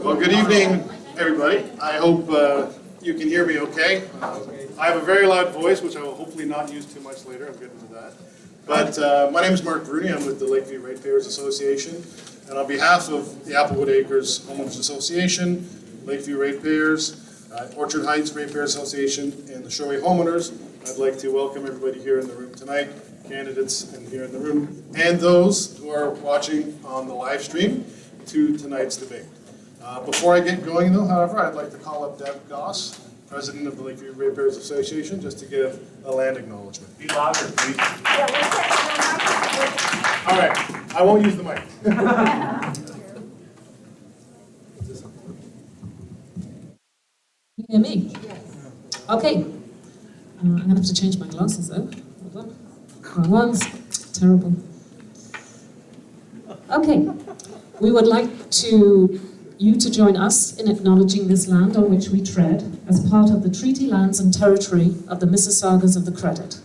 Well, good evening, everybody. I hope you can hear me okay. I have a very loud voice, which I will hopefully not use too much later. I'm getting to that. But my name is Mark Bruni. I'm with the Lakeview Ratepayers Association. And on behalf of the Applewood Acres Homeowners Association, Lakeview Ratepayers, Orchard Heights Ratepayers Association, and the Shoreway Homeowners, I'd like to welcome everybody here in the room tonight, candidates and here in the room, and those who are watching on the live stream to tonight's debate. Before I get going, though, however, I'd like to call up Deb Goss, President of the Lakeview Ratepayers Association, just to give a land acknowledgement. Be louder, please. All right, I won't use the mic. You hear me? Yes. Okay. I'm going to have to change my glasses, though. Hold on. Wrong ones. Terrible. Okay. We would like you to join us in acknowledging this land on which we tread as part of the treaty lands and territory of the Mississaugas of the Credit.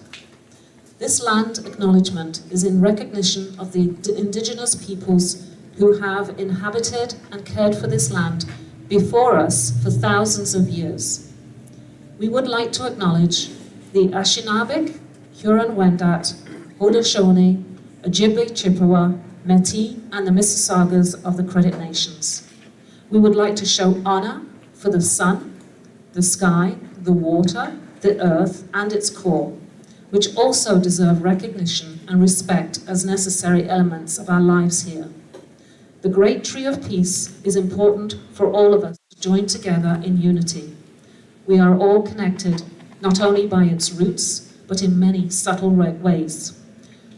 This land acknowledgement is in recognition of the indigenous peoples who have inhabited and cared for this land before us for thousands of years. We would like to acknowledge the Anishinaabe, Huron-Wendat, Haudenosaunee, Ojibwe, Chippewa, Métis, and the Mississaugas of the Credit Nations. We would like to show honor for the sun, the sky, the water, the earth, and its core, which also deserve recognition and respect as necessary elements of our lives here. The great tree of peace is important for all of us to join together in unity. We are all connected, not only by its roots, but in many subtle ways.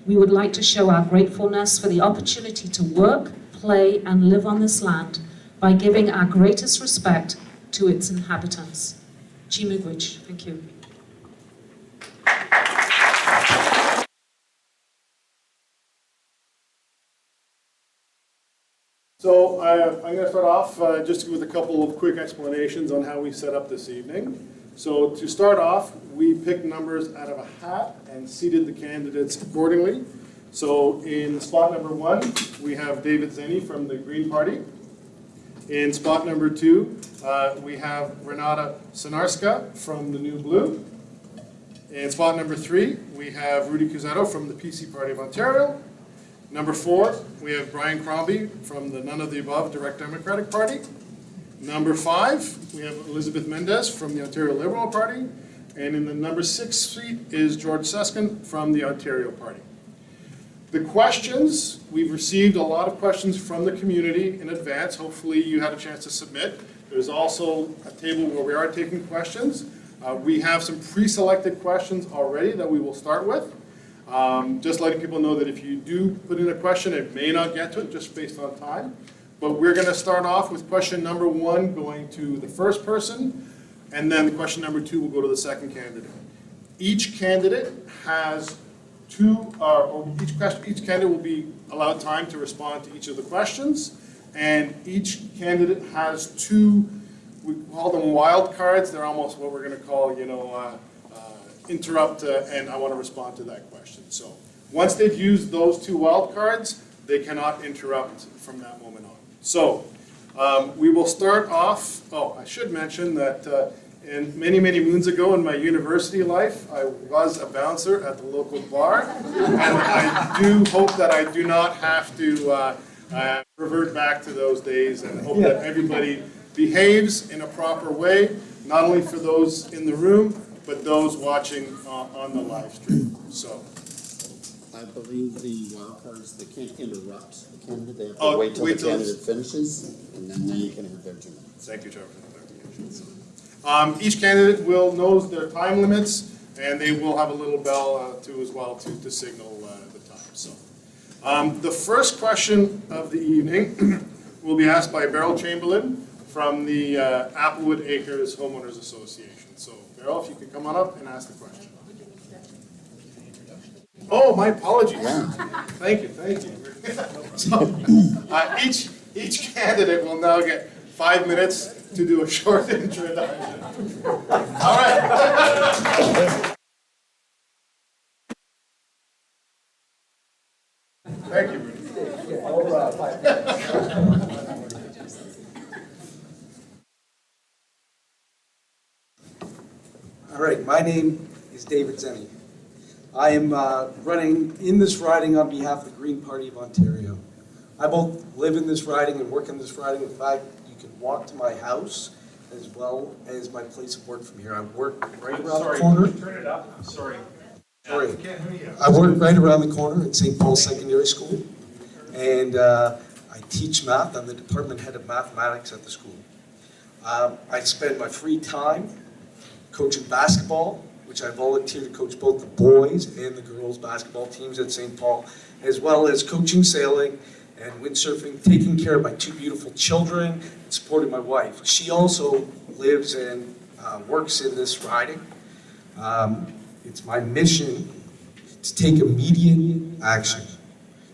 We would like to show our gratefulness for the opportunity to work, play, and live on this land by giving our greatest respect to its inhabitants. Chimigwich, thank you. So I'm going to start off just with a couple of quick explanations on how we set up this evening. So to start off, we picked numbers out of a hat and seated the candidates accordingly. So in spot number 1, we have David Zenny from the Green Party. In spot number 2, we have Renata Sinarska from the New Blue. In spot number 3, we have Rudy Cusetto from the PC Party of Ontario. Number 4, we have Brian Crombie from the None of the Above Direct Democratic Party. Number 5, we have Elizabeth Mendez from the Ontario Liberal Party. And in the number 6 seat is George Susskind from the Ontario Party. The questions, we've received a lot of questions from the community in advance. Hopefully you had a chance to submit. There's also a table where we are taking questions. We have some pre-selected questions already that we will start with. Just letting people know that if you do put in a question, it may not get to it just based on time. But we're going to start off with question number 1 going to the first person, and then the question number 2 will go to the second candidate. Each candidate has each candidate will be allowed time to respond to each of the questions, and each candidate has 2, we call them wild cards. They're almost what we're going to call, interrupt and I want to respond to that question. So once they've used those 2 wild cards, they cannot interrupt from that moment on. So we will start off, I should mention that many moons ago in my university life, I was a bouncer at the local bar, and I do hope that I do not have to revert back to those days, and hope that everybody behaves in a proper way, not only for those in the room, but those watching on the live stream. So, I believe the wild cards, they can't interrupt the candidate. They have to wait till the candidate finishes, and then you can have their 2 minutes. Thank you, Trevor, for the clarification. Each candidate knows their time limits, and they will have a little bell too as well to signal the time. So, the first question of the evening will be asked by Beryl Chamberlain from the Applewood Acres Homeowners Association. So, Beryl, if you could come on up and ask the question. Oh, my apologies. Yeah. Thank you. So, each candidate will now get 5 minutes to do a short introduction. All right. Thank you, Rudy. morning. My name is David Zenny. I am running in this riding on behalf of the Green Party of Ontario. I both live in this riding and work in this riding. In fact, you can walk to my house as well as my place of work from here. I work right around the corner. Turn it up. I'm sorry. Sorry. I work right around the corner at St. Paul Secondary School, and I teach math. I'm the department head of mathematics at the school. I spend my free time coaching basketball, which I volunteer to coach both the boys and the girls basketball teams at St. Paul, as well as coaching sailing and windsurfing, taking care of my two beautiful children, and supporting my wife. She also lives and works in this riding. It's my mission to take immediate action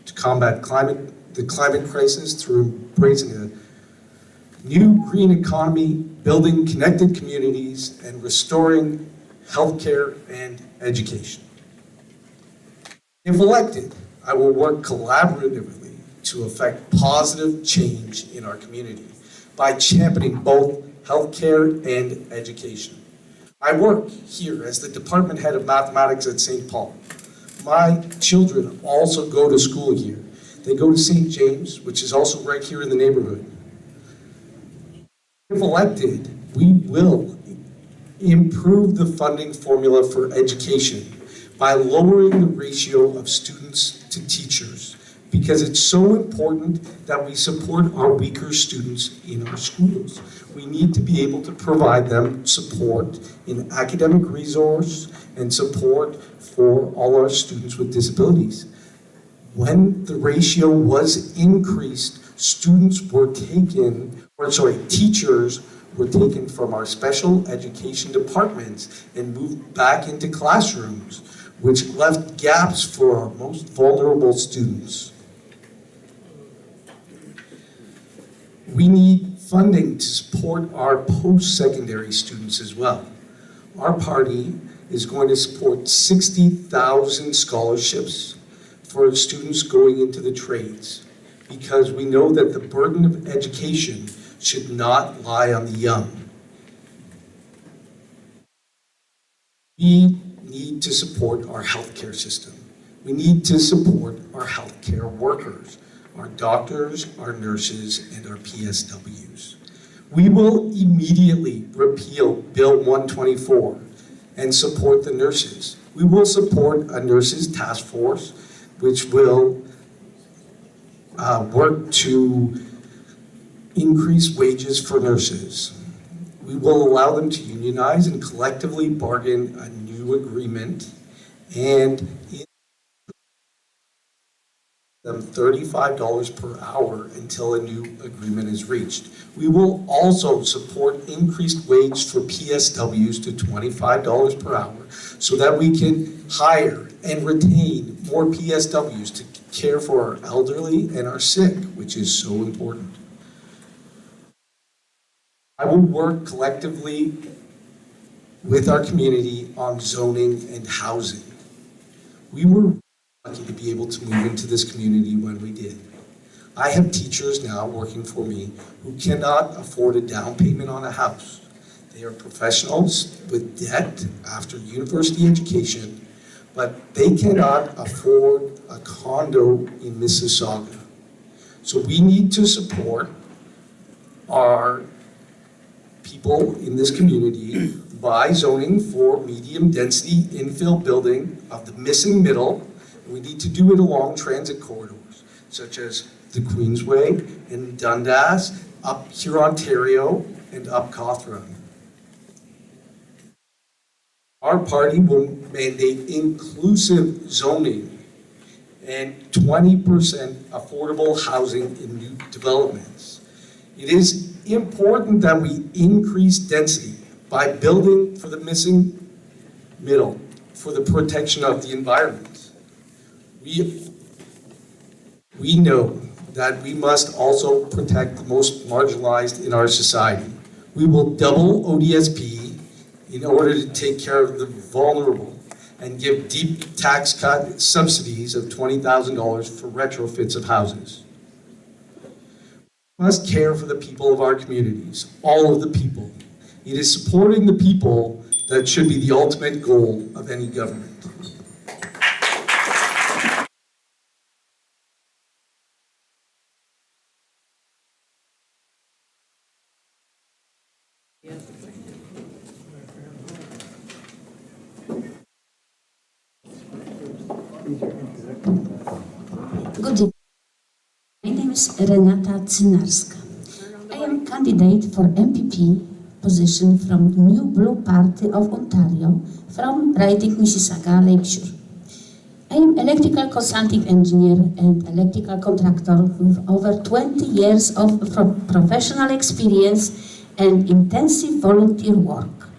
to combat the climate crisis through embracing a new green economy, building connected communities, and restoring healthcare and education. If elected, I will work collaboratively to affect positive change in our community by championing both healthcare and education. I work here as the department head of mathematics at St. Paul. My children also go to school here. They go to St. James, which is also right here in the neighborhood. If elected, we will improve the funding formula for education by lowering the ratio of students to teachers, because it's so important that we support our weaker students in our schools. We need to be able to provide them support in academic resource and support for all our students with disabilities. When the ratio was increased, teachers were taken from our special education departments and moved back into classrooms, which left gaps for our most vulnerable students. We need funding to support our post-secondary students as well. Our party is going to support 60,000 scholarships for students going into the trades, because we know that the burden of education should not lie on the young. We need to support our healthcare system. We need to support our healthcare workers, our doctors, our nurses, and our PSWs. We will immediately repeal Bill 124 and support the nurses. We will support a nurses task force, which will work to increase wages for nurses. We will allow them to unionize and collectively bargain a new agreement, and them $35 per hour until a new agreement is reached. We will also support increased wage for PSWs to $25 per hour so that we can hire and retain more PSWs to care for our elderly and our sick, which is so important. I will work collectively with our community on zoning and housing. We were lucky to be able to move into this community when we did. I have teachers now working for me who cannot afford a down payment on a house. They are professionals with debt after university education, but they cannot afford a condo in Mississauga. So we need to support our people in this community by zoning for medium density infill building of the missing middle. We need to do it along transit corridors, such as the Queensway and Dundas, up Hurontario, and up Cawthron. Our party will mandate inclusive zoning and 20% affordable housing in new developments. It is important that we increase density by building for the missing middle, for the protection of the environment. We know that we must also protect the most marginalized in our society. We will double ODSP in order to take care of the vulnerable and give deep tax cut subsidies of $20,000 for retrofits of houses. We must care for the people of our communities, all of the people. It is supporting the people That should be the ultimate goal of any government. Good evening. My name is Renata Cynarska. I am candidate for MPP position from New Blue Party of Ontario from riding Mississauga Lakeshore. I am electrical consulting engineer and electrical contractor with over 20 years of professional experience and intensive volunteer work.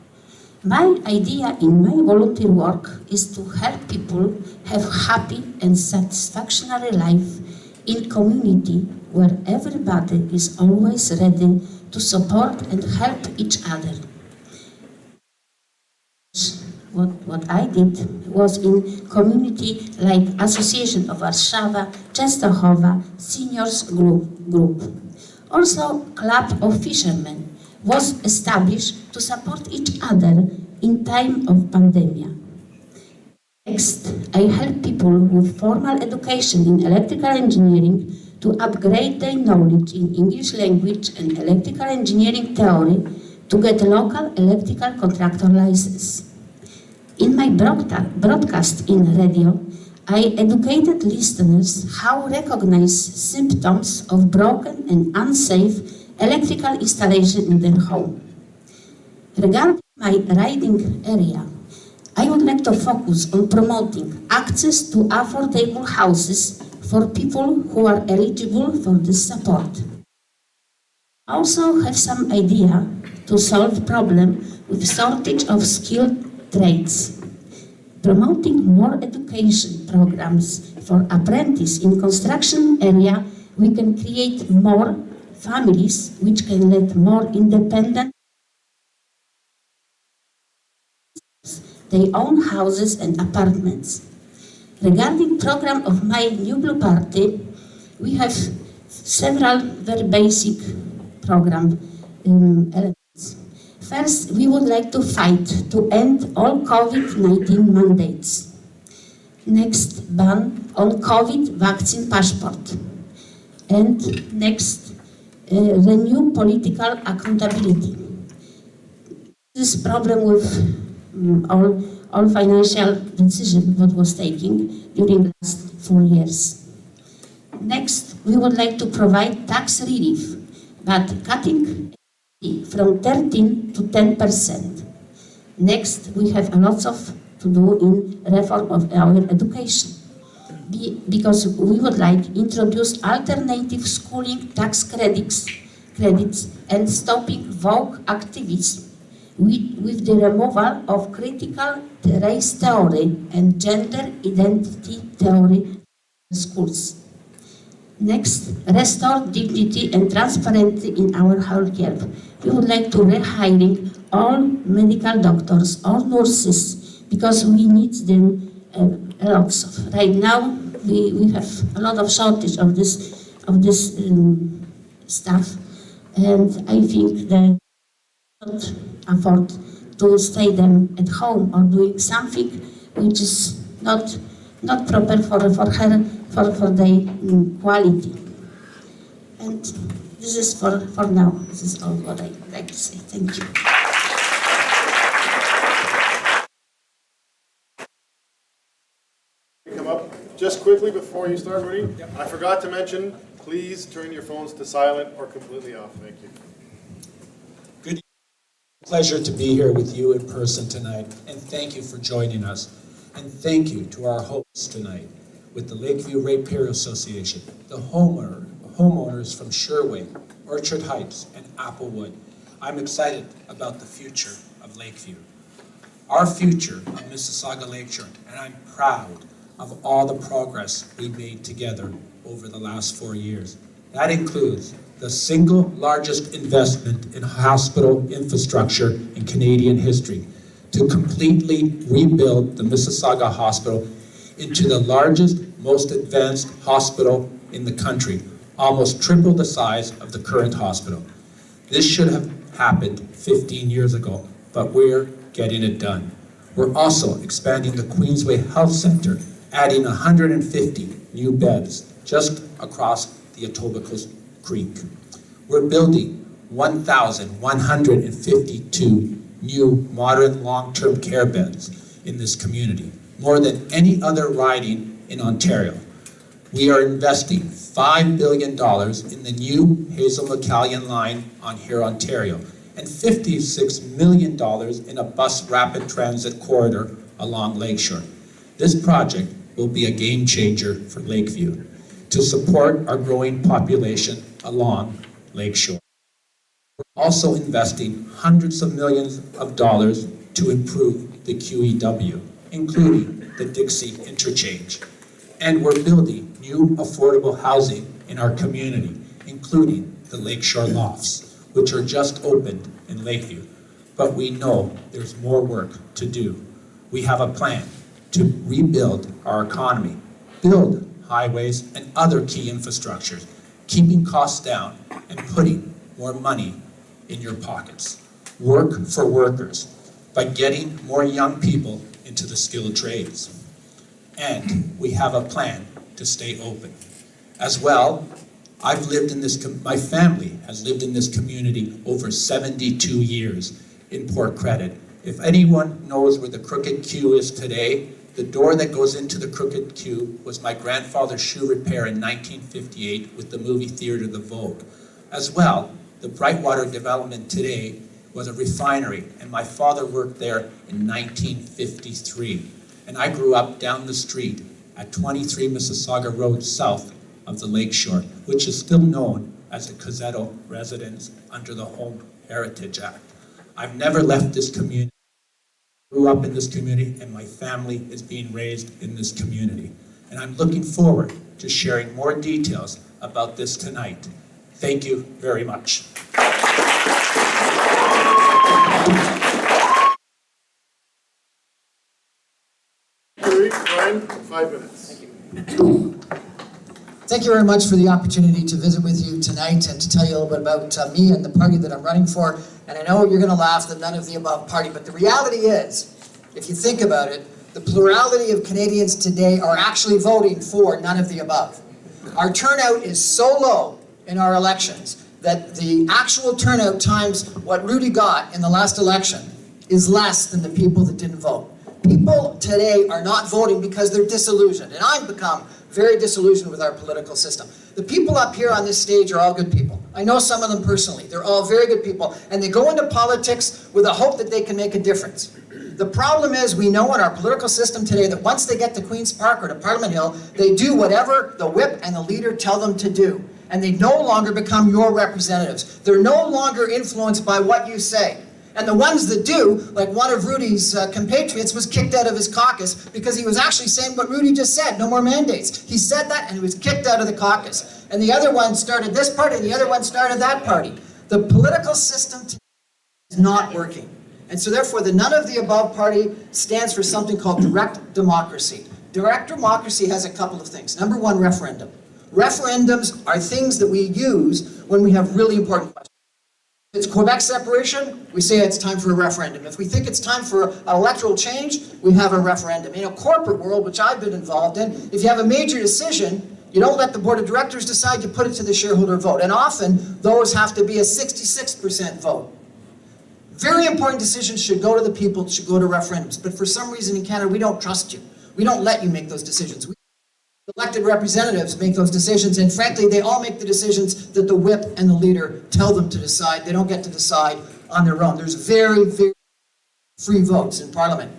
My idea in my volunteer work is to help people have happy and satisfactory life in community where everybody is always ready to support and help each other. What I did was in community like Association of Warszawa, Częstochowa, Seniors Group. Also, Club of Fishermen was established to support each other in time of pandemic. Next, I help people with formal education in electrical engineering to upgrade their knowledge in English language and electrical engineering theory to get a local electrical contractor license. In my broadcast in radio, I educated listeners how to recognize symptoms of broken and unsafe electrical installation in their home. Regarding my riding area, I would like to focus on promoting access to affordable houses for people who are eligible for this support. I also have some idea to solve problem with shortage of skilled trades. Promoting more education programs for apprentices in construction area, we can create more families which can let more independent their own houses and apartments. Regarding program of my New Blue Party, we have several very basic program elements. First, we would like to fight to end all COVID-19 mandates. Next, ban on COVID vaccine passport. And next, renew political accountability. This problem with all financial decision what was taken during the last 4 years. Next, we would like to provide tax relief, but cutting from 13 to 10%. Next, we have a lot of to do in reform of our education. Because we would like introduce alternative schooling tax credits and stopping vogue activism with the removal of critical race theory and gender identity theory in schools. Next, restore dignity and transparency in our healthcare. We would like to rehiring all medical doctors, all nurses, because we need them a lot. Right now, we have a lot of shortage of this staff, and I think that not afford to stay them at home or doing something which is not proper for their quality. And this is for now. This is all what I like to say. Thank you. Come up just quickly before you start, Rudy. I forgot to mention, please turn your phones to silent or completely off. Thank you. Pleasure to be here with you in person tonight, and thank you for joining us. And thank you to our hosts tonight with the Lakeview Ratepayers Association, the homeowners from Sherway, Orchard Heights, and Applewood. I'm excited about the future of Lakeview, our future of Mississauga Lakeshore, and I'm proud of all the progress we made together over the last 4 years. That includes the single largest investment in hospital infrastructure in Canadian history to completely rebuild the Mississauga Hospital into the largest, most advanced hospital in the country, almost triple the size of the current hospital. This should have happened 15 years ago, but we're getting it done. We're also expanding the Queensway Health Center, adding 150 new beds just across the Etobicoke Creek. We're building 1,152 new modern long-term care beds in this community, more than any other riding in Ontario. We are investing $5 billion in the new Hazel McCallion line on Here, Ontario, and $56 million in a bus rapid transit corridor along Lakeshore. This project will be a game changer for Lakeview to support our growing population along Lakeshore. We're also investing hundreds of millions of dollars to improve the QEW, including the Dixie Interchange. And we're building new affordable housing in our community, including the Lakeshore Lofts, which are just opened in Lakeview. But we know there's more work to do. We have a plan to rebuild our economy, build highways and other key infrastructures, keeping costs down and putting more money in your pockets. Work for workers by getting more young people into the skilled trades. And we have a plan to stay open. As well, I've lived in this, my family has lived in this community over 72 years in Port Credit. If anyone knows where the Crooked Q is today, the door that goes into the Crooked Q was my grandfather's shoe repair in 1958 with the movie theater The Vogue. As well, the Brightwater development today was a refinery, and my father worked there in 1953. And I grew up down the street at 23 Mississauga Road south of the Lakeshore, which is still known as the Cozzetto residence under the Home Heritage Act. I've never left this community. I grew up in this community, and my family is being raised in this community. And I'm looking forward to sharing more details about this tonight. Thank you very much. Brian, 5 minutes. Thank you. Thank you very much for the opportunity to visit with you tonight and to tell you a little bit about me and the party that I'm running for. And I know you're going to laugh, the none of the above party, but the reality is, if you think about it, the plurality of Canadians today are actually voting for none of the above. Our turnout is so low in our elections that the actual turnout times what Rudy got in the last election is less than the people that didn't vote. People today are not voting because they're disillusioned, and I've become very disillusioned with our political system. The people up here on this stage are all good people. I know some of them personally. They're all very good people, and they go into politics with a hope that they can make a difference. The problem is we know in our political system today that once they get to Queen's Park or to Parliament Hill, they do whatever the whip and the leader tell them to do, and they no longer become your representatives. They're no longer influenced by what you say. And the ones that do, like one of Rudy's compatriots was kicked out of his caucus because he was actually saying what Rudy just said, no more mandates. He said that and he was kicked out of the caucus. And the other one started this party and the other one started that party. The political system is not working. And so therefore the none of the above party stands for something called direct democracy. Direct democracy has a couple of things. Number one, referendum. Referendums are things that we use when we have really important questions. If it's Quebec separation, we say it's time for a referendum. If we think it's time for an electoral change, we have a referendum. In a corporate world, which I've been involved in, if you have a major decision, you don't let the board of directors decide, you put it to the shareholder vote. And often, those have to be a 66% vote. Very important decisions should go to the people, should go to referendums. But for some reason in Canada, we don't trust you. We don't let you make those decisions. Elected representatives make those decisions, and frankly, they all make the decisions that the whip and the leader tell them to decide. They don't get to decide on their own. There's very, very free votes in Parliament.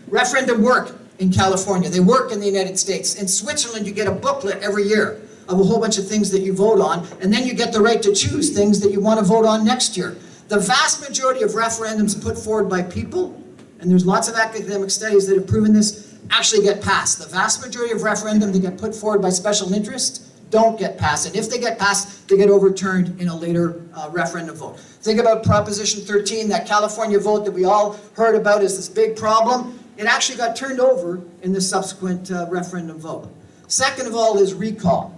Referendum work in California. They work in the United States. In Switzerland, you get a booklet every year of a whole bunch of things that you vote on, and then you get the right to choose things that you want to vote on next year. The vast majority of referendums put forward by people, and there's lots of academic studies that have proven this, actually get passed. The vast majority of referendums that get put forward by special interest don't get passed. And if they get passed, they get overturned in a later referendum vote. Think about Proposition 13, that California vote that we all heard about as this big problem. It actually got turned over in the subsequent referendum vote. Second of all is recall.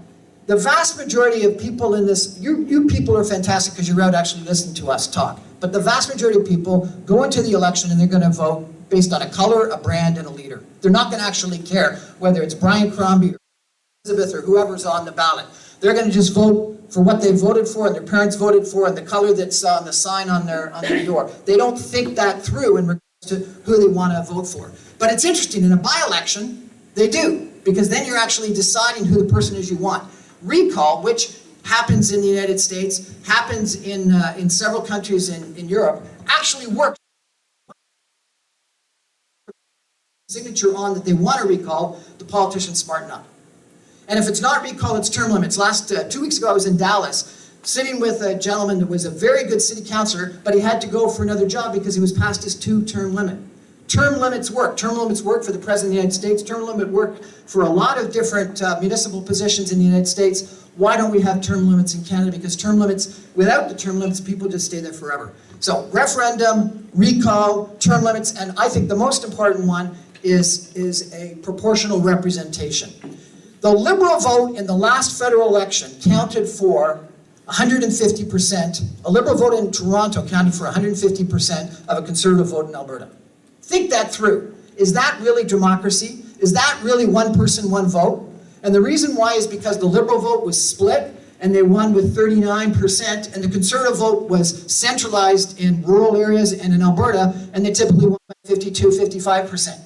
The vast majority of people in this, you people are fantastic because you're out actually listening to us talk. but the vast majority of people go into the election and they're going to vote based on a color, a brand, and a leader. They're not going to actually care whether it's Brian Crombie or Elizabeth or whoever's on the ballot. They're going to just vote for what they voted for and their parents voted for and the color that's on the sign on their door. They don't think that through in regards to who they want to vote for. But it's interesting, in a by-election, they do, because then you're actually deciding who the person is you want. Recall, which happens in the United States, happens in several countries in Europe, actually works. Signature on that they want to recall, the politicians smarten up. And if it's not recall, it's term limits. 2 weeks ago, I was in Dallas, sitting with a gentleman that was a very good city councilor, but he had to go for another job because he was past his 2-term limit. Term limits work. Term limits work for the President of the United States. Term limit work for a lot of different municipal positions in the United States. Why don't we have term limits in Canada? Because term limits, without the term limits, people just stay there forever. So referendum, recall, term limits, and I think the most important one is a proportional representation. The Liberal vote in the last federal election counted for 150%. A Liberal vote in Toronto counted for 150% of a Conservative vote in Alberta. Think that through. Is that really democracy? Is that really one person, one vote? And the reason why is because the Liberal vote was split and they won with 39%, and the Conservative vote was centralized in rural areas and in Alberta, and they typically won by 52, 55%.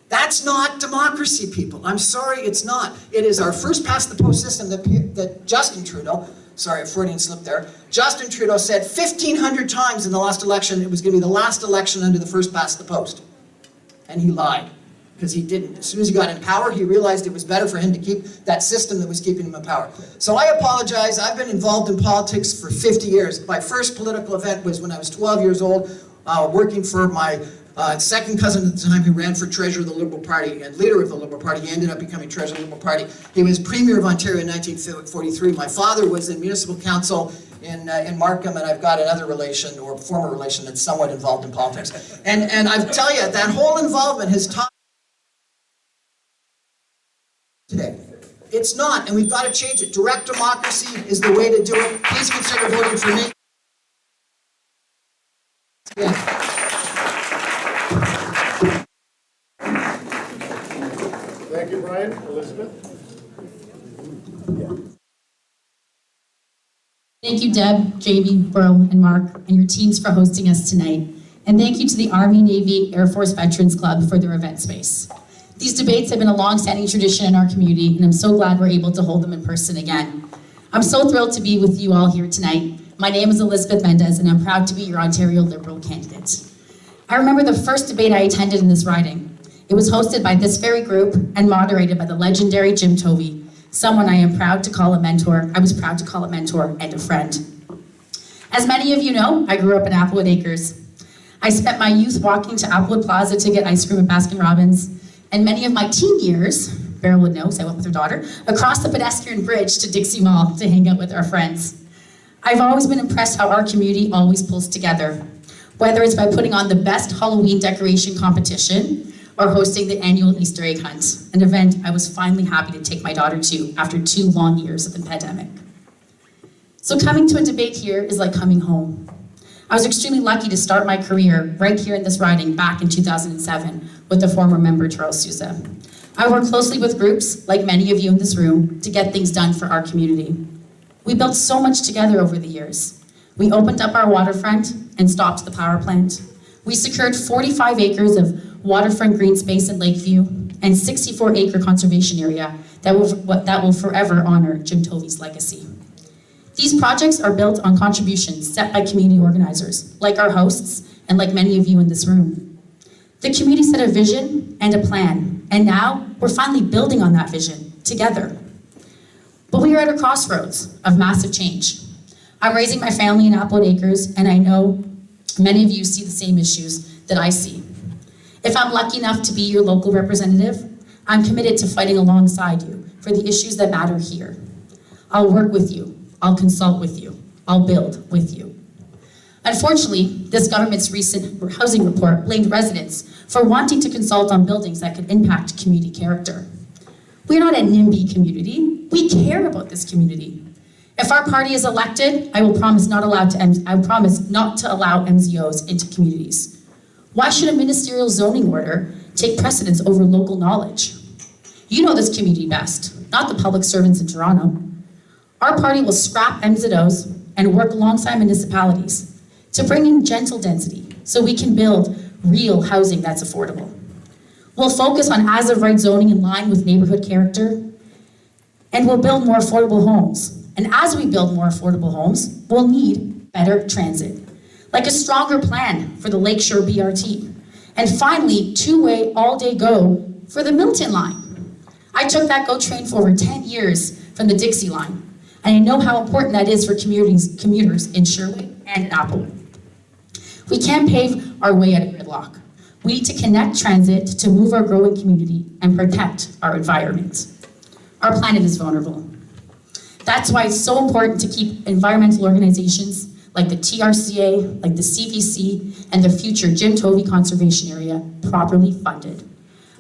That's not democracy, people. I'm sorry, it's not. It is our first past the post system that Justin Trudeau, sorry, a Freudian slip there, Justin Trudeau said 1,500 times in the last election it was going to be the last election under the first past the post. And he lied, because he didn't. As soon as he got in power, he realized it was better for him to keep that system that was keeping him in power. So I apologize. I've been involved in politics for 50 years. My first political event was when I was 12 years old, working for my second cousin at the time, who ran for treasurer of the Liberal Party and leader of the Liberal Party. He ended up becoming treasurer of the Liberal Party. He was premier of Ontario in 1943. My father was in municipal council in Markham, and I've got another relation, or former relation, that's somewhat involved in politics. And I tell you, that whole involvement has taught today. It's not, and we've got to change it. Direct democracy is the way to do it. Please consider voting for me. Yeah. Thank you, Brian. Elizabeth? Thank you, Deb, Jamie, Burl, and Mark, and your teams for hosting us tonight. And thank you to the Army, Navy, Air Force Veterans Club for their event space. These debates have been a long-standing tradition in our community, and I'm so glad we're able to hold them in person again. I'm so thrilled to be with you all here tonight. My name is Elizabeth Mendez, and I'm proud to be your Ontario Liberal candidate. I remember the first debate I attended in this riding. It was hosted by this very group and moderated by the legendary Jim Tovey, someone I was proud to call a mentor and a friend. As many of you know, I grew up in Applewood Acres. I spent my youth walking to Applewood Plaza to get ice cream at Baskin-Robbins, and many of my teen years, Beryl would know because I went with her daughter, across the pedestrian bridge to Dixie Mall to hang out with our friends. I've always been impressed how our community always pulls together, whether it's by putting on the best Halloween decoration competition or hosting the annual Easter egg hunt, an event I was finally happy to take my daughter to after 2 long years of the pandemic. So coming to a debate here is like coming home. I was extremely lucky to start my career right here in this riding back in 2007 with the former member Charles Sousa. I worked closely with groups, like many of you in this room, to get things done for our community. We built so much together over the years. We opened up our waterfront and stopped the power plant. We secured 45 acres of waterfront green space in Lakeview and 64-acre conservation area that will forever honor Jim Tovey's legacy. These projects are built on contributions set by community organizers, like our hosts and like many of you in this room. The community set a vision and a plan, and now we're finally building on that vision together. But we are at a crossroads of massive change. I'm raising my family in Applewood Acres, and I know many of you see the same issues that I see. If I'm lucky enough to be your local representative, I'm committed to fighting alongside you for the issues that matter here. I'll work with you, I'll consult with you, I'll build with you. Unfortunately, this government's recent housing report blamed residents for wanting to consult on buildings that could impact community character. We're not a NIMBY community, we care about this community. If our party is elected, I will promise not to allow MZOs into communities. Why should a ministerial zoning order take precedence over local knowledge? You know this community best, not the public servants in Toronto. Our party will scrap MZOs and work alongside municipalities to bring in gentle density so we can build real housing that's affordable. We'll focus on as-of-right zoning in line with neighborhood character, and we'll build more affordable homes. And as we build more affordable homes, we'll need better transit, like a stronger plan for the Lakeshore BRT. And finally, two-way all-day GO for the Milton line. I took that GO train for over 10 years from the Dixie line, and I know how important that is for commuters in Sherwood and in Applewood. We can't pave our way out of gridlock. We need to connect transit to move our growing community and protect our environment. Our planet is vulnerable. That's why it's so important to keep environmental organizations like the TRCA, like the CVC, and the future Jim Tovey Conservation Area properly funded.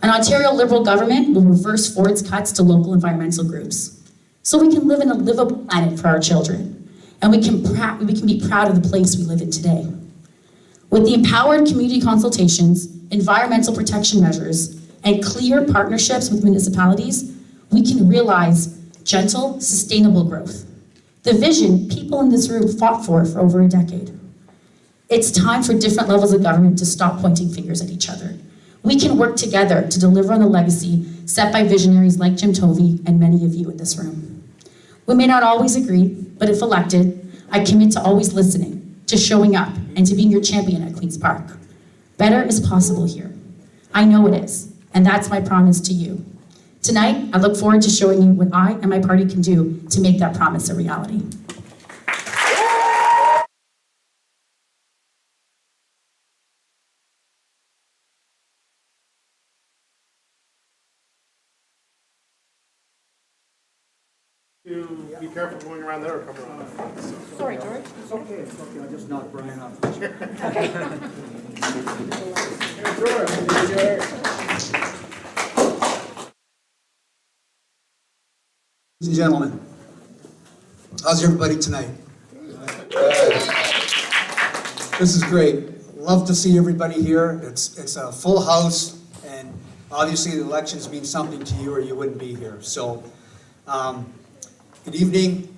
An Ontario Liberal government will reverse Ford's cuts to local environmental groups, so we can live in a livable planet for our children, and we can be proud of the place we live in today. With the empowered community consultations, environmental protection measures, and clear partnerships with municipalities, we can realize gentle, sustainable growth. The vision people in this room fought for over a decade. It's time for different levels of government to stop pointing fingers at each other. We can work together to deliver on the legacy set by visionaries like Jim Tovey and many of you in this room. We may not always agree, but if elected, I commit to always listening, to showing up, and to being your champion at Queen's Park. Better is possible here. I know it is, and that's my promise to you. Tonight, I look forward to showing you what I and my party can do to make that promise a reality. Be careful going around there or come around. Sorry, George. It's okay, I just knocked Brian off the chair. Ladies and gentlemen, how's everybody tonight? This is great. Love to see everybody here. It's a full house, and obviously the elections mean something to you or you wouldn't be here. So, good evening.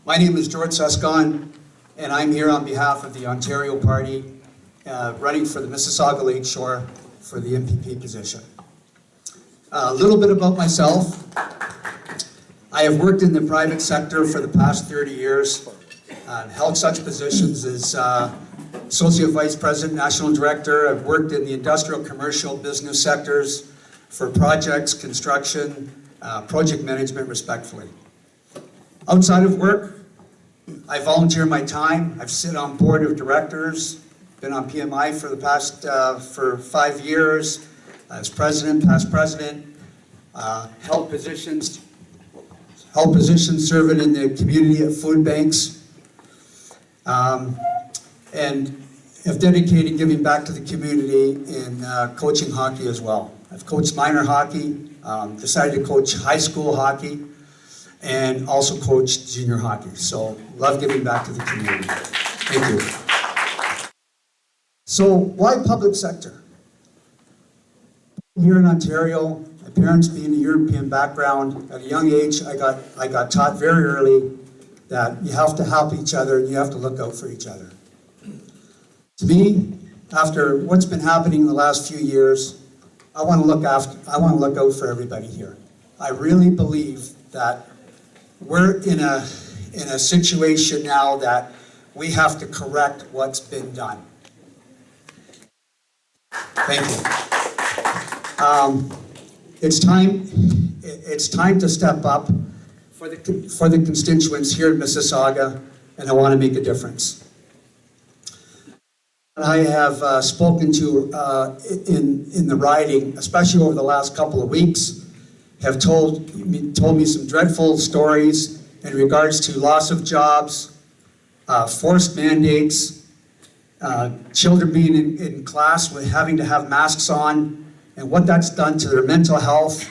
My name is George Suscon, and I'm here on behalf of the Ontario Party, running for the Mississauga Lakeshore for the MPP position. A little bit about myself. I have worked in the private sector for the past 30 years, held such positions as Associate Vice President, National Director. I've worked in the industrial, commercial, business sectors for projects, construction, project management, respectfully. Outside of work, I volunteer my time. I've sit on board of directors, been on PMI for the past, for 5 years, as president, past president, held positions serving in the community at food banks, and have dedicated giving back to the community in coaching hockey as well. I've coached minor hockey, decided to coach high school hockey, and also coached junior hockey. So love giving back to the community. Thank you. So why public sector? Here in Ontario, my parents being a European background, at a young age, I got taught very early that you have to help each other and you have to look out for each other. To me, after what's been happening in the last few years, I want to look out for everybody here. I really believe that we're in a situation now that we have to correct what's been done. Thank you. It's time to step up for the constituents here in Mississauga, and I want to make a difference. I have spoken to in the riding, especially over the last couple of weeks, have told me some dreadful stories in regards to loss of jobs, forced mandates, children being in class with having to have masks on, and what that's done to their mental health,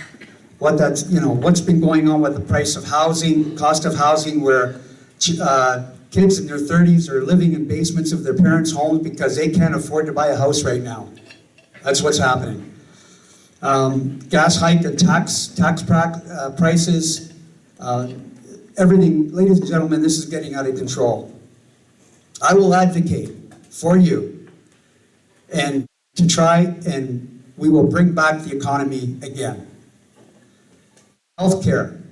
what's been going on with the price of housing, cost of housing, where kids in their 30s are living in basements of their parents' homes because they can't afford to buy a house right now. That's what's happening. Gas hike and tax prices, everything. Ladies and gentlemen, this is getting out of control. I will advocate for you and to try and we will bring back the economy again. Healthcare,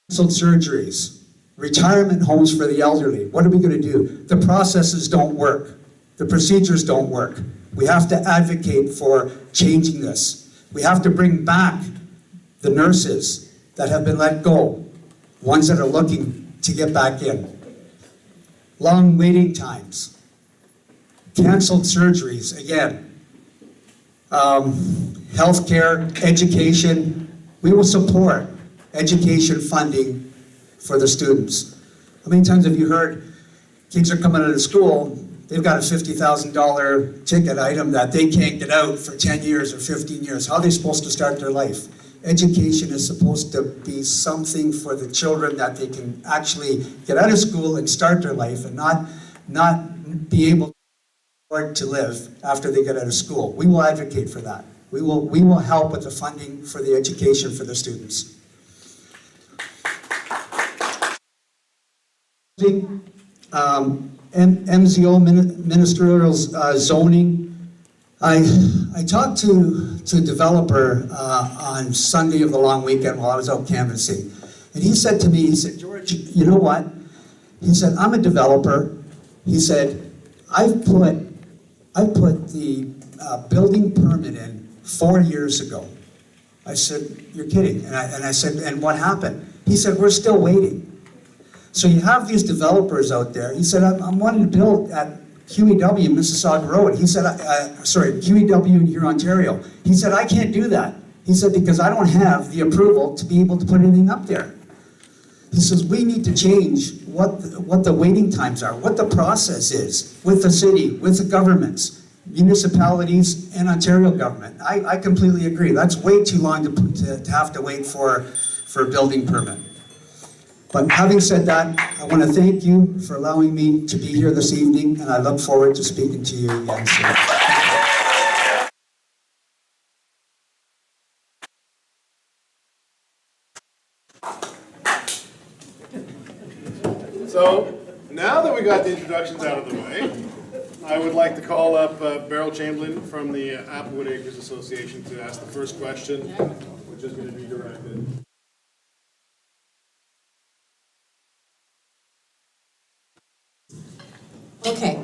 canceled surgeries, retirement homes for the elderly. What are we going to do? The processes don't work. The procedures don't work. We have to advocate for changing this. We have to bring back the nurses that have been let go, ones that are looking to get back in. Long waiting times, canceled surgeries, again. Healthcare, education, we will support education funding for the students. How many times have you heard kids are coming out of school, they've got a $50,000 ticket item that they can't get out for 10 years or 15 years. How are they supposed to start their life? Education is supposed to be something for the children that they can actually get out of school and start their life and not be able to live after they get out of school. We will advocate for that. We will help with the funding for the education for the students. MZO, ministerial zoning. I talked to a developer on Sunday of the long weekend while I was out canvassing. And he said to me, he said, George, you know what? He said, I'm a developer. He said, I've put the building permit in 4 years ago. I said, you're kidding. And I said, and what happened? He said, we're still waiting. So you have these developers out there. He said, I'm wanting to build at QEW Mississauga Road. He said, QEW in here, Ontario. He said, I can't do that. He said, because I don't have the approval to be able to put anything up there. He says, we need to change what the waiting times are, what the process is with the city, with the governments, municipalities, and Ontario government. I completely agree. That's way too long to have to wait for a building permit. But having said that, I want to thank you for allowing me to be here this evening, and I look forward to speaking to you again soon. So, now that we got the introductions out of the way, I would like to call up Beryl Chamberlain from the Applewood Acres Association to ask the first question, which is going to be directed. Okay,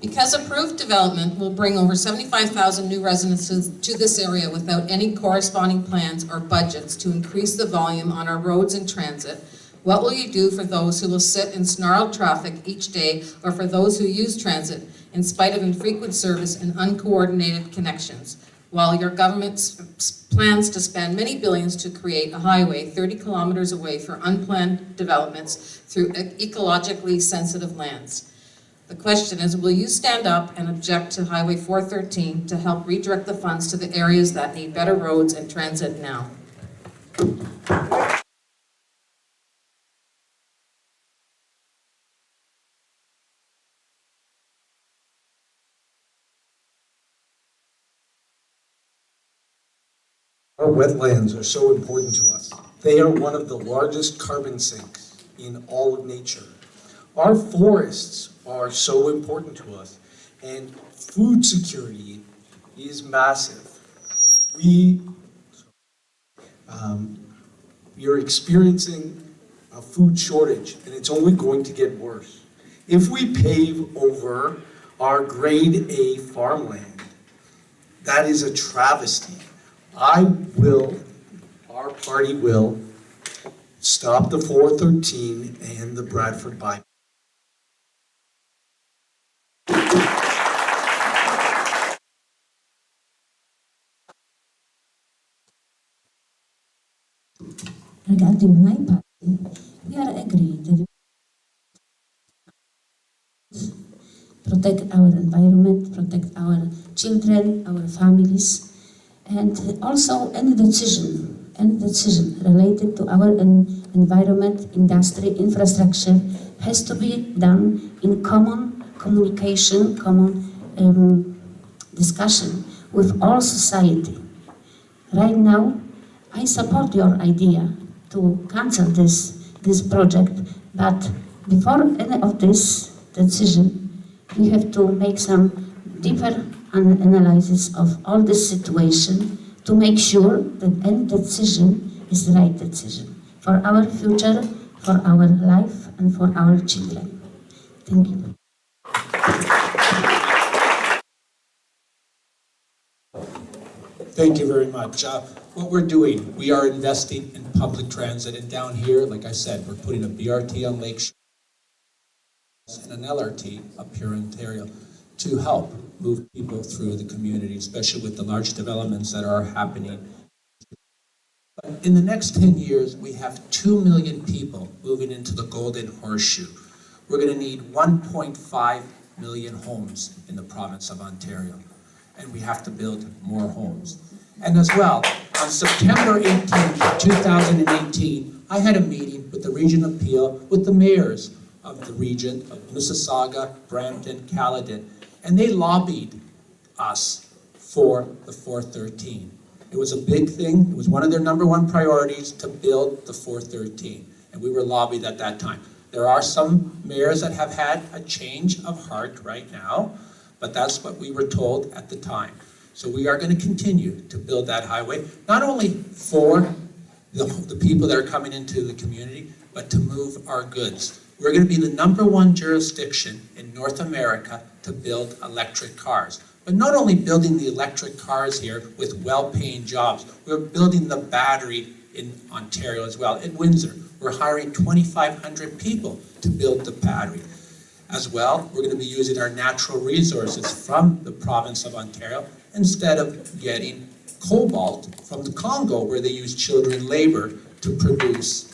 because approved development will bring over 75,000 new residences to this area without any corresponding plans or budgets to increase the volume on our roads and transit, what will you do for those who will sit in snarled traffic each day or for those who use transit in spite of infrequent service and uncoordinated connections, while your government plans to spend many billions to create a highway 30 kilometers away for unplanned developments through ecologically sensitive lands? The question is, will you stand up and object to Highway 413 to help redirect the funds to the areas that need better roads and transit now? Our wetlands are so important to us. They are one of the largest carbon sinks in all of nature. Our forests are so important to us, and food security is massive. We are experiencing a food shortage, and it's only going to get worse. If we pave over our grade A farmland, that is a travesty. Our party will stop the 413 and the Bradford bypass. Regarding my party, we are agreed that we protect our environment, protect our children, our families, And also any decision related to our environment, industry, infrastructure has to be done in common communication, common discussion with all society. Right now, I support your idea to cancel this project, but before any of this decision, we have to make some deeper analysis of all this situation to make sure that any decision is the right decision for our future, for our life, and for our children. Thank you. Thank you very much. What we're doing, we are investing in public transit, and down here, like I said, we're putting a BRT on Lakeshore and an LRT up here in Ontario to help move people through the community, especially with the large developments that are happening. But in the next 10 years, we have 2 million people moving into the Golden Horseshoe. We're going to need 1.5 million homes in the province of Ontario, and we have to build more homes. And as well, on September 18, 2018, I had a meeting with the Region of Peel with the mayors of the region of Mississauga, Brampton, Caledon, and they lobbied us for the 413. It was a big thing. It was one of their #1 priorities to build the 413, and we were lobbied at that time. There are some mayors that have had a change of heart right now, but that's what we were told at the time. So we are going to continue to build that highway, not only for the people that are coming into the community, but to move our goods. We're going to be the #1 jurisdiction in North America to build electric cars. But not only building the electric cars here with well-paying jobs, we're building the battery in Ontario as well. In Windsor, we're hiring 2,500 people to build the battery. As well, we're going to be using our natural resources from the province of Ontario instead of getting cobalt from the Congo, where they use children labor to produce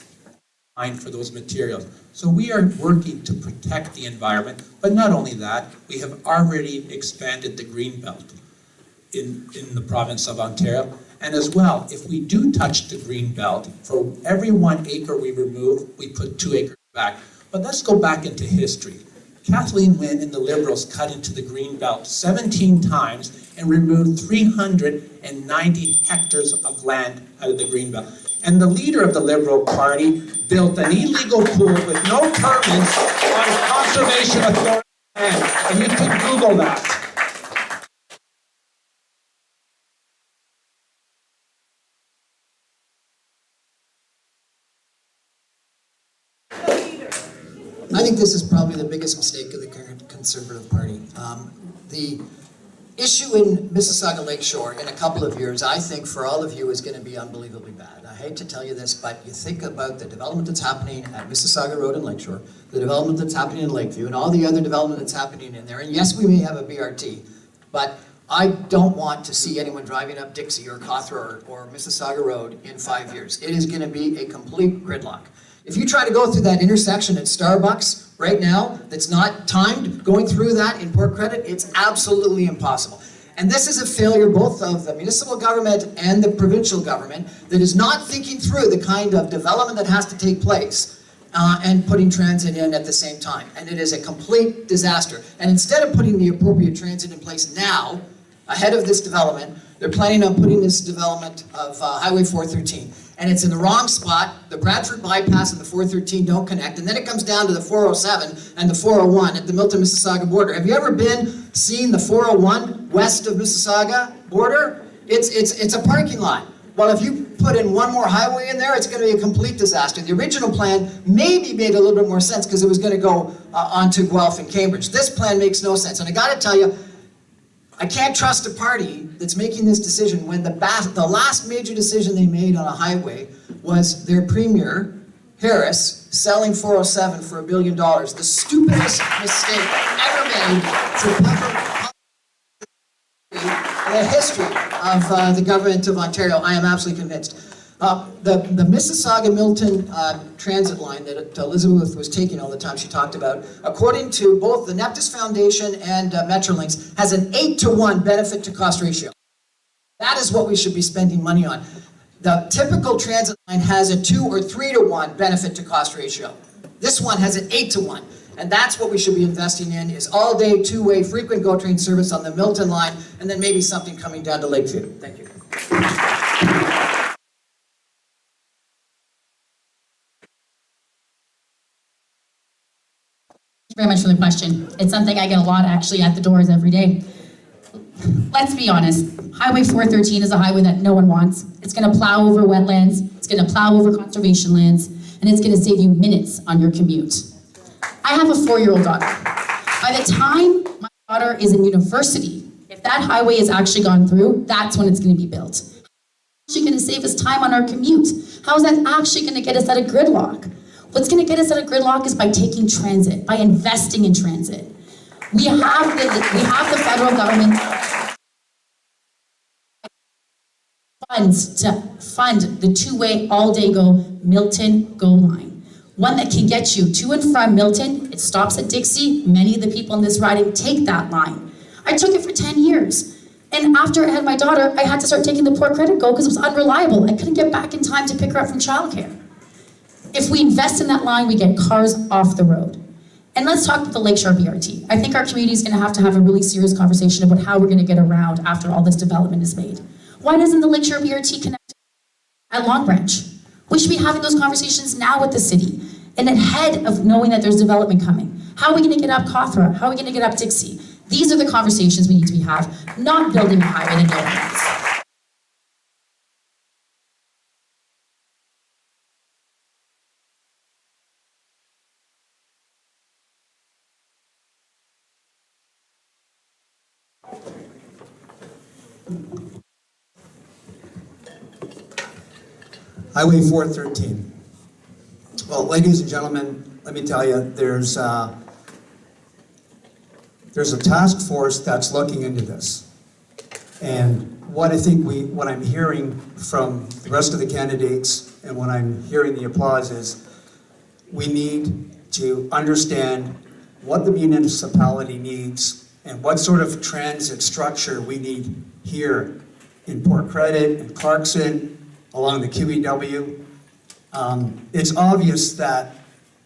iron for those materials. So we are working to protect the environment, but not only that, we have already expanded the green belt in the province of Ontario. And as well, if we do touch the green belt, for every 1 acre we remove, we put 2 acres back. But let's go back into history. Kathleen Wynne and the Liberals cut into the green belt 17 times and removed 390 hectares of land out of the green belt. And the leader of the Liberal Party built an illegal pool with no permits on conservation authority land. And you can Google that. I think this is probably the biggest mistake of the current Conservative Party. The issue in Mississauga Lakeshore in a couple of years, I think for all of you, is going to be unbelievably bad. I hate to tell you this, but you think about the development that's happening at Mississauga Road and Lakeshore, the development that's happening in Lakeview, and all the other development that's happening in there. And yes, we may have a BRT, but I don't want to see anyone driving up Dixie or Cawthra or Mississauga Road in 5 years. It is going to be a complete gridlock. If you try to go through that intersection at Starbucks right now, that's not timed, going through that in Port Credit, it's absolutely impossible. And this is a failure both of the municipal government and the provincial government that is not thinking through the kind of development that has to take place and putting transit in at the same time. And it is a complete disaster. And instead of putting the appropriate transit in place now, ahead of this development, they're planning on putting this development of Highway 413. And it's in the wrong spot. The Bradford bypass and the 413 don't connect. And then it comes down to the 407 and the 401 at the Milton-Mississauga border. Have you ever seen the 401 west of Mississauga border? It's a parking lot. Well, if you put in one more highway in there, it's going to be a complete disaster. The original plan maybe made a little bit more sense because it was going to go onto Guelph and Cambridge. This plan makes no sense. And I got to tell you, I can't trust a party that's making this decision when the last major decision they made on a highway was their premier, Harris, selling 407 for $1 billion. The stupidest mistake ever made for public in the history of the government of Ontario. I am absolutely convinced. The Mississauga-Milton transit line that Elizabeth was taking all the time, she talked about, according to both the Neptus Foundation and Metrolinx, has an 8-to-1 benefit to cost ratio. That is what we should be spending money on. The typical transit line has a 2 or 3 to 1 benefit to cost ratio. This one has an 8 to 1. And that's what we should be investing in, is all-day, two-way, frequent GO train service on the Milton line, and then maybe something coming down to Lakeview. Thank you. Thank you very much for the question. It's something I get a lot actually at the doors every day. Let's be honest, Highway 413 is a highway that no one wants. It's gonna plow over wetlands, it's gonna plow over conservation lands, and it's gonna save you minutes on your commute. I have a 4-year-old daughter. By the time my daughter is in university, if that highway is actually gone through, that's when it's gonna be built. How is it gonna save us time on our commute? How is that actually gonna get us out of gridlock? What's gonna get us out of gridlock is by taking transit, by investing in transit. We have the federal government funds to fund the two-way all-day GO Milton GO line. One that can get you to and from Milton. It stops at Dixie. Many of the people in this riding take that line. I took it for 10 years. And after I had my daughter, I had to start taking the Port Credit GO because it was unreliable. I couldn't get back in time to pick her up from childcare. If we invest in that line, we get cars off the road. And let's talk about the Lakeshore BRT. I think our community is going to have a really serious conversation about how we're going to get around after all this development is made. Why doesn't the Lakeshore BRT connect at Long Branch? We should be having those conversations now with the city and ahead of knowing that there's development coming. How are we going to get up Cawthra? How are we going to get up Dixie? These are the conversations we need to have, not building a highway that no one wants. Highway 413. Well, ladies and gentlemen, let me tell you, there's a task force that's looking into this. And what I'm hearing from the rest of the candidates and what I'm hearing the applause is, we need to understand what the municipality needs and what sort of transit structure we need here in Port Credit and Clarkson, along the QEW. It's obvious that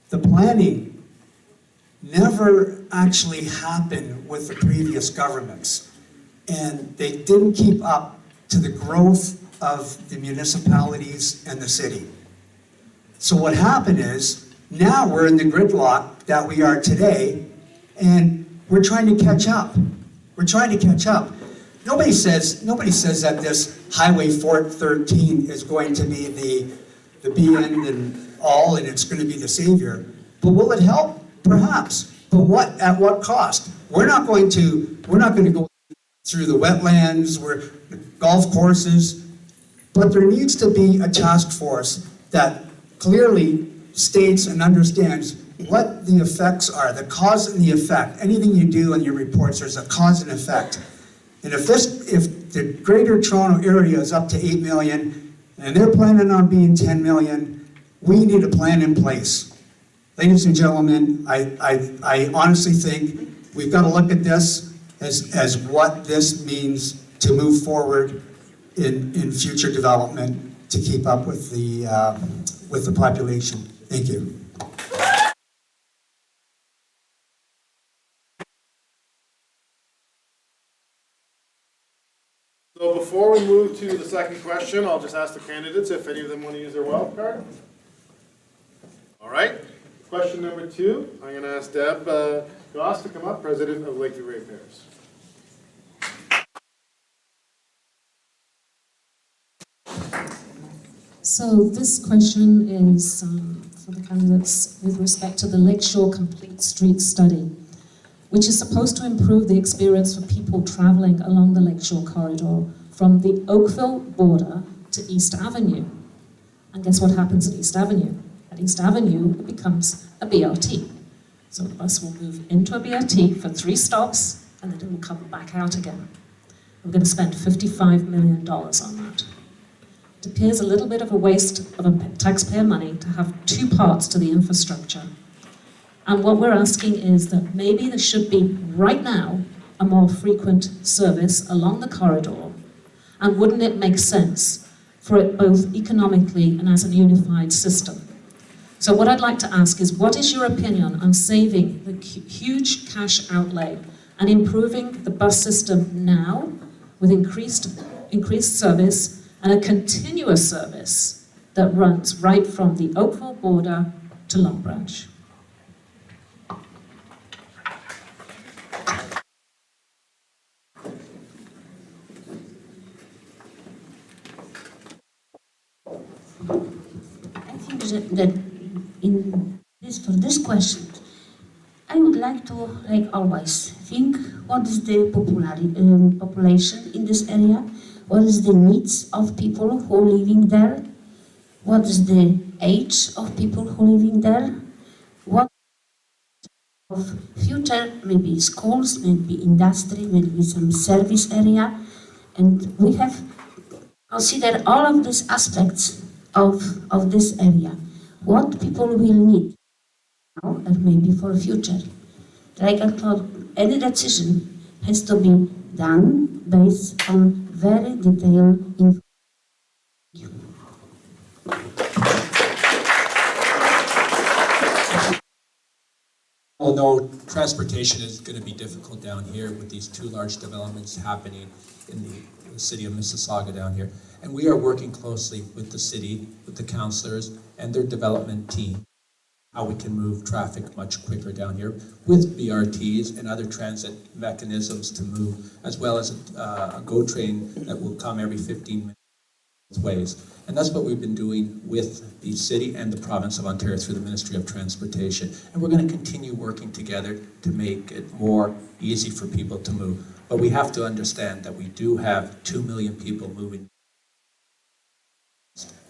the planning never actually happened with the previous governments. And they didn't keep up to the growth of the municipalities and the city. So what happened is, now we're in the gridlock that we are today, and we're trying to catch up. We're trying to catch up. Nobody says that this Highway 413 is going to be the be-end and all, and it's going to be the savior. But will it help? Perhaps. But at what cost? We're not going to go through the wetlands, golf courses, but there needs to be a task force that clearly states and understands what the effects are, the cause and the effect. Anything you do in your reports, there's a cause and effect. And if the Greater Toronto area is up to 8 million, and they're planning on being 10 million, we need a plan in place. Ladies and gentlemen, I honestly think we've got to look at this as what this means to move forward in future development to keep up with the population. Thank you. So before we move to the second question, I'll just ask the candidates if any of them want to use their wild card. All right. Question number 2, I'm going to ask Deb Goss to come up, President of Lakeview Ratepayers. So this question is for the candidates with respect to the Lakeshore Complete Street Study, which is supposed to improve the experience for people traveling along the Lakeshore corridor from the Oakville border to East Avenue. And guess what happens at East Avenue? At East Avenue, it becomes a BRT. So the bus will move into a BRT for 3 stops, and then it will come back out again. We're going to spend $55 million on that. It appears a little bit of a waste of taxpayer money to have 2 parts to the infrastructure. And what we're asking is that maybe there should be, right now, a more frequent service along the corridor, And wouldn't it make sense for it both economically and as a unified system? So what I'd like to ask is, what is your opinion on saving the huge cash outlay and improving the bus system now with increased service and a continuous service that runs right from the Oakville border to Long Branch? I think that for this question, I would like to, like always, think what is the population in this area, what is the needs of people who are living there, what is the age of people who are living there, what of future, maybe schools, maybe industry, maybe some service area, and we have considered all of these aspects of this area, what people will need now and maybe for the future. Like I thought, any decision has to be done based on very detailed information. Although transportation is going to be difficult down here with these two large developments happening in the city of Mississauga down here. And we are working closely with the city, with the councillors and their development team, how we can move traffic much quicker down here with BRTs and other transit mechanisms to move, as well as a GO train that will come every 15 minutes ways. And that's what we've been doing with the city and the province of Ontario through the Ministry of Transportation. And we're going to continue working together to make it more easy for people to move. But we have to understand that we do have 2 million people moving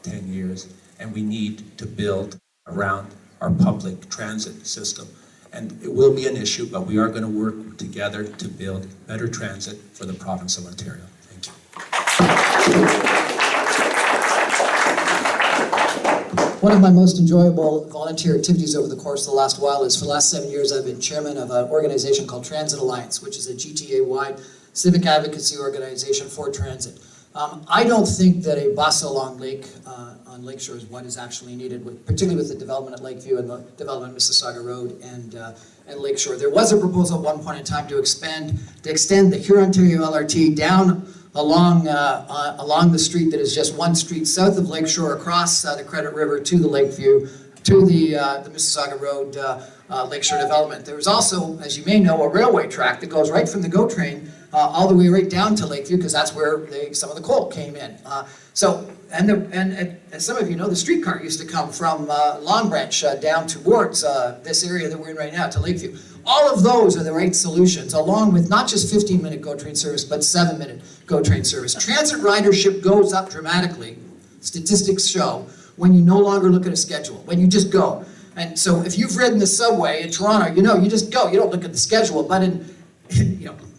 10 years, and we need to build around our public transit system. And it will be an issue, but we are going to work together to build better transit for the province of Ontario. Thank you. One of my most enjoyable volunteer activities over the course of the last while is for the last 7 years I've been chairman of an organization called Transit Alliance, which is a GTA-wide civic advocacy organization for transit. I don't think that a bus along on Lakeshore is what is actually needed, particularly with the development at Lakeview and the development of Mississauga Road and Lakeshore. There was a proposal at one point in time to extend the Hurontario LRT down along the street that is just one street south of Lakeshore, across the Credit River to the Lakeview, to the Mississauga Road Lakeshore development. There was also, as you may know, a railway track that goes right from the GO train all the way right down to Lakeview, because that's where some of the coal came in. And as some of you know, the streetcar used to come from Long Branch down towards this area that we're in right now, to Lakeview. All of those are the right solutions, along with not just 15-minute GO train service, but 7-minute GO train service. Transit ridership goes up dramatically, statistics show, when you no longer look at a schedule, when you just go. And so if you've ridden the subway in Toronto, you know, you just go, you don't look at the schedule. But in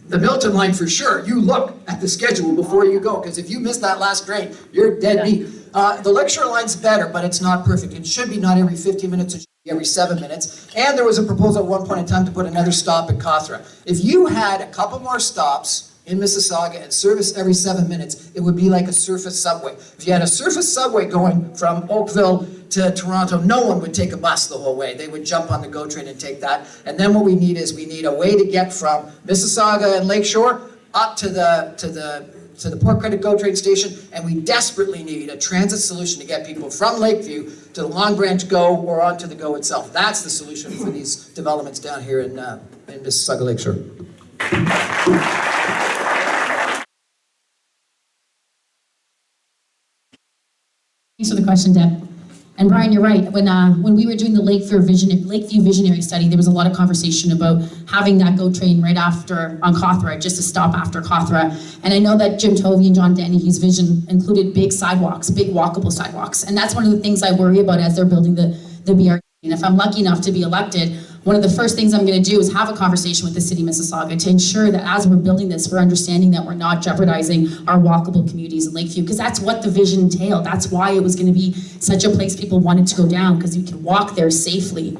the Milton line, for sure, you look at the schedule before you go, because if you miss that last train, you're dead meat. The Lakeshore line's better, but it's not perfect. It should be not every 15 minutes, it should be every 7 minutes. And there was a proposal at one point in time to put another stop at Cawthra. If you had a couple more stops in Mississauga and service every 7 minutes, it would be like a surface subway. If you had a surface subway going from Oakville to Toronto, no one would take a bus the whole way. They would jump on the GO train and take that. And then what we need is a way to get from Mississauga and Lakeshore up to the Port Credit GO train station, and we desperately need a transit solution to get people from Lakeview to the Long Branch GO or onto the GO itself. That's the solution for these developments down here in Mississauga Lakeshore. Thanks for the question, Deb. And Brian, you're right. When we were doing the Lakeview Visionary Study, there was a lot of conversation about having that GO train right after on Cawthra, just to stop after Cawthra. And I know that Jim Tovey and John Dennehy's vision included big sidewalks, big walkable sidewalks. And that's one of the things I worry about as they're building the BRT. And if I'm lucky enough to be elected, one of the first things I'm going to do is have a conversation with the city of Mississauga to ensure that as we're building this, we're understanding that we're not jeopardizing our walkable communities in Lakeview, because that's what the vision entailed. That's why it was going to be such a place people wanted to go down, because you can walk there safely.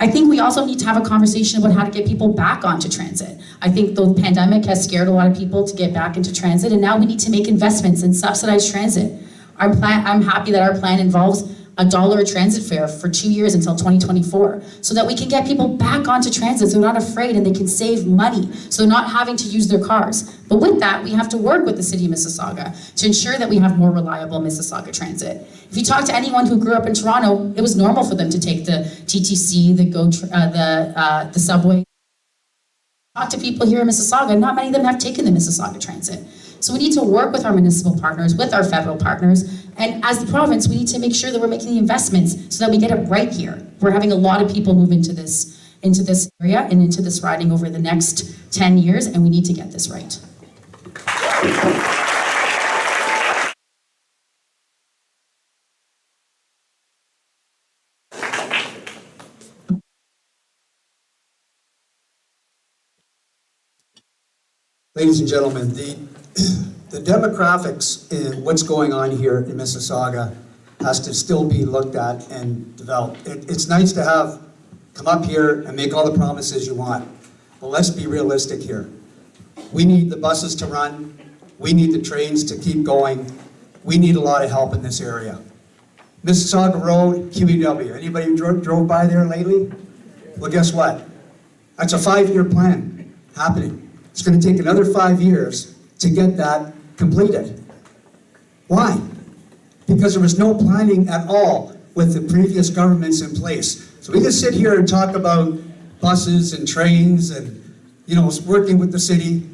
I think we also need to have a conversation about how to get people back onto transit. I think the pandemic has scared a lot of people to get back into transit, and now we need to make investments in subsidized transit. I'm happy that our plan involves $1 a transit fare for 2 years until 2024, so that we can get people back onto transit so they're not afraid and they can save money, so they're not having to use their cars. But with that, we have to work with the city of Mississauga to ensure that we have more reliable Mississauga transit. If you talk to anyone who grew up in Toronto, it was normal for them to take the TTC, the subway. Talk to people here in Mississauga, not many of them have taken the Mississauga transit. So we need to work with our municipal partners, with our federal partners, and as the province, we need to make sure that we're making the investments so that we get it right here. We're having a lot of people move into this area and into this riding over the next 10 years, and we need to get this right. Ladies and gentlemen, the demographics in what's going on here in Mississauga has to still be looked at and developed. It's nice to come up here and make all the promises you want, but let's be realistic here. We need the buses to run, we need the trains to keep going, we need a lot of help in this area. Mississauga Road, QEW, anybody drove by there lately? Well, guess what? That's a 5-year plan happening. It's going to take another 5 years to get that completed. Why? Because there was no planning at all with the previous governments in place. So we can sit here and talk about buses and trains and, working with the city.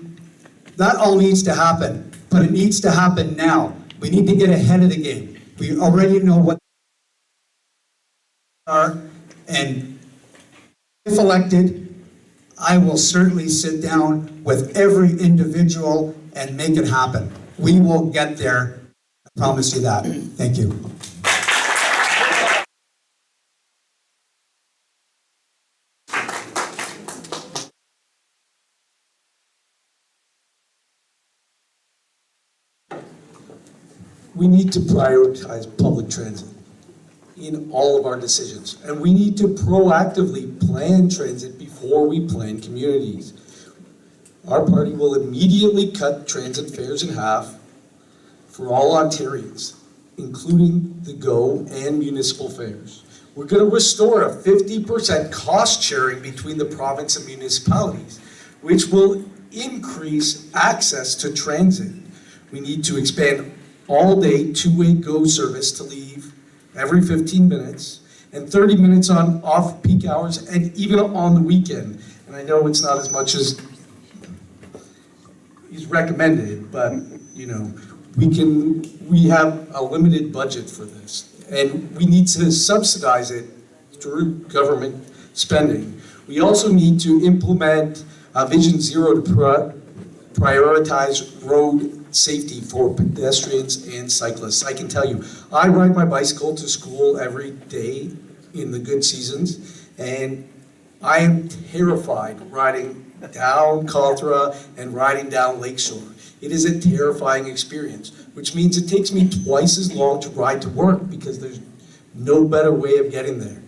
That all needs to happen, but it needs to happen now. We need to get ahead of the game. We already know what they are, and if elected, I will certainly sit down with every individual and make it happen. We will get there. I promise you that. Thank you. We need to prioritize public transit in all of our decisions. And we need to proactively plan transit before we plan communities. Our party will immediately cut transit fares in half for all Ontarians, including the GO and municipal fares. We're going to restore a 50% cost sharing between the province and municipalities, which will increase access to transit. We need to expand all-day two-way GO service to leave every 15 minutes, and 30 minutes on off-peak hours, and even on the weekend. And I know it's not as much as is recommended, but we have a limited budget for this, and we need to subsidize it through government spending. We also need to implement Vision Zero to prioritize road safety for pedestrians and cyclists. I can tell you, I ride my bicycle to school every day in the good seasons, and I am terrified riding down Cawthra and riding down Lakeshore. It is a terrifying experience, which means it takes me twice as long to ride to work because there's no better way of getting there.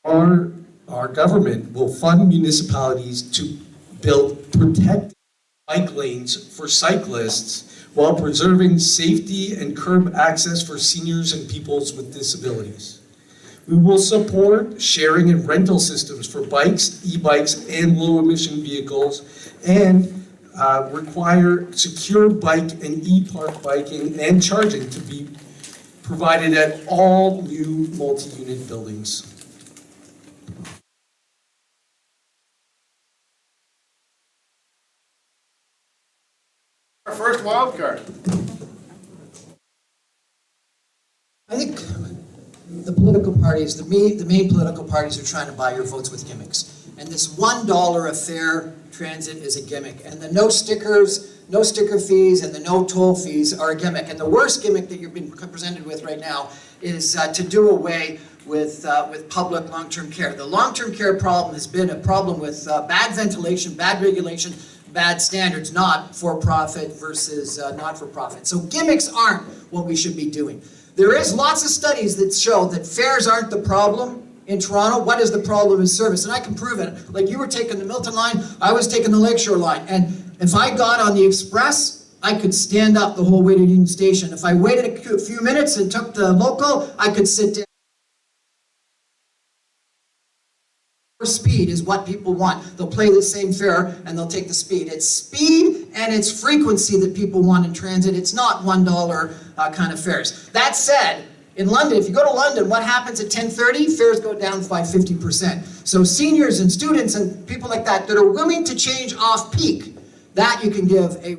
Our government will fund municipalities to build protected bike lanes for cyclists while preserving safety and curb access for seniors and peoples with disabilities. We will support sharing and rental systems for bikes, e-bikes, and low-emission vehicles, and require secure bike and e-park biking and charging to be provided at all new multi-unit buildings. Our first wild card. I think the political parties, the main political parties are trying to buy your votes with gimmicks. And this $1 a fare transit is a gimmick. And the no sticker fees and the no toll fees are a gimmick. And the worst gimmick that you've been presented with right now is to do away with public long-term care. The long-term care problem has been a problem with bad ventilation, bad regulation, bad standards, not for-profit versus not-for-profit. So gimmicks aren't what we should be doing. There is lots of studies that show that fares aren't the problem in Toronto. What is the problem is service, and I can prove it. Like, you were taking the Milton line, I was taking the Lakeshore line, and if I got on the Express, I could stand up the whole way to Union Station. If I waited a few minutes and took the local, I could sit down. Speed is what people want. They'll pay the same fare and they'll take the speed. It's speed and it's frequency that people want in transit. It's not $1 kind of fares. That said, in London, if you go to London, what happens at 10:30? Fares go down by 50%. So seniors and students and people like that that are willing to change off peak, that you can give a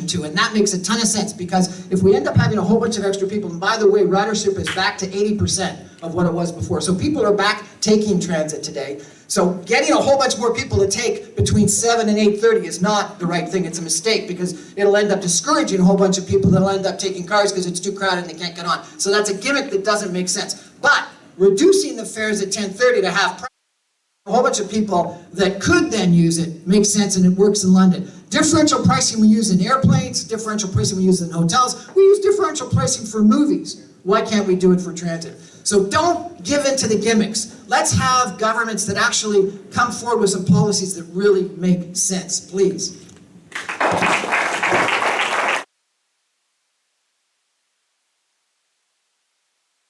to, and that makes a ton of sense, because if we end up having a whole bunch of extra people, and by the way, ridership is back to 80% of what it was before, so people are back taking transit today. So getting a whole bunch more people to take between 7 and 8:30 is not the right thing. It's a mistake, because it'll end up discouraging a whole bunch of people that'll end up taking cars because it's too crowded and they can't get on. So that's a gimmick that doesn't make sense. But reducing the fares at 10:30 to half price, a whole bunch of people that could then use it makes sense, and it works in London. Differential pricing we use in airplanes, differential pricing we use in hotels, we use differential pricing for movies. Why can't we do it for transit? So don't give in to the gimmicks. Let's have governments that actually come forward with some policies that really make sense, please.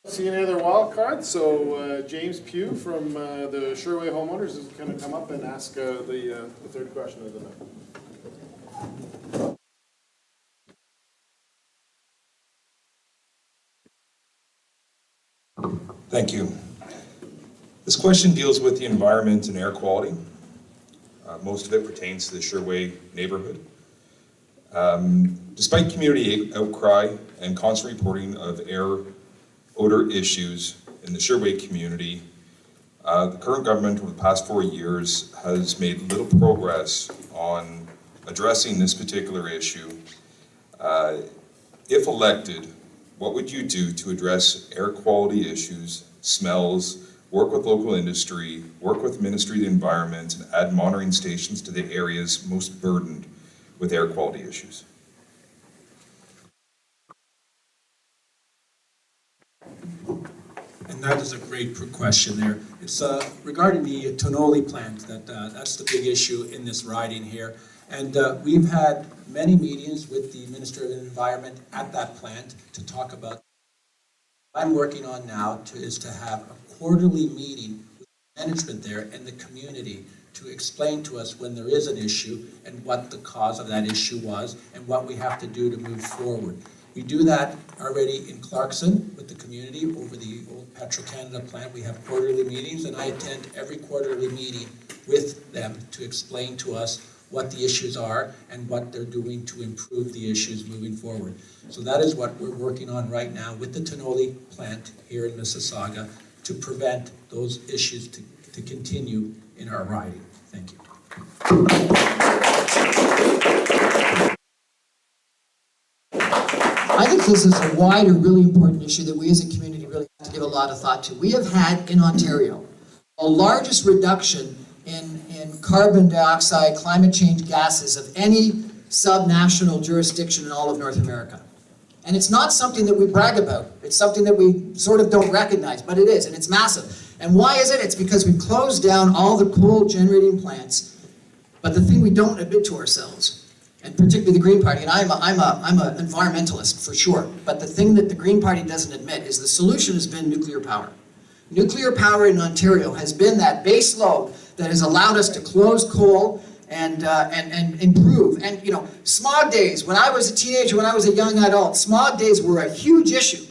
See any other wild cards? So James Pugh from the Sherway Homeowners is going to come up and ask the third question of the night. Thank you. This question deals with the environment and air quality. Most of it pertains to the Sherway neighborhood. Despite community outcry and constant reporting of air odor issues in the Sherway community, the current government over the past 4 years has made little progress on addressing this particular issue. If elected, what would you do to address air quality issues, smells, work with local industry, work with Ministry of the Environment, and add monitoring stations to the areas most burdened with air quality issues? And that is a great question there. It's regarding the Tonoli plant, that's the big issue in this riding here. And we've had many meetings with the Minister of the Environment at that plant to talk about. What I'm working on now is to have a quarterly meeting with management there and the community to explain to us when there is an issue and what the cause of that issue was and what we have to do to move forward. We do that already in Clarkson with the community over the old Petro-Canada plant. We have quarterly meetings, and I attend every quarterly meeting with them to explain to us what the issues are and what they're doing to improve the issues moving forward. So that is what we're working on right now with the Tonoli plant here in Mississauga to prevent those issues to continue in our riding. Thank you. I think this is a wider, really important issue that we as a community really have to give a lot of thought to. We have had in Ontario the largest reduction in carbon dioxide, climate change gases of any subnational jurisdiction in all of North America. And it's not something that we brag about. It's something that we sort of don't recognize, but it is, and it's massive. And why is it? It's because we've closed down all the coal generating plants. But the thing we don't admit to ourselves, and particularly the Green Party, and I'm an environmentalist for sure, but the thing that the Green Party doesn't admit is the solution has been nuclear power. Nuclear power in Ontario has been that base load that has allowed us to close coal and improve. And you know, smog days, when I was a teenager, when I was a young adult, smog days were a huge issue.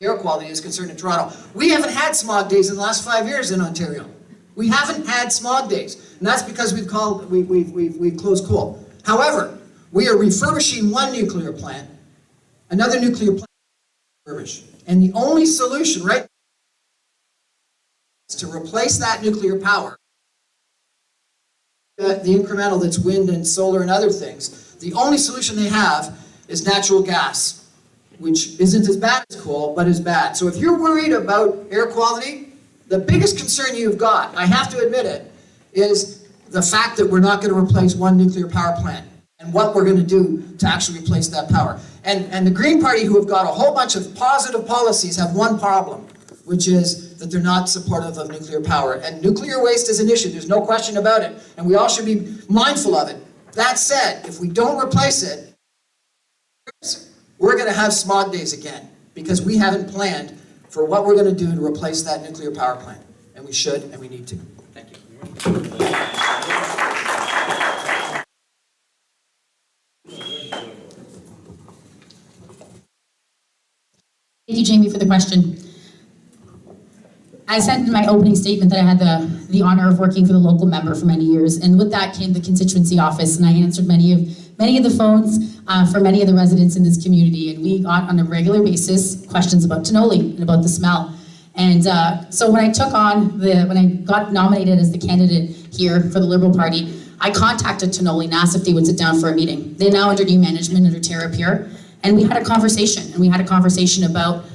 Air quality is concerned in Toronto. We haven't had smog days in the last 5 years in Ontario. We haven't had smog days, and that's because we've closed coal. However, we are refurbishing one nuclear plant, another nuclear plant refurbish, and the only solution right now is to replace that nuclear power. The incremental that's wind and solar and other things. The only solution they have is natural gas, which isn't as bad as coal, but is bad. So if you're worried about air quality, the biggest concern you've got, I have to admit it, is the fact that we're not going to replace one nuclear power plant. and what we're going to do to actually replace that power. And the Green Party, who have got a whole bunch of positive policies, have one problem, which is that they're not supportive of nuclear power. And nuclear waste is an issue, there's no question about it, and we all should be mindful of it. That said, if we don't replace it, we're going to have smog days again, because we haven't planned for what we're going to do to replace that nuclear power plant. And we should, and we need to. Thank you. Thank you, Jamie, for the question. I said in my opening statement that I had the honor of working for the local member for many years, and with that came the constituency office, and I answered many of the phones for many of the residents in this community, and we got on a regular basis questions about Tonoli and about the smell. And so when I got nominated as the candidate here for the Liberal Party, I contacted Tonoli and asked if they would sit down for a meeting. They're now under new management, under Tara Pure, and we had a conversation, about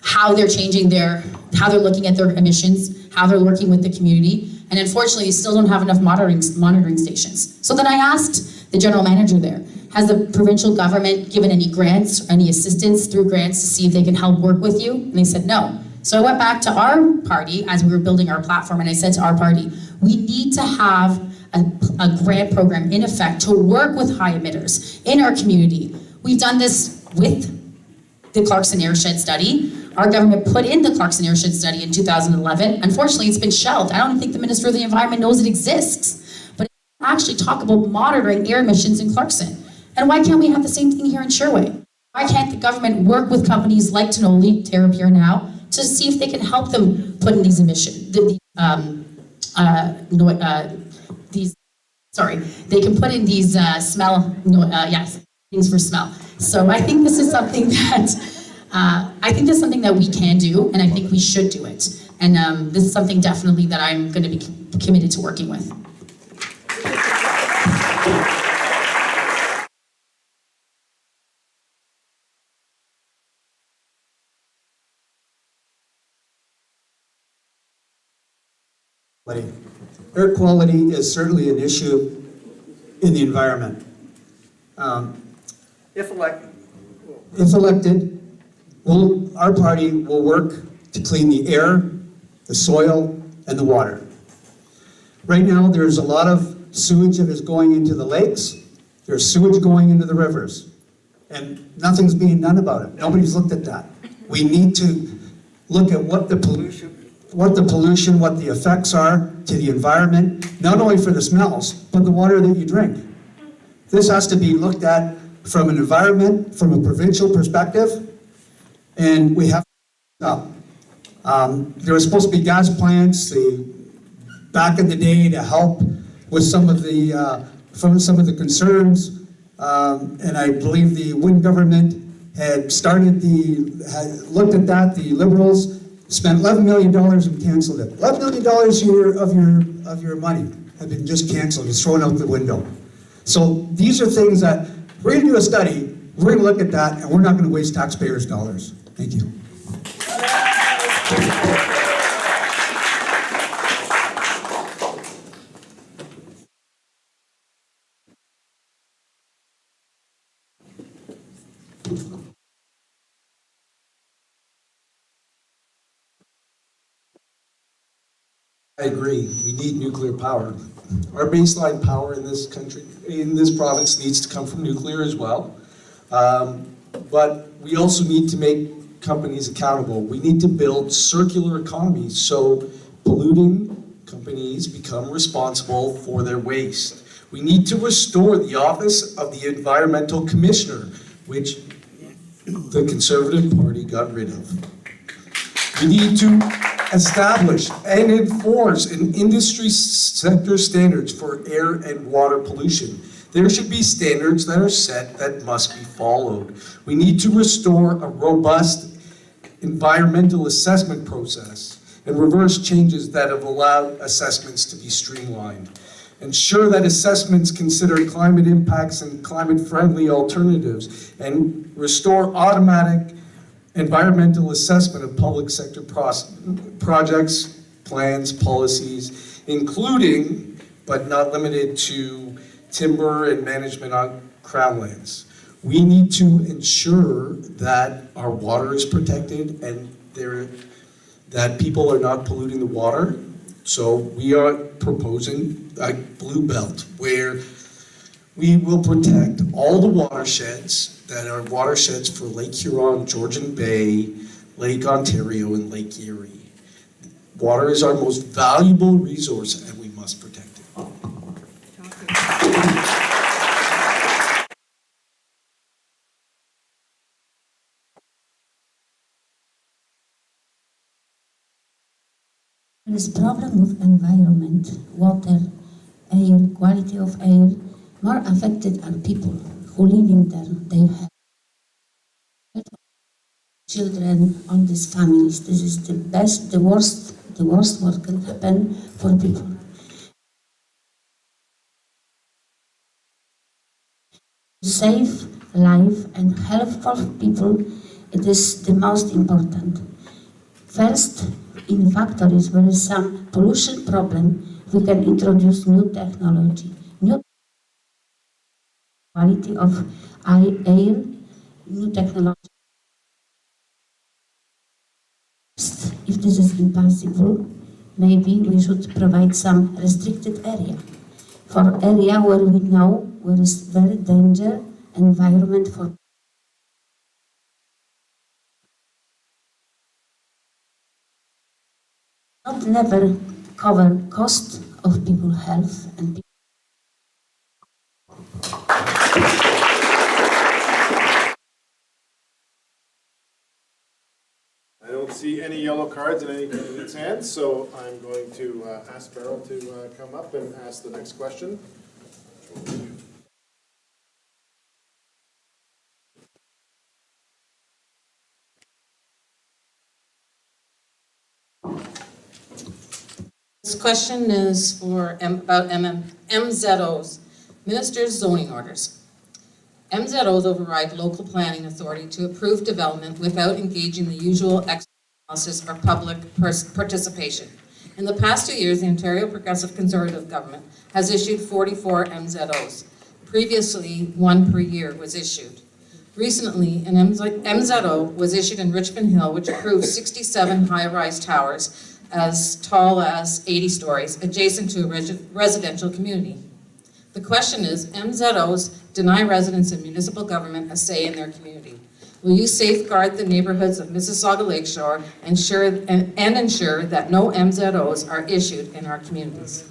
how they're how they're looking at their emissions, how they're working with the community, and unfortunately, they still don't have enough monitoring stations. So then I asked the general manager there, has the provincial government given any grants or any assistance through grants to see if they can help work with you? And they said no. So I went back to our party as we were building our platform, and I said to our party, we need to have a grant program in effect to work with high emitters in our community. We've done this with the Clarkson Airshed study. Our government put in the Clarkson Airshed study in 2011. Unfortunately, it's been shelved. I don't think the Minister of the Environment knows it exists. But actually talk about monitoring air emissions in Clarkson. And why can't we have the same thing here in Sherway? Why can't the government work with companies like Tonoli, Tara Pure now, to see if they can help them put in these emissions, they can put in these things for smell. So I think this is something that we can do, and I think we should do it. And this is something definitely that I'm going to be committed to working with. Air quality is certainly an issue in the environment. If elected. If elected, our party will work to clean the air, the soil, and the water. Right now, there's a lot of sewage that is going into the lakes. There's sewage going into the rivers, and nothing's being done about it. Nobody's looked at that. We need to look at what the effects are to the environment, not only for the smells, but the water that you drink. This has to be looked at from an environment, from a provincial perspective, and we have to stop. There were supposed to be gas plants back in the day to help with some of the concerns, and I believe the Wynne government had looked at that. The Liberals spent $11 million and canceled it. $11 million of your money have been just canceled, it's thrown out the window. So these are things that we're going to do a study, we're going to look at that, and we're not going to waste taxpayers' dollars. Thank you. I agree. We need nuclear power. Our baseline power in this country, in this province, needs to come from nuclear as well. But we also need to make companies accountable. We need to build circular economies so polluting companies become responsible for their waste. We need to restore the office of the Environmental Commissioner, which the Conservative Party got rid of. We need to establish and enforce an industry sector standards for air and water pollution. There should be standards that are set that must be followed. We need to restore a robust environmental assessment process and reverse changes that have allowed assessments to be streamlined. Ensure that assessments consider climate impacts and climate-friendly alternatives, and restore automatic environmental assessment of public sector projects, plans, policies, including, but not limited to, timber and management on Crown lands. We need to ensure that our water is protected and that people are not polluting the water. So we are proposing a blue belt where we will protect all the watersheds that are watersheds for Lake Huron, Georgian Bay, Lake Ontario, and Lake Erie. Water is our most valuable resource and we must protect it. There is problem with environment, water, air, quality of air. More affected are people who living there. They have children on these families. This is the worst what can happen for people. Safe life and health for people, it is the most important. First, in factories where is some pollution problem, we can introduce new technology, new quality of air, new technology. If this is impossible, maybe we should provide some restricted area. For area where we know where is very danger environment for not never cover cost of people health and people. I don't see any yellow cards in any candidate's hands, so I'm going to ask Beryl to come up and ask the next question. This question is for about MZOs, Minister's Zoning Orders. MZOs override local planning authority to approve development without engaging the usual analysis or public participation. In the past 2 years, the Ontario Progressive Conservative Government has issued 44 MZOs. Previously, 1 per year was issued. Recently, an MZO was issued in Richmond Hill, which approved 67 high-rise towers as tall as 80 stories, adjacent to a residential community. The question is, MZOs deny residents of municipal government a say in their community. Will you safeguard the neighborhoods of Mississauga Lakeshore and ensure that no MZOs are issued in our communities?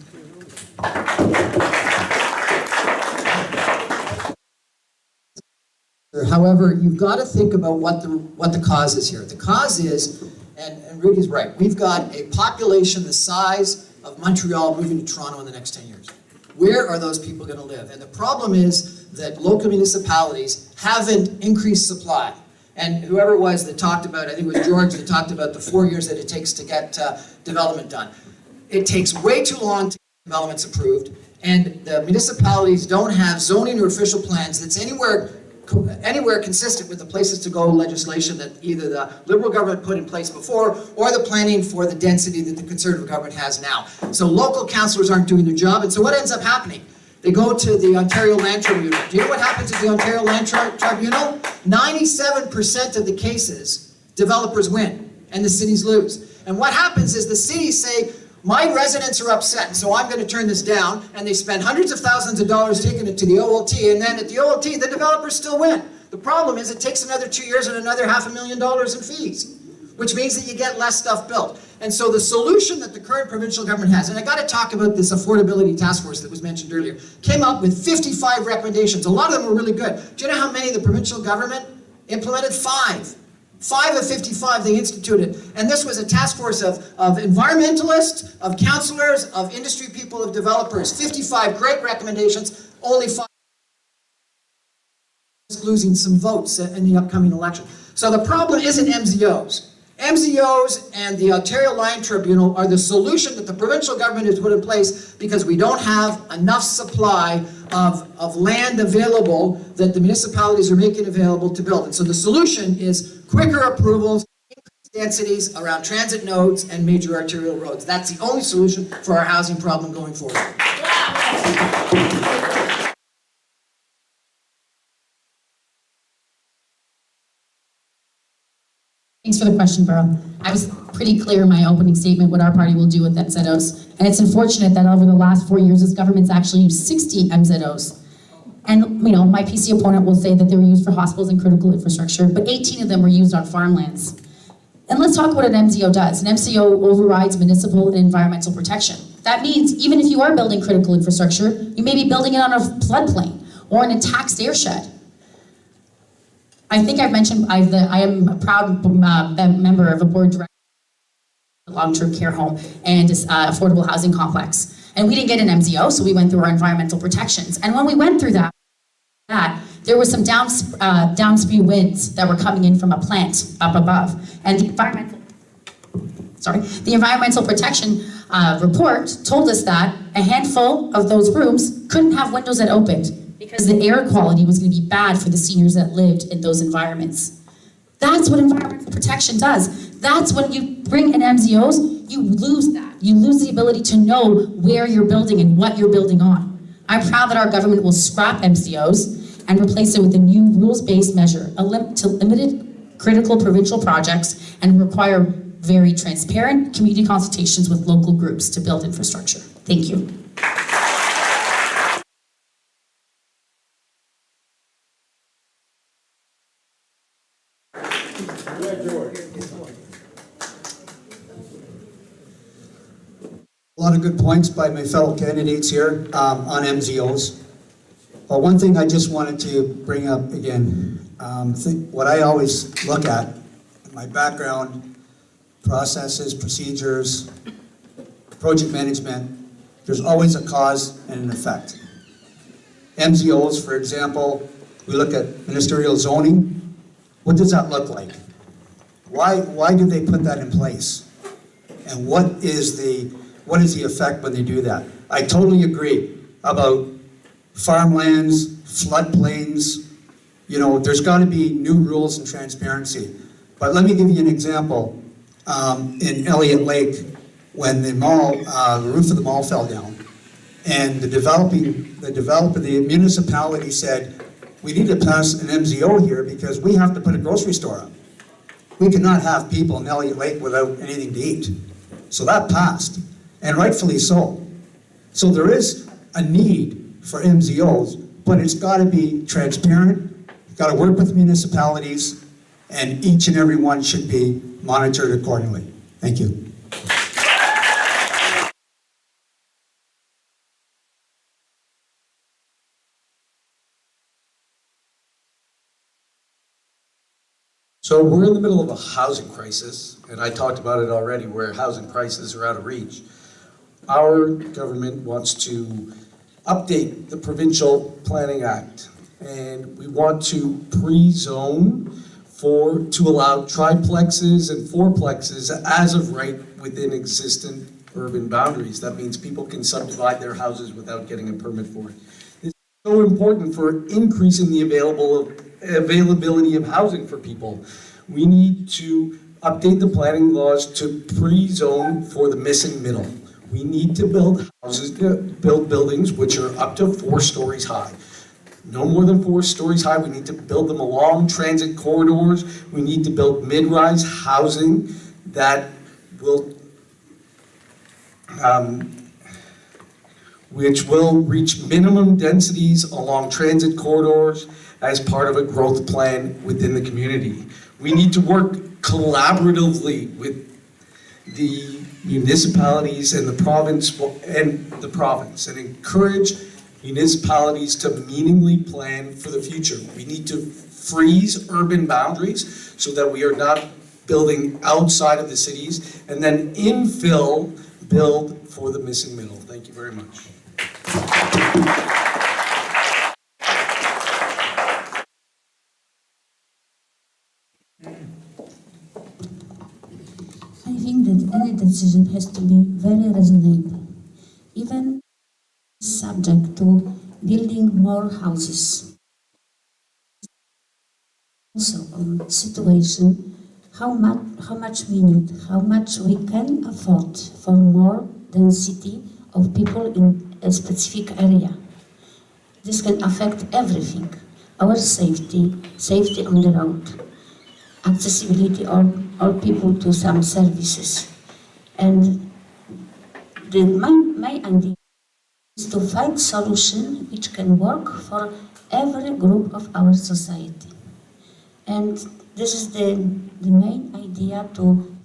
However, you've got to think about what the cause is here. The cause is, and Rudy's right, we've got a population the size of Montreal moving to Toronto in the next 10 years. Where are those people going to live? And the problem is that local municipalities haven't increased supply. And whoever it was that talked about, I think it was George that talked about the 4 years that it takes to get development done. It takes way too long to get developments approved, and the municipalities don't have zoning or official plans that's anywhere consistent with the places to go legislation that either the Liberal government put in place before or the planning for the density that the Conservative government has now. So local councillors aren't doing their job, and so what ends up happening? They go to the Ontario Land Tribunal. Do you know what happens at the Ontario Land Tribunal? 97% of the cases, developers win and the cities lose. And what happens is the cities say, my residents are upset, so I'm going to turn this down, and they spend hundreds of thousands of dollars taking it to the OLT, and then at the OLT, the developers still win. The problem is it takes another 2 years and another $500,000 in fees, which means that you get less stuff built. And so the solution that the current provincial government has, and I got to talk about this affordability task force that was mentioned earlier, came up with 55 recommendations. A lot of them were really good. Do you know how many the provincial government implemented? 5. 5 of 55 they instituted. And this was a task force of environmentalists, of councillors, of industry people, of developers. 55 great recommendations, only 5 losing some votes in the upcoming election. So the problem isn't MZOs. MZOs and the Ontario Land Tribunal are the solution that the provincial government has put in place because we don't have enough supply of land available that the municipalities are making available to build. And so the solution is quicker approvals, increased densities around transit nodes and major arterial roads. That's the only solution for our housing problem going forward. Thanks for the question, Beryl. I was pretty clear in my opening statement what our party will do with MZOs. And it's unfortunate that over the last 4 years, this government's actually used 60 MZOs. And, you know, my PC opponent will say that they were used for hospitals and critical infrastructure, but 18 of them were used on farmlands. And let's talk what an MZO does. An MZO overrides municipal and environmental protection. That means even if you are building critical infrastructure, you may be building it on a floodplain or in a taxed airshed. I think I've mentioned I am a proud member of a board director of a long-term care home and affordable housing complex. And we didn't get an MZO, so we went through our environmental protections. And when we went through that there was some downspew winds that were coming in from a plant up above. And the environmental protection report told us that a handful of those rooms couldn't have windows that opened because the air quality was going to be bad for the seniors that lived in those environments. That's what environmental protection does. That's when you bring in MZOs, you lose that. You lose the ability to know where you're building and what you're building on. I'm proud that our government will scrap MZOs and replace it with a new rules-based measure to limited critical provincial projects and require very transparent community consultations with local groups to build infrastructure. Thank you. A lot of good points by my fellow candidates here on MZOs. But one thing I just wanted to bring up again, what I always look at, my background, processes, procedures, project management, there's always a cause and an effect. MZOs, for example, we look at ministerial zoning. What does that look like? Why do they put that in place? And what is the effect when they do that? I totally agree about farmlands, floodplains. You know, there's got to be new rules and transparency. But let me give you an example. In Elliott Lake, when the roof of the mall fell down, and the municipality said, we need to pass an MZO here because we have to put a grocery store up. We cannot have people in Elliott Lake without anything to eat. So that passed, and rightfully so. So there is a need for MZOs, but it's got to be transparent, got to work with municipalities, and each and every one should be monitored accordingly. Thank you. So we're in the middle of a housing crisis, and I talked about it already, where housing prices are out of reach. Our government wants to update the Provincial Planning Act, and we want to pre-zone to allow triplexes and fourplexes as of right within existing urban boundaries. That means people can subdivide their houses without getting a permit for it. This is so important for increasing the availability of housing for people. We need to update the planning laws to pre-zone for the missing middle. We need to build buildings which are up to 4 stories high. No more than 4 stories high. We need to build them along transit corridors. We need to build mid-rise housing that will which will reach minimum densities along transit corridors as part of a growth plan within the community. We need to work collaboratively with the municipalities and the province and encourage municipalities to meaningfully plan for the future. We need to freeze urban boundaries so that we are not building outside of the cities, and then infill build for the missing middle. Thank you very much. I think that any decision has to be very reasonable, even subject to building more houses. Also on situation, how much we need, how much we can afford for more density of people in a specific area. This can affect everything, our safety on the road, accessibility or all people to some services. And my idea is to find solution which can work for every group of our society. And this is the main idea to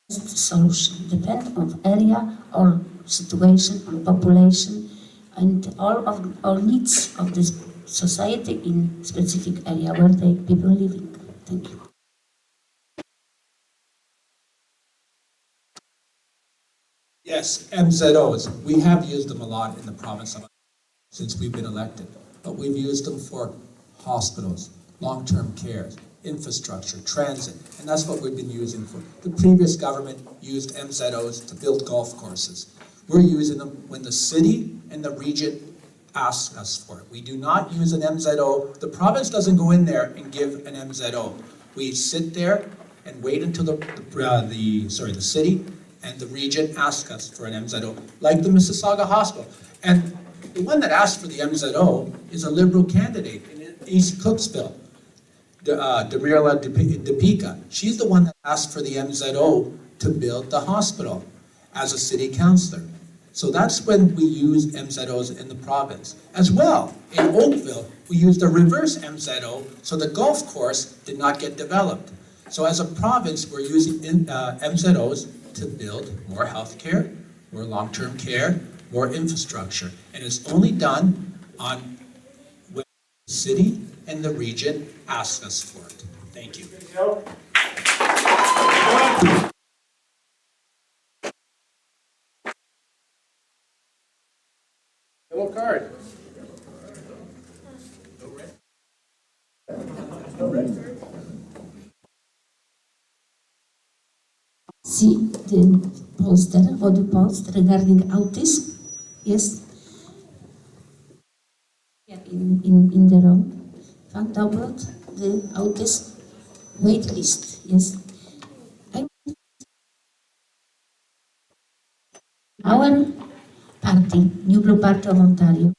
solution, depend on area or situation or population and all needs of this society in specific area where they people living. Thank you. Yes, MZOs. We have used them a lot in the province of since we've been elected, but we've used them for hospitals, long-term care, infrastructure, transit, and that's what we've been using for. The previous government used MZOs to build golf courses. We're using them when the city and the region ask us for it. We do not use an MZO. The province doesn't go in there and give an MZO. We sit there and wait until the city and the region ask us for an MZO, like the Mississauga Hospital. And the one that asked for the MZO is a Liberal candidate in East Cooksville, Demirla Depika. She's the one that asked for the MZO to build the hospital as a city councillor. So that's when we use MZOs in the province. As well, in Oakville, we used a reverse MZO, so the golf course did not get developed. So as a province, we're using MZOs to build more healthcare, more long-term care, more infrastructure. And it's only done when the city and the region ask us for it. Thank you. Yellow card. See the poster, what the post regarding autism? Yes. In the room, found out the autism wait list. Yes. Our party, New Blue Party of Ontario,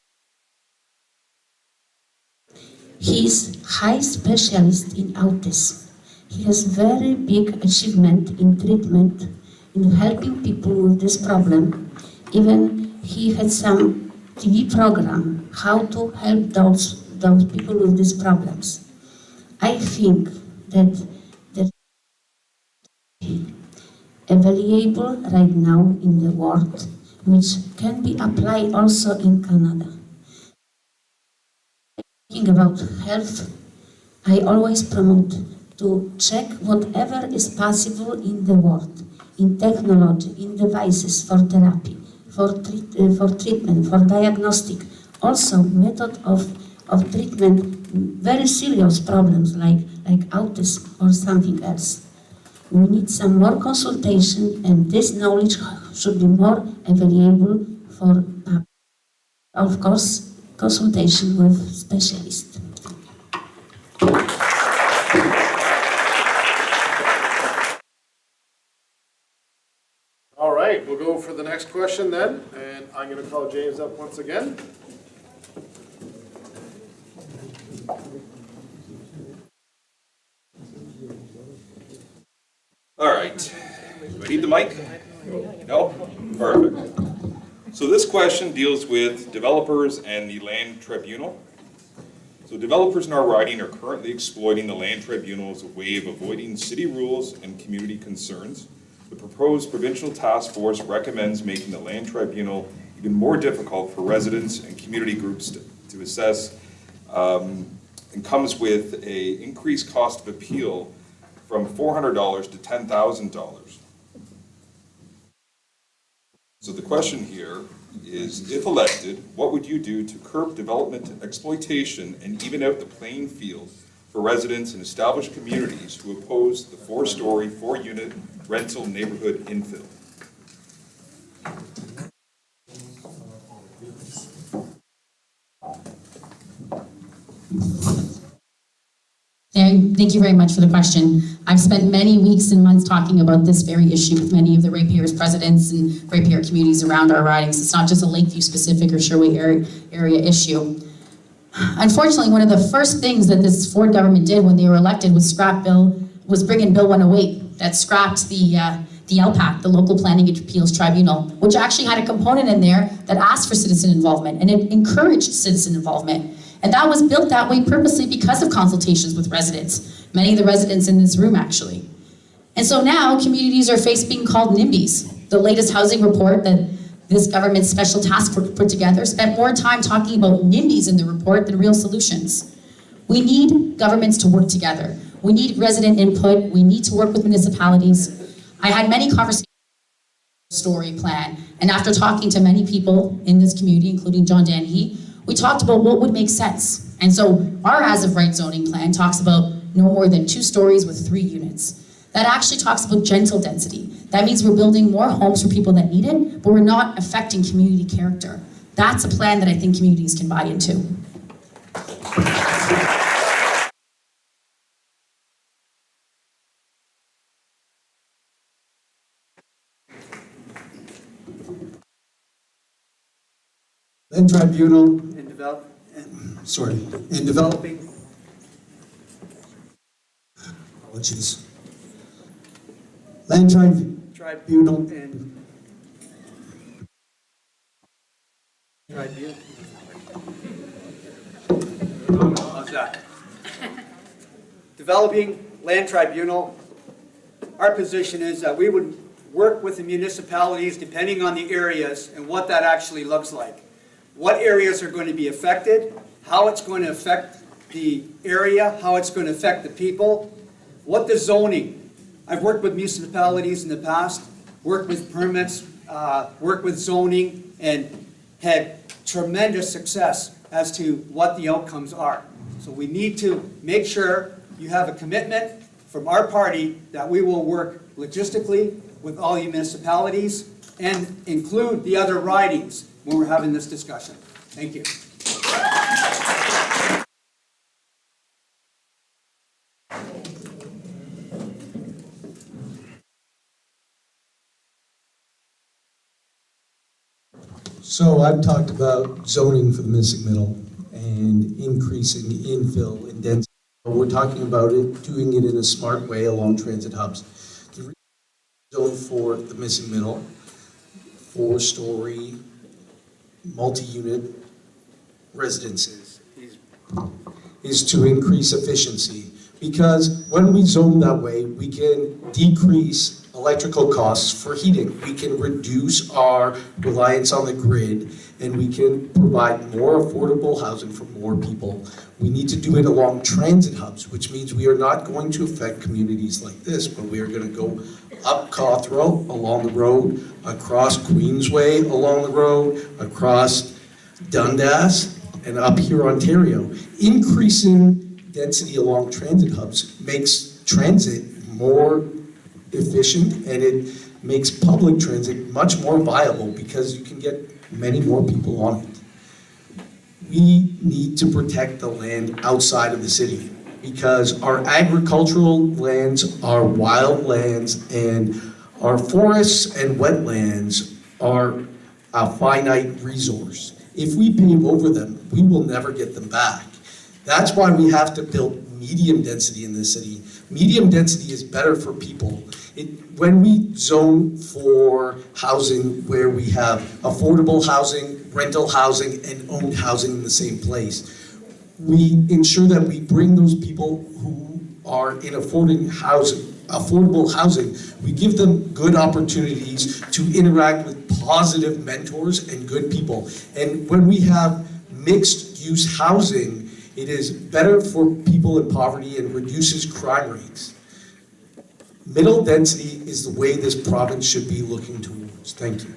he is high specialist in autism. He has very big achievement in treatment, in helping people with this problem. Even he had some TV program, how to help those people with these problems. I think that available right now in the world, which can be applied also in Canada. Thinking about health, I always promote to check whatever is possible in the world, in technology, in devices for therapy, for treatment, for diagnostic, also method of treatment, very serious problems like autism or something else. We need some more consultation, and this knowledge should be more available for, of course, consultation with specialists. All right, we'll go for the next question then, and I'm going to call James up once again. All right, do I need the mic? No? Perfect. So this question deals with developers and the land tribunal. So developers in our riding are currently exploiting the land tribunal as a way of avoiding city rules and community concerns. The proposed provincial task force recommends making the land tribunal even more difficult for residents and community groups to assess, and comes with an increased cost of appeal from $400 to $10,000. So the question here is, if elected, what would you do to curb development and exploitation and even out the playing field for residents in established communities who oppose the 4-story, 4-unit rental neighborhood infill? Thank you very much for the question. I've spent many weeks and months talking about this very issue with many of the ratepayers presidents and ratepayer communities around our ridings. It's not just a Lakeview specific or Sherway area issue. Unfortunately, one of the first things that this Ford government did when they were elected was scrap Bill was bringing Bill 108 that scrapped the LPAC, the Local Planning and Appeals Tribunal, which actually had a component in there that asked for citizen involvement, and it encouraged citizen involvement. And that was built that way purposely because of consultations with residents, many of the residents in this room actually. And so now communities are faced being called NIMBYs. The latest housing report that this government special task force put together spent more time talking about NIMBYs in the report than real solutions. We need governments to work together. We need resident input. We need to work with municipalities. I had many conversations on the story plan, and after talking to many people in this community, including John Dennehy, we talked about what would make sense. And so our as-of-right zoning plan talks about no more than 2 stories with 3 units. That actually talks about gentle density. That means we're building more homes for people that need it, but we're not affecting community character. That's a plan that I think communities can buy into. Land Tribunal, And develop, in developing, apologies. Land Tribunal and tribunal. How's that? Developing land tribunal, our position is that we would work with the municipalities depending on the areas and what that actually looks like. What areas are going to be affected, how it's going to affect the area, how it's going to affect the people, what the zoning. I've worked with municipalities in the past, worked with permits, worked with zoning, and had tremendous success as to what the outcomes are. So we need to make sure you have a commitment from our party that we will work logistically with all municipalities and include the other ridings when we're having this discussion. Thank you. So I've talked about zoning for the missing middle and increasing infill and density. We're talking about it, doing it in a smart way along transit hubs. The zone for the missing middle, 4-story, multi-unit residences is to increase efficiency. Because when we zone that way, we can decrease electrical costs for heating. We can reduce our reliance on the grid, and we can provide more affordable housing for more people. We need to do it along transit hubs, which means we are not going to affect communities like this, but we are going to go up Cawthron along the road, across Queensway along the road, across Dundas, and up here Ontario. Increasing density along transit hubs makes transit more efficient, and it makes public transit much more viable because you can get many more people on it. We need to protect the land outside of the city because our agricultural lands are wild lands, and our forests and wetlands are a finite resource. If we pave over them, we will never get them back. That's why we have to build medium density in this city. Medium density is better for people. When we zone for housing where we have affordable housing, rental housing, and owned housing in the same place, we ensure that we bring those people who are in affordable housing, we give them good opportunities to interact with positive mentors and good people. And when we have mixed use housing, it is better for people in poverty and reduces crime rates. Middle density is the way this province should be looking towards. Thank you.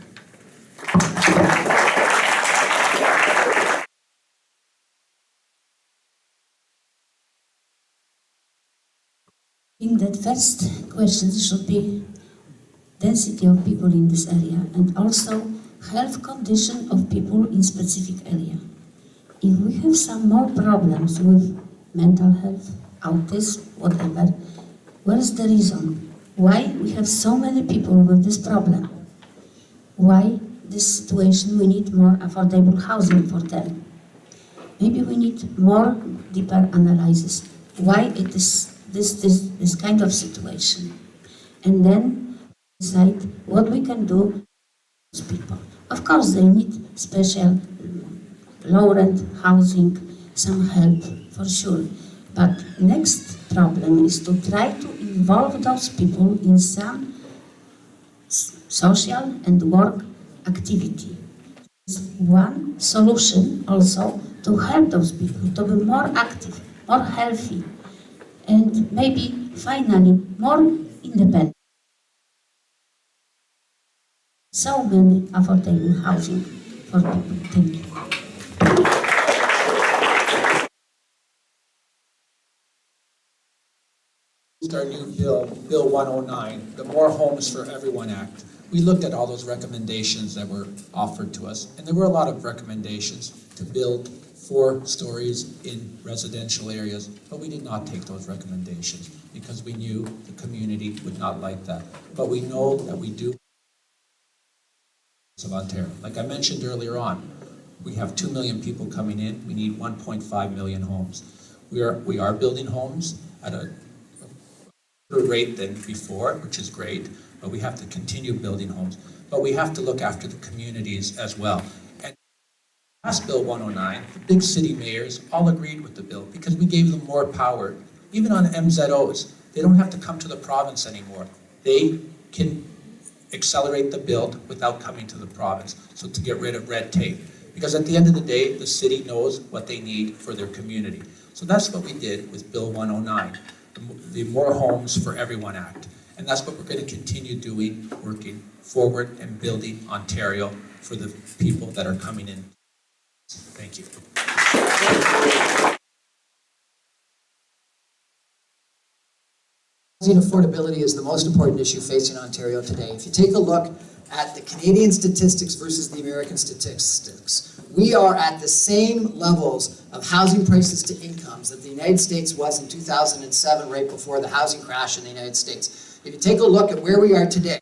I think that first question should be density of people in this area and also health condition of people in specific area. If we have some more problems with mental health, autism, whatever, what is the reason? Why we have so many people with this problem? Why this situation we need more affordable housing for them? Maybe we need more deeper analysis. Why it is this kind of situation. And then decide what we can do for those people. Of course, they need special low-rent housing, some help for sure. But next problem is to try to involve those people in some social and work activity. It's one solution also to help those people to be more active, more healthy, and maybe finally more independent. So many affordable housing for people. Thank you. Our new bill, Bill 109, the More Homes for Everyone Act. We looked at all those recommendations that were offered to us, and there were a lot of recommendations to build 4 stories in residential areas, but we did not take those recommendations because we knew the community would not like that. But we know that we do of Ontario. Like I mentioned earlier on, we have 2 million people coming in. We need 1.5 million homes. We are building homes at a rate than before, which is great, but we have to continue building homes. But we have to look after the communities as well. And last Bill 109, the big city mayors all agreed with the bill because we gave them more power. Even on MZOs, they don't have to come to the province anymore. They can accelerate the build without coming to the province, so to get rid of red tape. Because at the end of the day, the city knows what they need for their community. So that's what we did with Bill 109. The More Homes for Everyone Act. And that's what we're going to continue doing, working forward and building Ontario for the people that are coming in. Thank you. Housing affordability is the most important issue facing Ontario today. If you take a look at the Canadian statistics versus the American statistics, we are at the same levels of housing prices to incomes that the United States was in 2007, right before the housing crash in the United States. If you take a look at where we are today,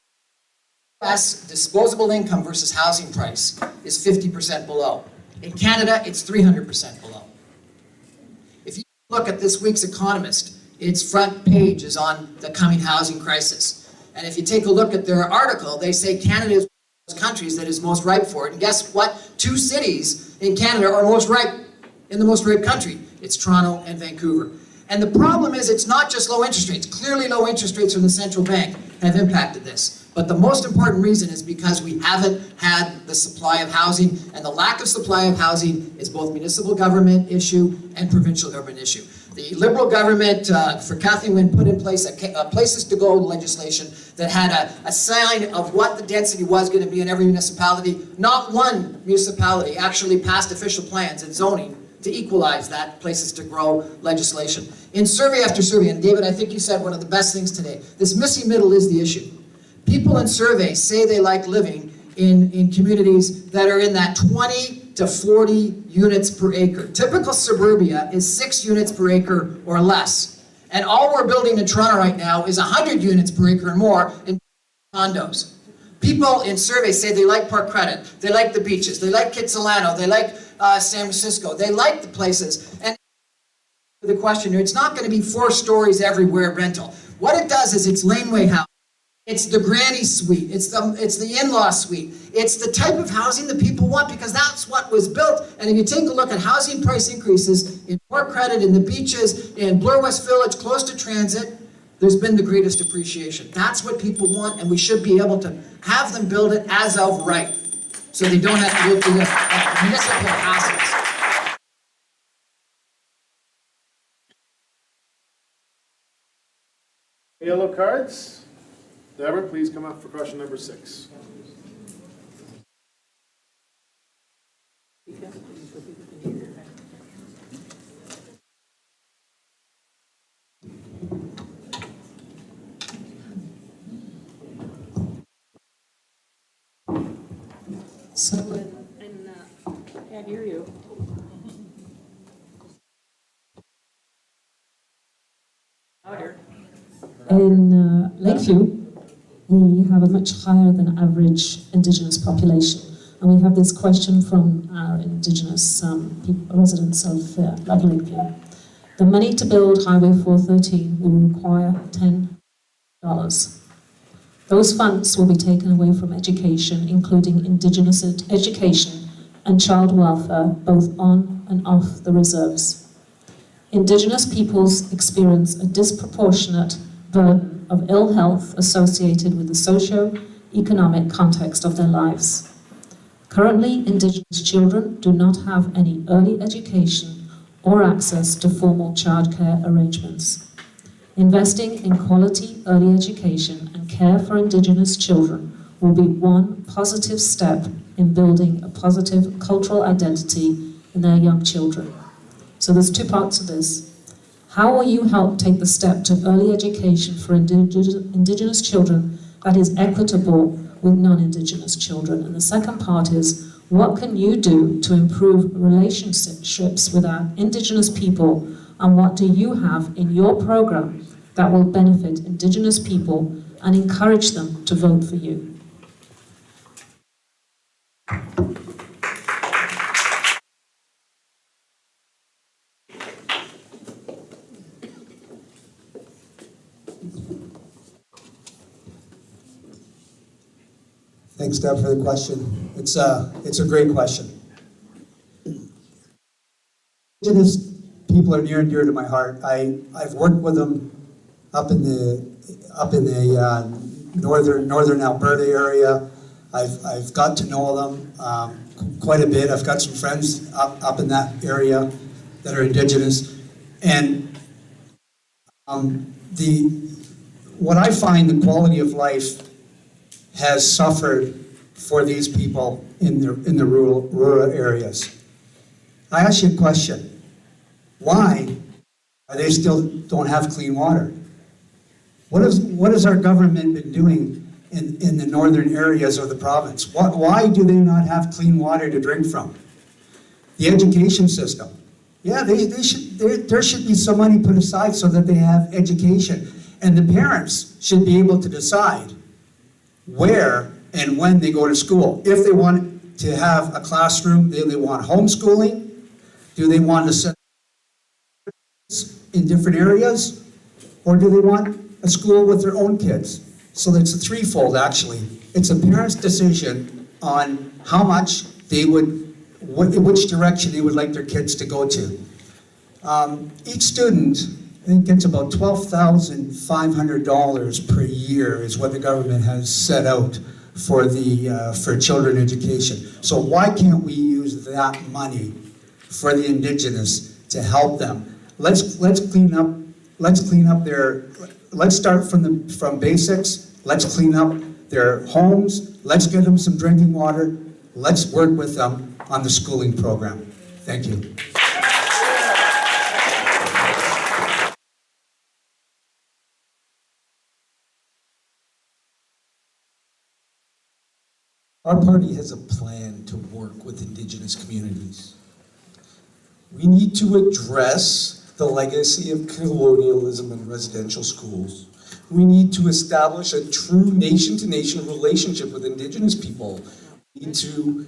U.S. disposable income versus housing price is 50% below. In Canada, it's 300% below. If you look at this week's Economist, its front page is on the coming housing crisis. And if you take a look at their article, they say Canada is one of those countries that is most ripe for it. And guess what? 2 cities in Canada are most ripe in the most ripe country. It's Toronto and Vancouver. And the problem is it's not just low interest rates. Clearly low interest rates from the central bank have impacted this. But the most important reason is because we haven't had the supply of housing, and the lack of supply of housing is both municipal government issue and provincial government issue. The Liberal government, for Kathleen Wynne, put in place a places to go legislation that had a sign of what the density was going to be in every municipality. Not one municipality actually passed official plans and zoning to equalize that places to grow legislation. In survey after survey, and David, I think you said one of the best things today, this missing middle is the issue. People in surveys say they like living in communities that are in that 20 to 40 units per acre. Typical suburbia is 6 units per acre or less. And all we're building in Toronto right now is 100 units per acre and more in condos. People in surveys say they like Park Credit, they like the beaches, they like Kitsilano, they like San Francisco, they like the places. And the question here, it's not going to be 4 stories everywhere rental. What it does is it's laneway housing. It's the granny suite, it's the in-law suite. It's the type of housing that people want because that's what was built. And if you take a look at housing price increases in Port Credit, in the beaches, in Bloor West Village, close to transit, there's been the greatest appreciation. That's what people want, and we should be able to have them build it as of right, so they don't have to go through the municipal hassles. Yellow cards. Deborah, please come up for question number 6. So, I can't hear you. Louder. in Lakeview, we have a much higher than average Indigenous population. And we have this question from our Indigenous residents of Lakeview. The money to build Highway 413 will require $10. Those funds will be taken away from education, including Indigenous education and child welfare, both on and off the reserves. Indigenous peoples experience a disproportionate burden of ill health associated with the socio-economic context of their lives. Currently, Indigenous children do not have any early education or access to formal childcare arrangements. Investing in quality early education and care for Indigenous children will be one positive step in building a positive cultural identity in their young children. So there's two parts of this. How will you help take the step to early education for Indigenous children that is equitable with non-Indigenous children? And the second part is, what can you do to improve relationships with our Indigenous people, and what do you have in your program that will benefit Indigenous people and encourage them to vote for you? Thanks, Deb, for the question. It's a great question. Indigenous people are near and dear to my heart. I've worked with them up in the northern Alberta area. I've got to know them quite a bit. I've got some friends up in that area that are Indigenous, and what I find, the quality of life has suffered for these people in the rural areas. I ask you a question. Why are they still don't have clean water? What has our government been doing in the northern areas of the province? Why do they not have clean water to drink from? The education system. Yeah, there should be some money put aside so that they have education. And the parents should be able to decide where and when they go to school. If they want to have a classroom, do they want homeschooling? Do they want to set in different areas? Or do they want a school with their own kids? So it's a threefold, actually. It's a parent's decision on how much they would, which direction they would like their kids to go to. Each student, I think, gets about $12,500 per year is what the government has set out for children education. So why can't we use that money for the Indigenous to help them? Let's clean up their. Let's start from basics. Let's clean up their homes. Let's get them some drinking water. Let's work with them on the schooling program. Thank you. Our party has a plan to work with Indigenous communities. We need to address the legacy of colonialism in residential schools. We need to establish a true nation-to-nation relationship with Indigenous people. We need to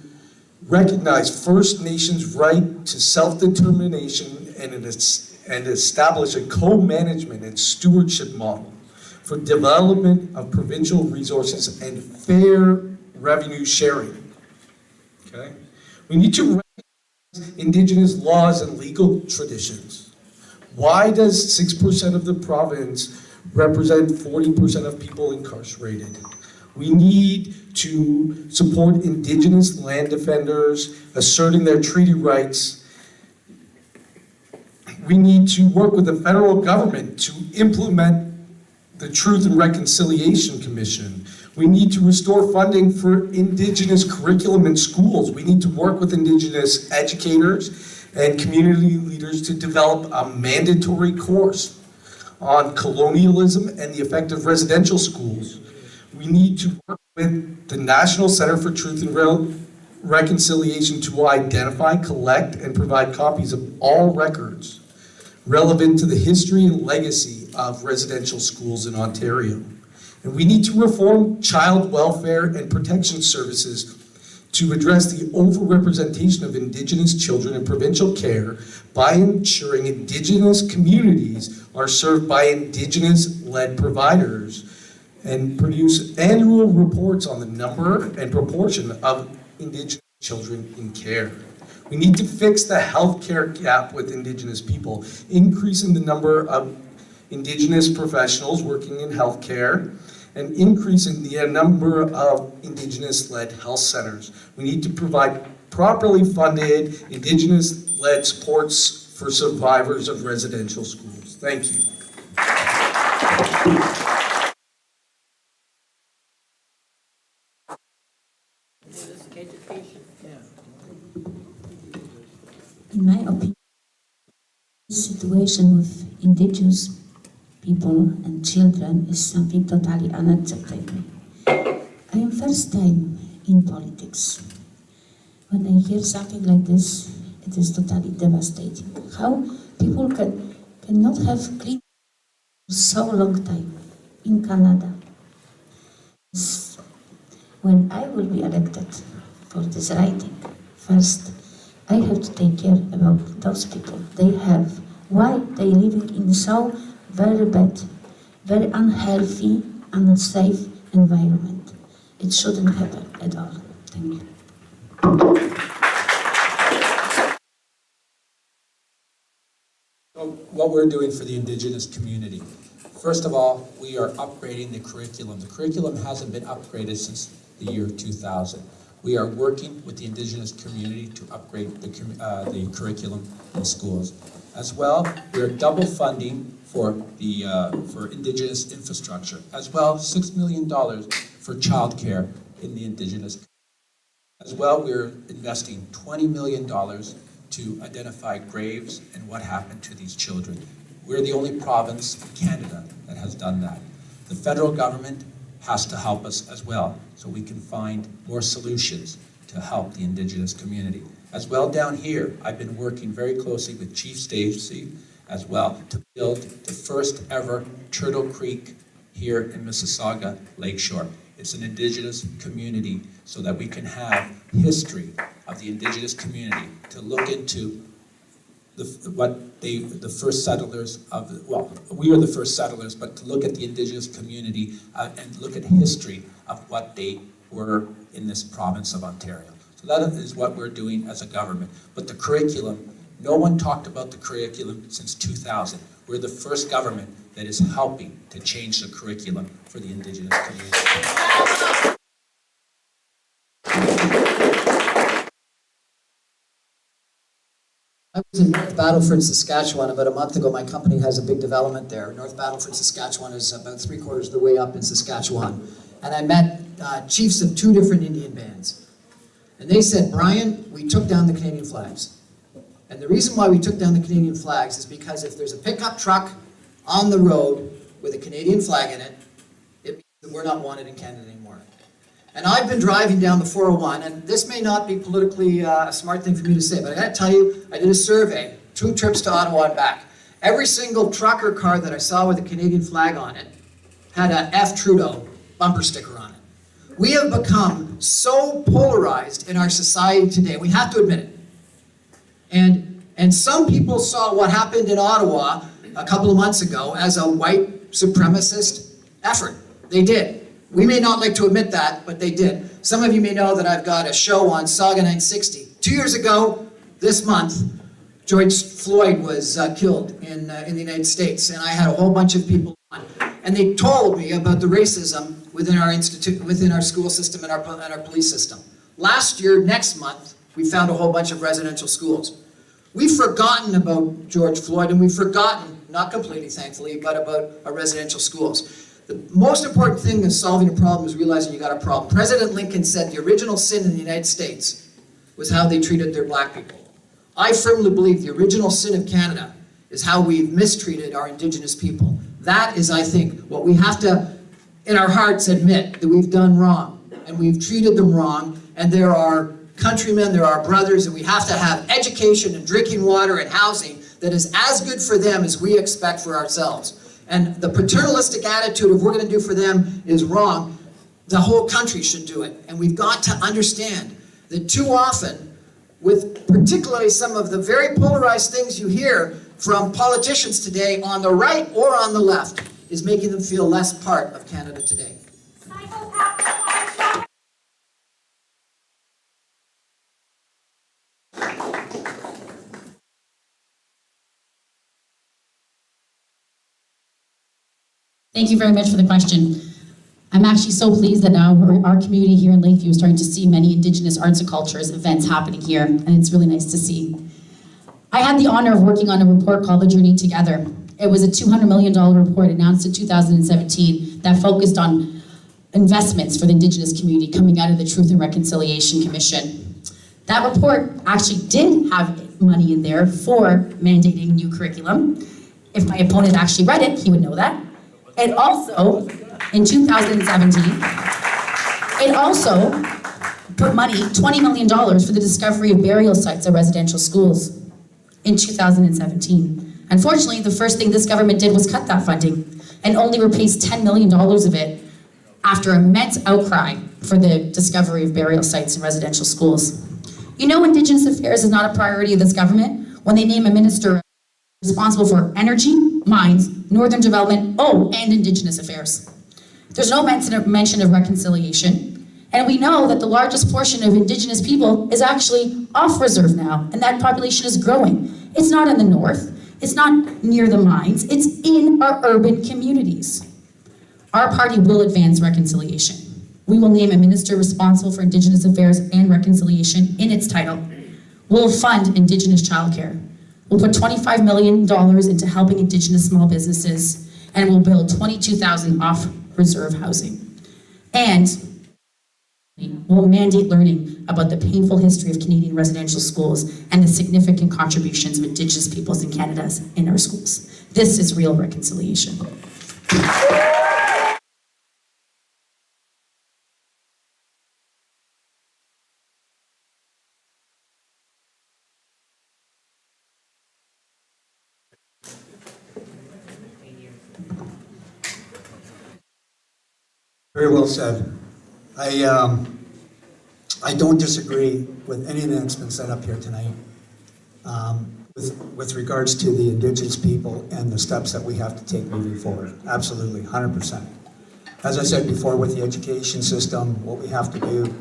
recognize First Nations' right to self-determination and establish a co-management and stewardship model for development of provincial resources and fair revenue sharing. Okay? We need to recognize Indigenous laws and legal traditions. Why does 6% of the province represent 40% of people incarcerated? We need to support Indigenous land defenders asserting their treaty rights. We need to work with the federal government to implement the Truth and Reconciliation Commission. We need to restore funding for Indigenous curriculum in schools. We need to work with Indigenous educators and community leaders to develop a mandatory course on colonialism and the effect of residential schools. We need to work with the National Center for Truth and Reconciliation to identify, collect, and provide copies of all records relevant to the history and legacy of residential schools in Ontario. And we need to reform child welfare and protection services to address the overrepresentation of Indigenous children in provincial care by ensuring Indigenous communities are served by Indigenous-led providers, and produce annual reports on the number and proportion of Indigenous children in care. We need to fix the healthcare gap with Indigenous people, increasing the number of Indigenous professionals working in healthcare, and increasing the number of Indigenous-led health centers. We need to provide properly funded Indigenous-led supports for survivors of residential schools. Thank you. Education. In my opinion, the situation with Indigenous people and children is something totally unacceptable. I am first time in politics. When I hear something like this, it is totally devastating. How people cannot have clean for so long time in Canada. When I will be elected for this writing, first I have to take care about those people. They have, why they living in so very bad, very unhealthy, unsafe environment. It shouldn't happen at all. Thank you. So what we're doing for the Indigenous community. First of all, we are upgrading the curriculum. The curriculum hasn't been upgraded since the year 2000. We are working with the Indigenous community to upgrade the curriculum in schools. As well, we are double funding for Indigenous infrastructure. As well, $6 million for childcare in the Indigenous community. As well, we're investing $20 million to identify graves and what happened to these children. We're the only province in Canada that has done that. The federal government has to help us as well, so we can find more solutions to help the Indigenous community. As well, down here, I've been working very closely with Chief Stacy as well to build the first ever Turtle Creek here in Mississauga Lakeshore. It's an Indigenous community so that we can have history of the Indigenous community to look into the first settlers of, well, we are the first settlers, but to look at the Indigenous community and look at history of what they were in this province of Ontario. So that is what we're doing as a government. But the curriculum, no one talked about the curriculum since 2000. We're the first government that is helping to change the curriculum for the Indigenous community. I was in North Battleford, Saskatchewan about a month ago. My company has a big development there. North Battleford, Saskatchewan is about 3/4 of the way up in Saskatchewan. And I met chiefs of 2 different Indian bands. And they said, Brian, we took down the Canadian flags. And the reason why we took down the Canadian flags is because if there's a pickup truck on the road with a Canadian flag in it, it means that we're not wanted in Canada anymore. And I've been driving down the 401, and this may not be politically a smart thing for me to say, but I gotta tell you, I did a survey, 2 trips to Ottawa and back. Every single truck or car that I saw with a Canadian flag on it had a F. Trudeau bumper sticker on it. We have become so polarized in our society today, we have to admit it. And some people saw what happened in Ottawa a couple of months ago as a white supremacist effort. They did. We may not like to admit that, but they did. Some of you may know that I've got a show on Saga 960. 2 years ago, this month, George Floyd was killed in the United States, and I had a whole bunch of people on. And they told me about the racism within our institute, within our school system and our police system. Last year, next month, we found a whole bunch of residential schools. We've forgotten about George Floyd, and we've forgotten, not completely thankfully, but about our residential schools. The most important thing in solving a problem is realizing you got a problem. President Lincoln said the original sin in the United States was how they treated their black people. I firmly believe the original sin of Canada is how we've mistreated our Indigenous people. That is, I think, what we have to, in our hearts, admit that we've done wrong, and we've treated them wrong, and there are countrymen, there are brothers, and we have to have education and drinking water and housing that is as good for them as we expect for ourselves. And the paternalistic attitude of we're going to do for them is wrong. The whole country should do it. And we've got to understand that too often, with particularly some of the very polarized things you hear from politicians today on the right or on the left, is making them feel less part of Canada today. Thank you very much for the question. I'm actually so pleased that now our community here in Lakeview is starting to see many Indigenous arts and cultures events happening here, and it's really nice to see. I had the honor of working on a report called The Journey Together. It was a $200 million report announced in 2017 that focused on investments for the Indigenous community coming out of the Truth and Reconciliation Commission. That report actually did have money in there for mandating new curriculum. If my opponent actually read it, he would know that. It also, in 2017, it also put money, $20 million, for the discovery of burial sites at residential schools in 2017. Unfortunately, the first thing this government did was cut that funding and only replaced $10 million of it after immense outcry for the discovery of burial sites in residential schools. You know Indigenous affairs is not a priority of this government when they name a minister responsible for energy, mines, northern development, and Indigenous affairs. There's no mention of reconciliation, and we know that the largest portion of Indigenous people is actually off reserve now, and that population is growing. It's not in the north, it's not near the mines, it's in our urban communities. Our party will advance reconciliation. We will name a minister responsible for Indigenous affairs and reconciliation in its title. We'll fund Indigenous childcare. We'll put $25 million into helping Indigenous small businesses, and we'll build 22,000 off-reserve housing. And we'll mandate learning about the painful history of Canadian residential schools and the significant contributions of Indigenous peoples in Canada in our schools. This is real reconciliation. Very well said. I don't disagree with anything that's been said up here tonight with regards to the Indigenous people and the steps that we have to take moving forward. Absolutely, 100%. As I said before, with the education system, what we have to do,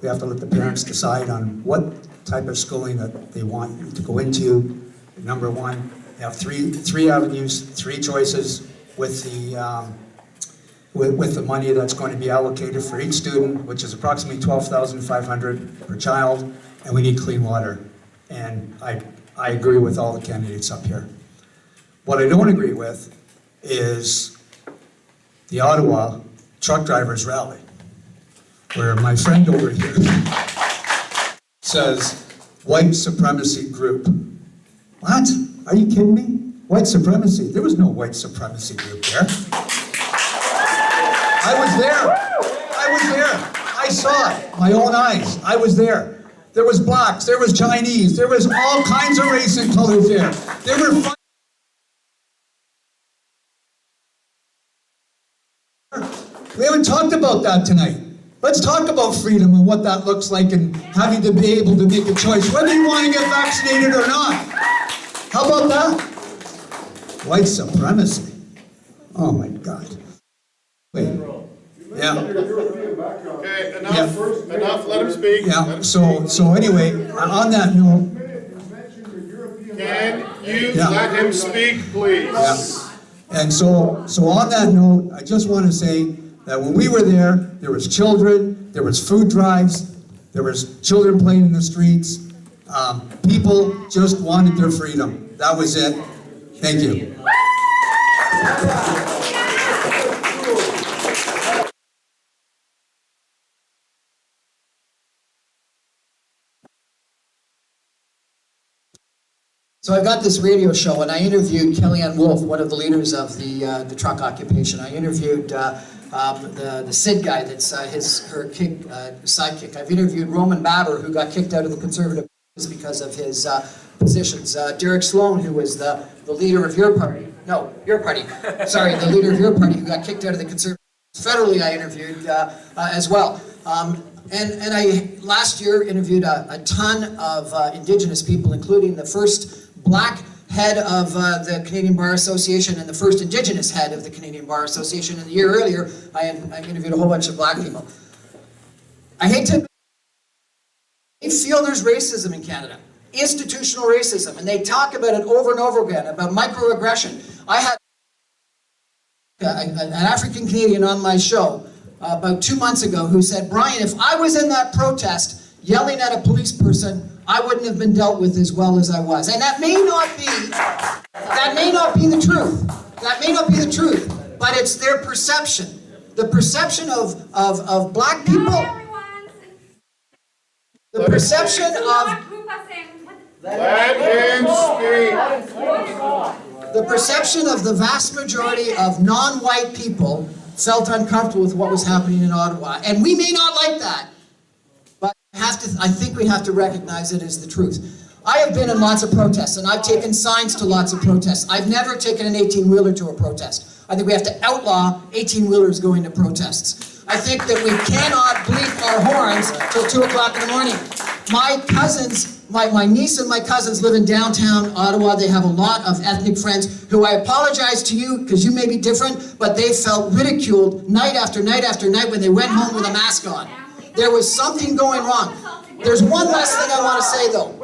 we have to let the parents decide on what type of schooling that they want you to go into. Number one, you have three avenues, three choices with the money that's going to be allocated for each student, which is approximately $12,500 per child, and we need clean water. And I agree with all the candidates up here. What I don't agree with is the Ottawa Truck Drivers Rally, where my friend over here says, white supremacy group. What? Are you kidding me? White supremacy? There was no white supremacy group there. I was there. I saw it, my own eyes. I was there. There was blacks, there was Chinese, there was all kinds of race and colors there. They were fighting. We haven't talked about that tonight. Let's talk about freedom and what that looks like and having to be able to make a choice, whether you want to get vaccinated or not. How about that? White supremacy. Oh my God. Wait. Yeah. Okay, enough, let him speak. Yeah, so anyway, on that note. Can you let him speak, please? Yeah. And so on that note, I just want to say that when we were there was children, there was food drives, there was children playing in the streets. People just wanted their freedom. That was it. Thank you. So I've got this radio show, and I interviewed Kellyanne Wolf, one of the leaders of the truck occupation. I interviewed the Sid guy that's her sidekick. I've interviewed Roman Baber, who got kicked out of the Conservative because of his positions. Derek Sloan, who was the leader of your party. No, your party. Sorry, the leader of your party, who got kicked out of the Conservative. Federally, I interviewed as well. And I, last year, interviewed a ton of Indigenous people, including the first Black head of the Canadian Bar Association and the first Indigenous head of the Canadian Bar Association. And the year earlier, I interviewed a whole bunch of Black people. I hate to... They feel there's racism in Canada, institutional racism, and they talk about it over and over again, about microaggression. I had an African Canadian on my show about 2 months ago who said, Brian, if I was in that protest yelling at a police person, I wouldn't have been dealt with as well as I was. And that may not be the truth. That may not be the truth, but it's their perception. The perception of Black people. The perception of... Let him speak. The perception of the vast majority of non-white people felt uncomfortable with what was happening in Ottawa. And we may not like that, but I think we have to recognize it as the truth. I have been in lots of protests, and I've taken signs to lots of protests. I've never taken an 18-wheeler to a protest. I think we have to outlaw 18-wheelers going to protests. I think that we cannot bleep our horns till 2 o'clock in the morning. My cousins, my niece and my cousins live in downtown Ottawa. They have a lot of ethnic friends who, I apologize to you because you may be different, but they felt ridiculed night after night after night when they went home with a mask on. There was something going wrong. There's one last thing I want to say, though.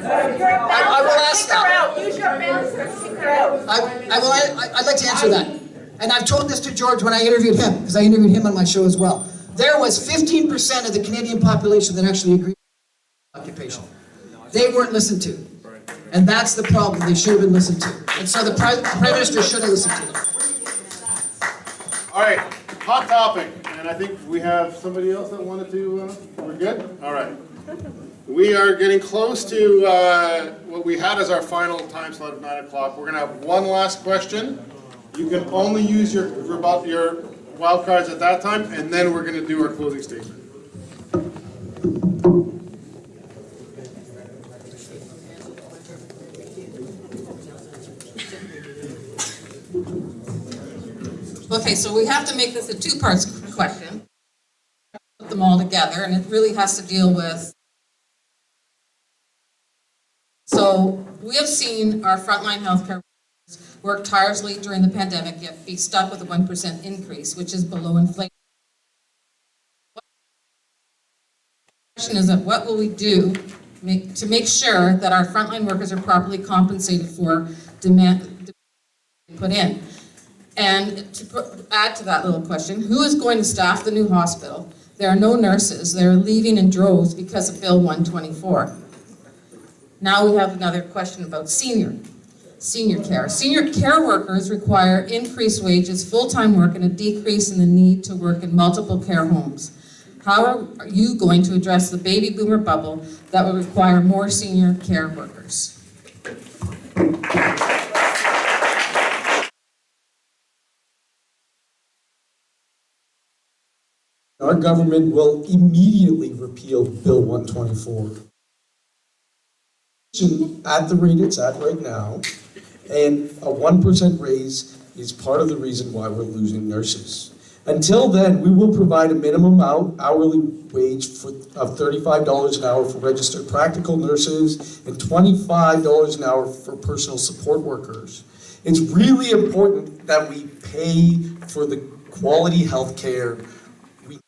I will ask that. Use your bouncer, kick her out. I'd like to answer that. And I've told this to George when I interviewed him, because I interviewed him on my show as well. There was 15% of the Canadian population that actually agreed with occupation. They weren't listened to. And that's the problem. They should have been listened to. And so the Prime Minister should have listened to them. All right, hot topic, and I think we have somebody else that wanted to, we're good? All right. We are getting close to what we had as our final time slot of 9 o'clock. We're gonna have one last question. You can only use your wild cards at that time, and then we're gonna do our closing statement. Okay, so we have to make this a two-part question. Put them all together, and it really has to deal with... So we have seen our frontline healthcare workers work tirelessly during the pandemic, yet be stuck with a 1% increase, which is below inflation. The question is that what will we do to make sure that our frontline workers are properly compensated for demand put in? And to add to that little question, who is going to staff the new hospital? There are no nurses. They're leaving in droves because of Bill 124. Now we have another question about senior care. Senior care workers require increased wages, full-time work, and a decrease in the need to work in multiple care homes. How are you going to address the baby boomer bubble that will require more senior care workers? Our government will immediately repeal Bill 124 at the rate it's at right now, and a 1% raise is part of the reason why we're losing nurses. Until then, we will provide a minimum hourly wage of $35 an hour for registered practical nurses and $25 an hour for personal support workers. It's really important that we pay for the quality health care. We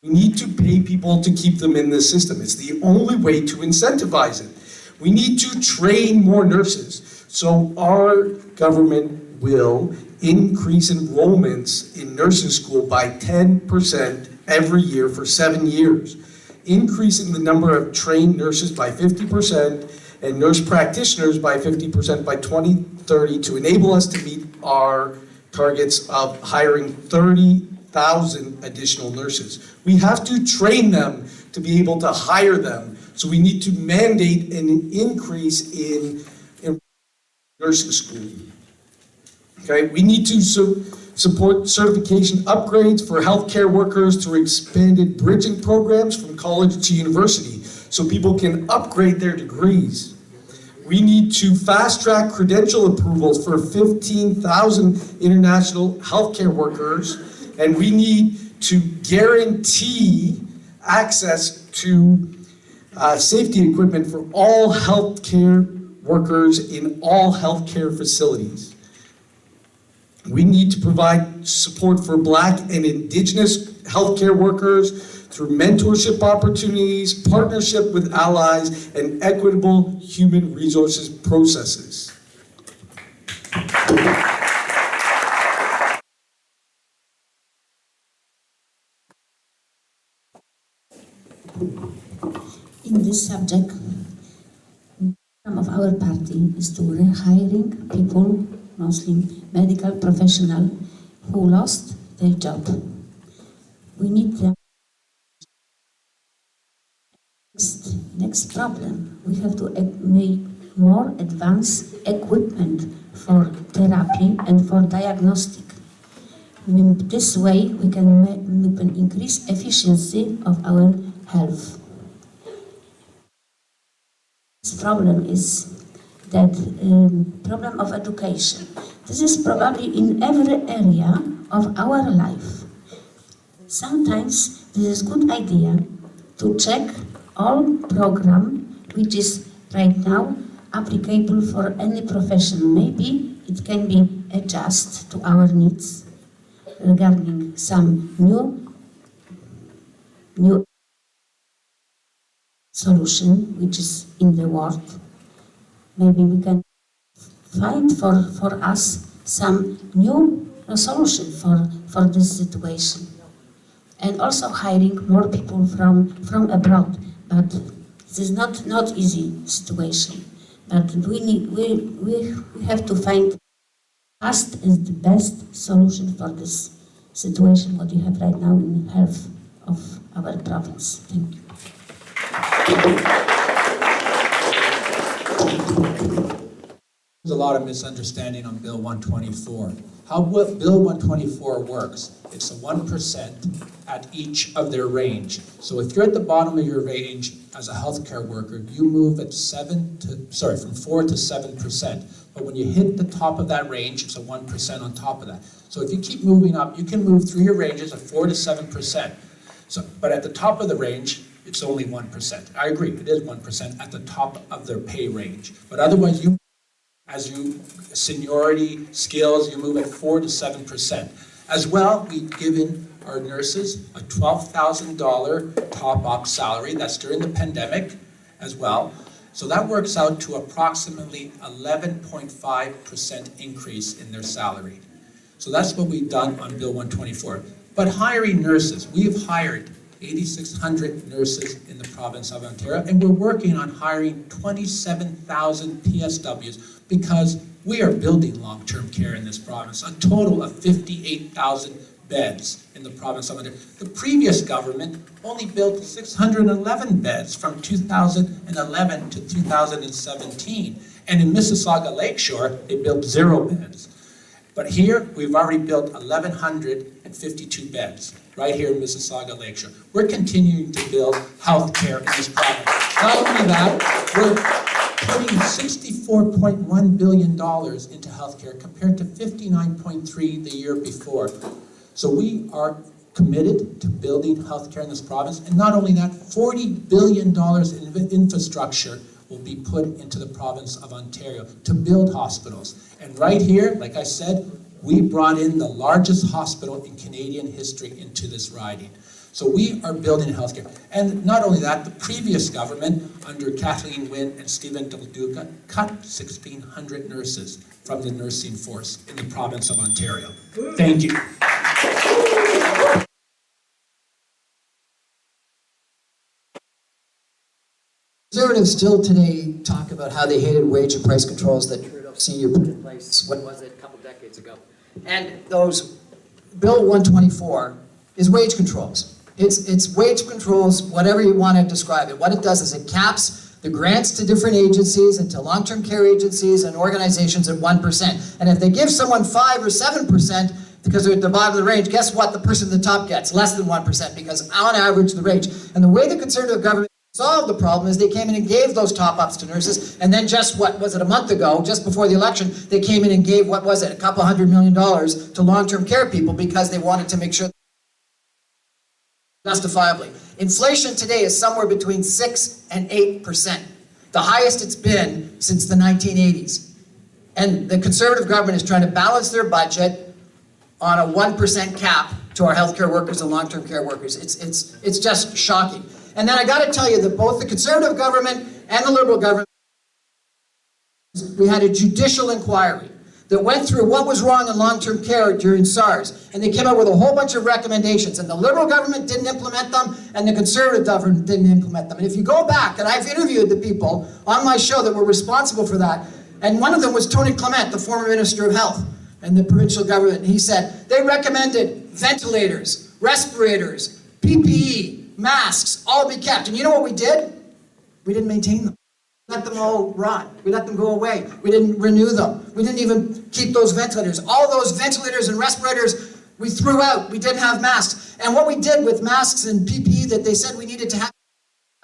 need to pay people to keep them in the system. It's the only way to incentivize it. We need to train more nurses. So our government will increase enrollments in nursing school by 10% every year for 7 years, increasing the number of trained nurses by 50% and nurse practitioners by 50% by 2030 to enable us to meet our targets of hiring 30,000 additional nurses. We have to train them to be able to hire them. So we need to mandate an increase in nursing school. Okay, we need to support certification upgrades for healthcare workers through expanded bridging programs from college to university so people can upgrade their degrees. We need to fast-track credential approvals for 15,000 international healthcare workers, and we need to guarantee access to safety equipment for all healthcare workers in all healthcare facilities. We need to provide support for Black and Indigenous healthcare workers through mentorship opportunities, partnership with allies, and equitable human resources processes. In this subject, some of our party is to rehiring people, mostly medical professionals, who lost their job. We need them. Next problem, we have to make more advanced equipment for therapy and for diagnostic. This way, we can increase efficiency of our health. This problem is that problem of education. This is probably in every area of our life. Sometimes this is a good idea to check all program which is right now applicable for any profession. Maybe it can be adjusted to our needs regarding some new solution which is in the world. Maybe we can find for us some new solution for this situation. And also hiring more people from abroad. But this is not easy situation. But we have to find fast is the best solution for this situation what we have right now in health of our province. Thank you. There's a lot of misunderstanding on Bill 124. How Bill 124 works, it's a 1% at each of their range. So if you're at the bottom of your range as a healthcare worker, you move at from 4 to 7%. But when you hit the top of that range, it's a 1% on top of that. So if you keep moving up, you can move through your ranges of 4 to 7%. But at the top of the range, it's only 1%. I agree, it is 1% at the top of their pay range. But otherwise, seniority, skills, you move at 4 to 7%. As well, we've given our nurses a $12,000 top-up salary. That's during the pandemic as well. So that works out to approximately 11.5% increase in their salary. So that's what we've done on Bill 124. But hiring nurses, we have hired 8,600 nurses in the province of Ontario, and we're working on hiring 27,000 PSWs because we are building long-term care in this province, a total of 58,000 beds in the province of Ontario. The previous government only built 611 beds from 2011 to 2017. And in Mississauga Lakeshore, they built 0 beds. But here, we've already built 1,152 beds, right here in Mississauga Lakeshore. We're continuing to build healthcare in this province. Not only that, we're putting $64.1 billion into healthcare compared to $59.3 the year before. So we are committed to building healthcare in this province. And not only that, $40 billion in infrastructure will be put into the province of Ontario to build hospitals. And right here, like I said, we brought in the largest hospital in Canadian history into this riding. So we are building healthcare. And not only that, the previous government under Kathleen Wynne and Stephen Del Duca cut 1,600 nurses from the nursing force in the province of Ontario. Thank you. Conservatives still today talk about how they hated wage and price controls that Trudeau Sr. put in place, what was it, a couple decades ago. And those, Bill 124 is wage controls. It's wage controls, whatever you want to describe it. What it does is it caps the grants to different agencies and to long-term care agencies and organizations at 1%. And if they give someone 5 or 7%, because they're at the bottom of the range, guess what the person at the top gets? Less than 1%, because on average, the range. And the way the Conservative government solved the problem is they came in and gave those top-ups to nurses, and then just, what was it, a month ago, just before the election, they came in and gave, what was it, $200 million to long-term care people because they wanted to make sure justifiably. Inflation today is somewhere between 6 and 8%, the highest it's been since the 1980s. And the Conservative government is trying to balance their budget on a 1% cap to our healthcare workers and long-term care workers. It's just shocking. And then I got to tell you that both the Conservative government and the Liberal government, we had a judicial inquiry that went through what was wrong in long-term care during SARS, and they came up with a whole bunch of recommendations, and the Liberal government didn't implement them, and the Conservative government didn't implement them. And if you go back, and I've interviewed the people on my show that were responsible for that, and one of them was Tony Clement, the former Minister of Health and the provincial government, and he said they recommended ventilators, respirators, PPE, masks, all be kept. And you know what we did? We didn't maintain them. We let them all rot. We let them go away. We didn't renew them. We didn't even keep those ventilators. All those ventilators and respirators we threw out. We didn't have masks. And what we did with masks and PPE that they said we needed to have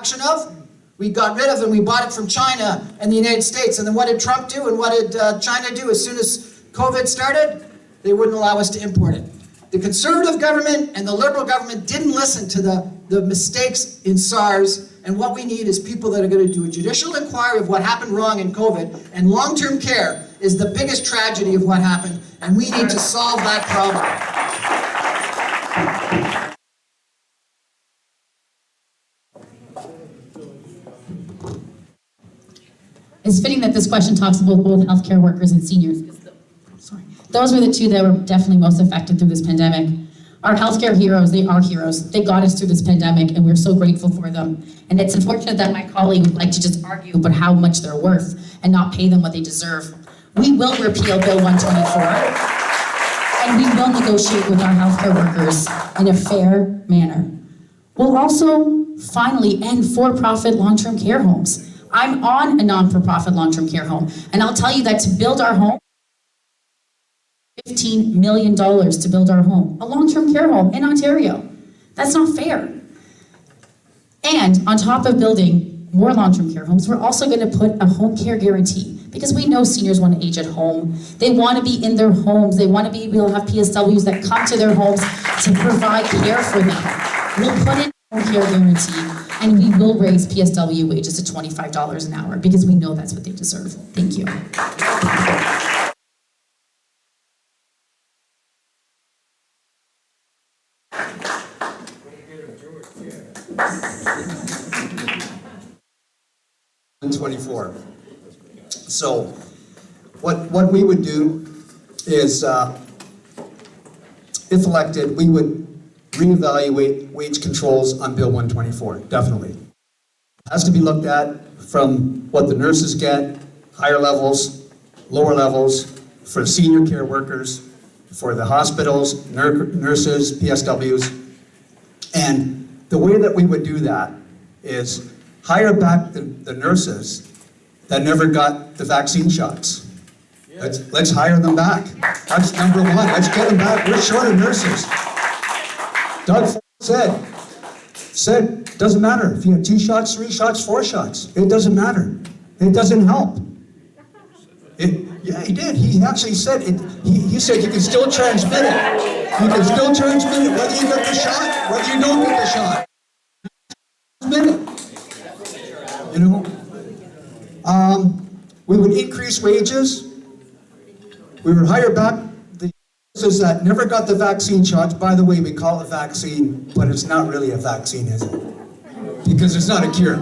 action of, we got rid of and we bought it from China and the United States. And then what did Trump do and what did China do as soon as COVID started? They wouldn't allow us to import it. The Conservative government and the Liberal government didn't listen to the mistakes in SARS, and what we need is people that are going to do a judicial inquiry of what happened wrong in COVID, and long-term care is the biggest tragedy of what happened, and we need to solve that problem. It's fitting that this question talks about both healthcare workers and seniors. Those were the two that were definitely most affected through this pandemic. Our healthcare heroes, they are heroes. They got us through this pandemic, and we're so grateful for them. And it's unfortunate that my colleague would like to just argue about how much they're worth and not pay them what they deserve. We will repeal Bill 124, and we will negotiate with our healthcare workers in a fair manner. We'll also finally end for-profit long-term care homes. I'm on a non-for-profit long-term care home, and I'll tell you that to build our home, $15 million to build our home, a long-term care home in Ontario. That's not fair. And on top of building more long-term care homes, we're also going to put a home care guarantee, because we know seniors want to age at home. They want to be in their homes. They want to be able to have PSWs that come to their homes to provide care for them. We'll put in a home care guarantee, and we will raise PSW wages to $25 an hour, because we know that's what they deserve. Thank you. $124. So what we would do is, if elected, we would reevaluate wage controls on Bill 124, definitely. It has to be looked at from what the nurses get, higher levels, lower levels, for senior care workers, for the hospitals, nurses, PSWs. And the way that we would do that is hire back the nurses that never got the vaccine shots. Let's hire them back. That's number one. Let's get them back. We're short of nurses. Doug said, doesn't matter if you have 2 shots, 3 shots, 4 shots. It doesn't matter. It doesn't help. Yeah, he did. He actually said it. He said you can still transmit it. You can still transmit it whether you get the shot, whether you don't get the shot. Transmit it. You know, we would increase wages. We would hire back the nurses that never got the vaccine shots. By the way, we call it vaccine, but it's not really a vaccine, is it? Because it's not a cure.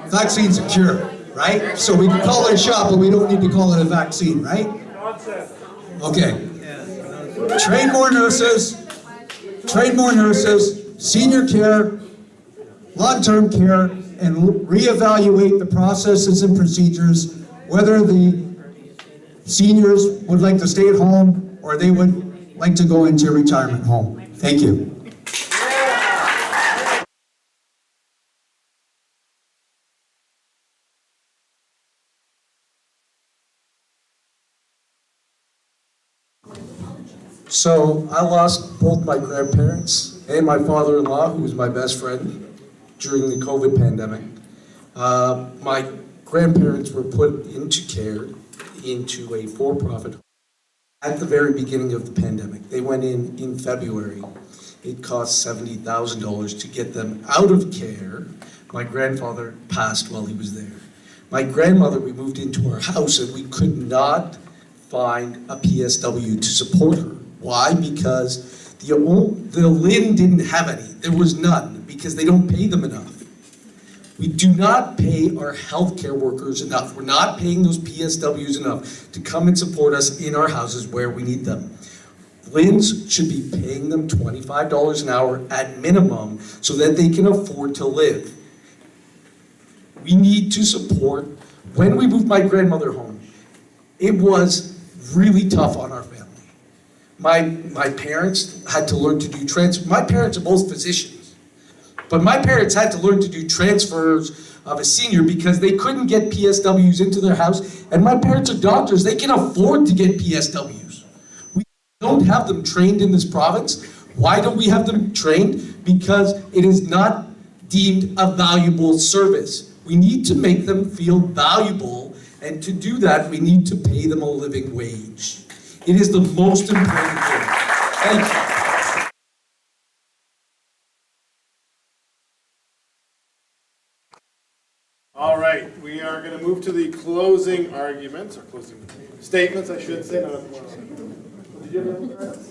Vaccine's a cure, right? So we can call it a shot, but we don't need to call it a vaccine, right? Okay. Train more nurses, senior care, long-term care, and reevaluate the processes and procedures, whether the seniors would like to stay at home or they would like to go into a retirement home. Thank you. So I lost both my grandparents and my father-in-law, who was my best friend during the COVID pandemic. My grandparents were put into care into a for-profit home at the very beginning of the pandemic. They went in February, It cost $70,000 to get them out of care. My grandfather passed while he was there. My grandmother, we moved into her house and we could not find a PSW to support her. Why? Because the Lynn didn't have any. There was none because they don't pay them enough. We do not pay our healthcare workers enough. We're not paying those PSWs enough to come and support us in our houses where we need them. Lynn's should be paying them $25 an hour at minimum so that they can afford to live. We need to support. When we moved my grandmother home, it was really tough on our family. My parents had to learn to do my parents are both physicians, but my parents had to learn to do transfers of a senior because they couldn't get PSWs into their house, and my parents are doctors, they can afford to get PSWs. We don't have them trained in this province. Why don't we have them trained? Because it is not deemed a valuable service. We need to make them feel valuable, and to do that, we need to pay them a living wage. It is the most important thing. Thank you. All right, we are going to move to the closing arguments, or closing statements, I should say. Did you have any cards?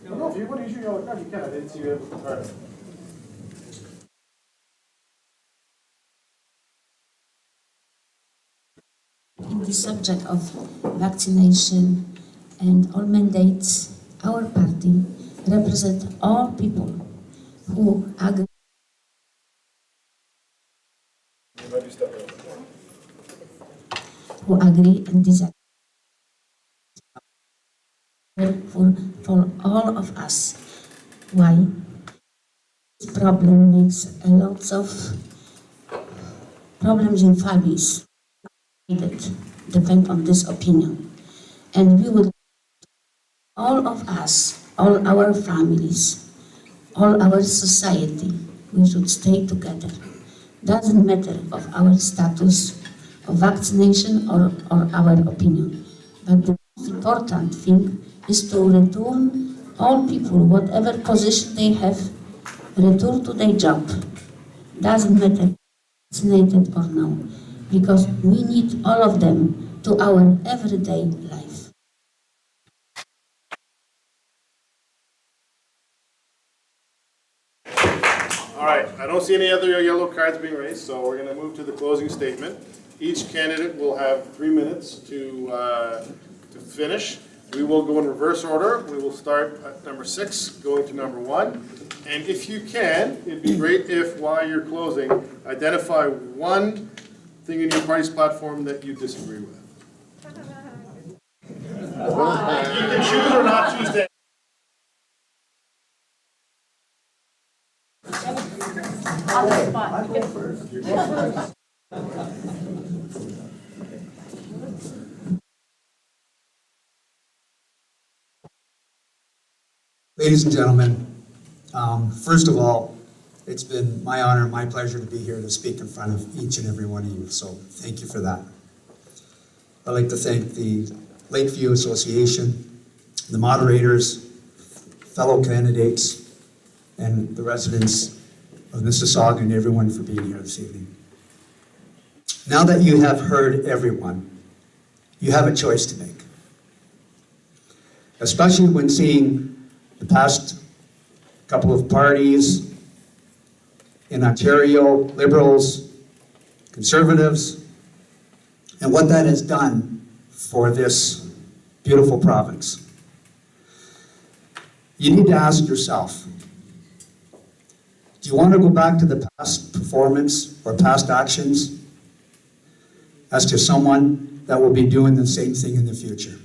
No, if you want to use your yellow card, you can. I didn't see you have a card. In the subject of vaccination and all mandates, our party represents all people who agree and disagree. For all of us, why this problem makes a lot of problems in families. Depend on this opinion, and we will, all of us, all our families, all our society, we should stay together. Doesn't matter of our status of vaccination or our opinion, but the most important thing is to return all people, whatever position they have, return to their job. Doesn't matter vaccinated or no, because we need all of them to our everyday life. All right, I don't see any other yellow cards being raised, so we're going to move to the closing statement. Each candidate will have 3 minutes to finish. We will go in reverse order. We will start at number 6, going to number 1. And if you can, it'd be great if, while you're closing, identify one thing in your party's platform that you disagree with. You can choose or not choose to. On the spot. Ladies and gentlemen, first of all, it's been my honor, my pleasure to be here to speak in front of each and every one of you, so thank you for that. I'd like to thank the Lakeview Association, the moderators, fellow candidates, and the residents of Mississauga and everyone for being here this evening. Now that you have heard everyone, you have a choice to make. Especially when seeing the past couple of parties in Ontario, Liberals, Conservatives, and what that has done for this beautiful province. You need to ask yourself, do you want to go back to the past performance or past actions as to someone that will be doing the same thing in the future?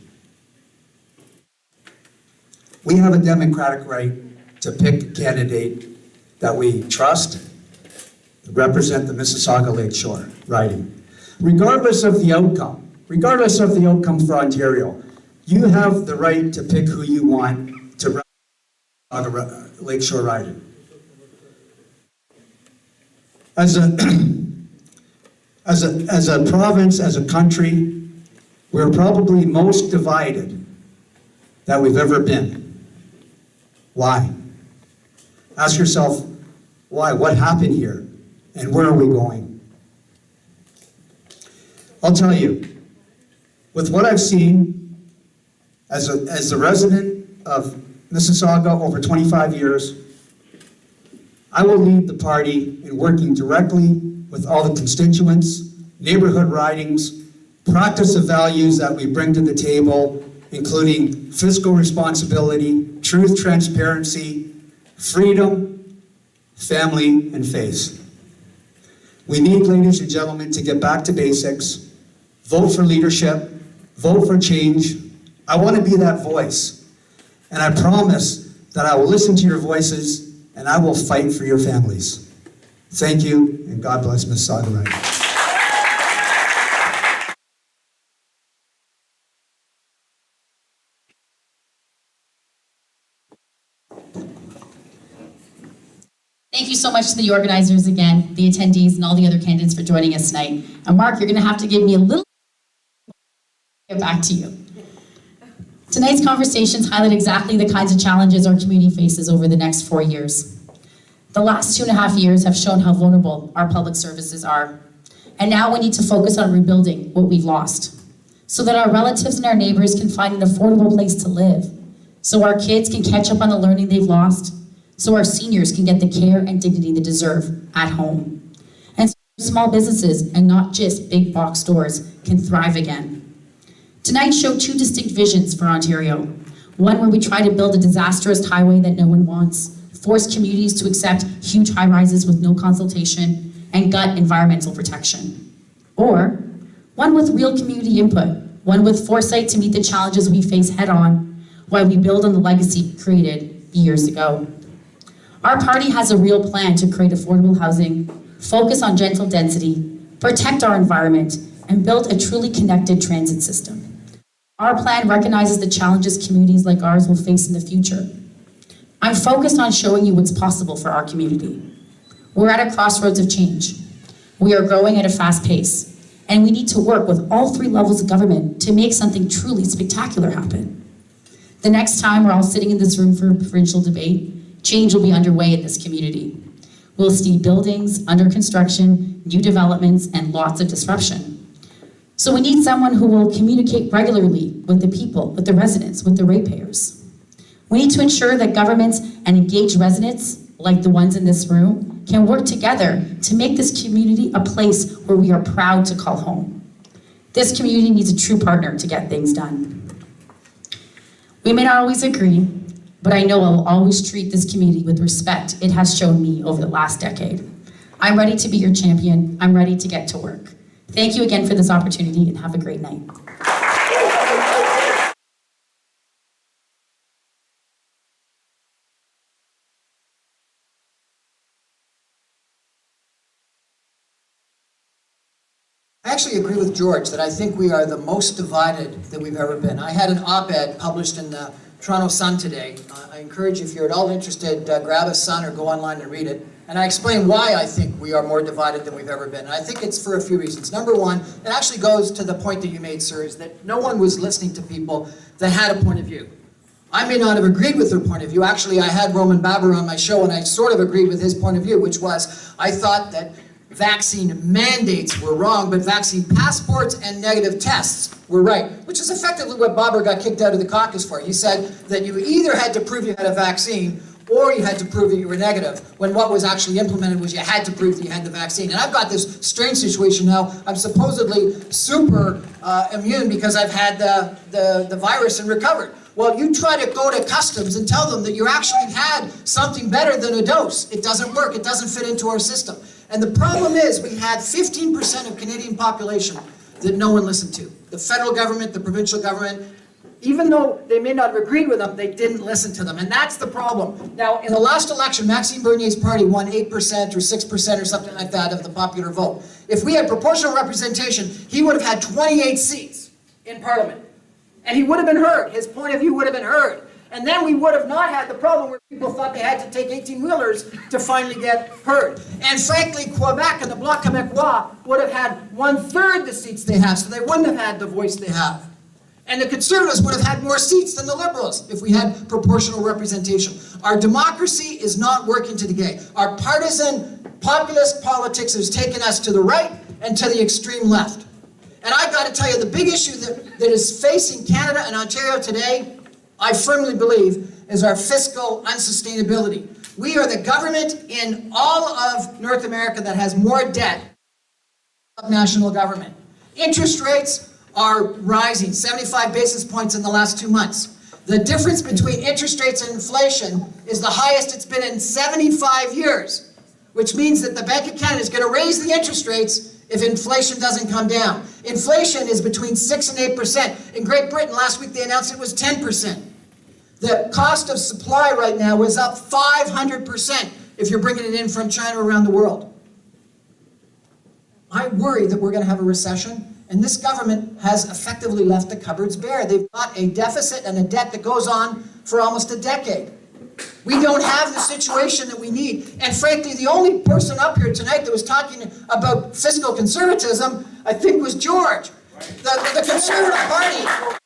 We have a democratic right to pick a candidate that we trust to represent the Mississauga Lakeshore riding. Regardless of the outcome for Ontario, you have the right to pick who you want to represent Lakeshore riding. As a province, as a country, we're probably most divided that we've ever been. Why? Ask yourself, why? What happened here? And where are we going? I'll tell you, with what I've seen as the resident of Mississauga over 25 years, I will lead the party in working directly with all the constituents, neighborhood ridings, practice of values that we bring to the table, including fiscal responsibility, truth, transparency, freedom, family, and faith. We need, ladies and gentlemen, to get back to basics, vote for leadership, vote for change. I want to be that voice. And I promise that I will listen to your voices and I will fight for your families. Thank you, and God bless Mississauga Riding. Thank you so much to the organizers again, the attendees, and all the other candidates for joining us tonight. And Mark, you're going to have to give me a little get back to you. Tonight's conversations highlight exactly the kinds of challenges our community faces over the next 4 years. The last 2.5 years have shown how vulnerable our public services are. And now we need to focus on rebuilding what we've lost, so that our relatives and our neighbors can find an affordable place to live, so our kids can catch up on the learning they've lost, so our seniors can get the care and dignity they deserve at home. And so small businesses, and not just big box stores, can thrive again. Tonight showed 2 distinct visions for Ontario. One where we try to build a disastrous highway that no one wants, force communities to accept huge high-rises with no consultation, and gut environmental protection. Or one with real community input, one with foresight to meet the challenges we face head-on, while we build on the legacy created years ago. Our party has a real plan to create affordable housing, focus on gentle density, protect our environment, and build a truly connected transit system. Our plan recognizes the challenges communities like ours will face in the future. I'm focused on showing you what's possible for our community. We're at a crossroads of change. We are growing at a fast pace, and we need to work with all 3 levels of government to make something truly spectacular happen. The next time we're all sitting in this room for a provincial debate, change will be underway in this community. We'll see buildings under construction, new developments, and lots of disruption. So we need someone who will communicate regularly with the people, with the residents, with the ratepayers. We need to ensure that governments and engaged residents, like the ones in this room, can work together to make this community a place where we are proud to call home. This community needs a true partner to get things done. We may not always agree, but I know I will always treat this community with respect it has shown me over the last decade. I'm ready to be your champion. I'm ready to get to work. Thank you again for this opportunity, and have a great night. I actually agree with George that I think we are the most divided that we've ever been. I had an op-ed published in the Toronto Sun today. I encourage you, if you're at all interested, grab a Sun or go online and read it. And I explain why I think we are more divided than we've ever been. And I think it's for a few reasons. Number one, it actually goes to the point that you made, sir, is that no one was listening to people that had a point of view. I may not have agreed with their point of view. Actually, I had Roman Baber on my show, and I sort of agreed with his point of view, which was, I thought that vaccine mandates were wrong, but vaccine passports and negative tests were right, which is effectively what Baber got kicked out of the caucus for. He said that you either had to prove you had a vaccine or you had to prove that you were negative, when what was actually implemented was you had to prove that you had the vaccine. And I've got this strange situation now. I'm supposedly super immune because I've had the virus and recovered. Well, you try to go to customs and tell them that you actually had something better than a dose. It doesn't work. It doesn't fit into our system. And the problem is we had 15% of Canadian population that no one listened to. The federal government, the provincial government, even though they may not have agreed with them, they didn't listen to them. And that's the problem. Now, in the last election, Maxime Bernier's party won 8% or 6% or something like that of the popular vote. If we had proportional representation, he would have had 28 seats in Parliament. And he would have been heard. His point of view would have been heard. And then we would have not had the problem where people thought they had to take 18-wheelers to finally get heard. And frankly, Quebec and the Bloc Québécois would have had 1/3 the seats they have, so they wouldn't have had the voice they have. And the Conservatives would have had more seats than the Liberals if we had proportional representation. Our democracy is not working today. Our partisan populist politics has taken us to the right and to the extreme left. And I've got to tell you, the big issue that is facing Canada and Ontario today, I firmly believe, is our fiscal unsustainability. We are the government in all of North America that has more debt than national government. Interest rates are rising, 75 basis points in the last 2 months. The difference between interest rates and inflation is the highest it's been in 75 years, which means that the Bank of Canada is going to raise the interest rates if inflation doesn't come down. Inflation is between 6 and 8%. In Great Britain, last week they announced it was 10%. The cost of supply right now is up 500% if you're bringing it in from China around the world. I worry that we're going to have a recession, and this government has effectively left the cupboards bare. They've got a deficit and a debt that goes on for almost a decade. We don't have the situation that we need. And frankly, the only person up here tonight that was talking about fiscal conservatism, I think, was George. The Conservative Party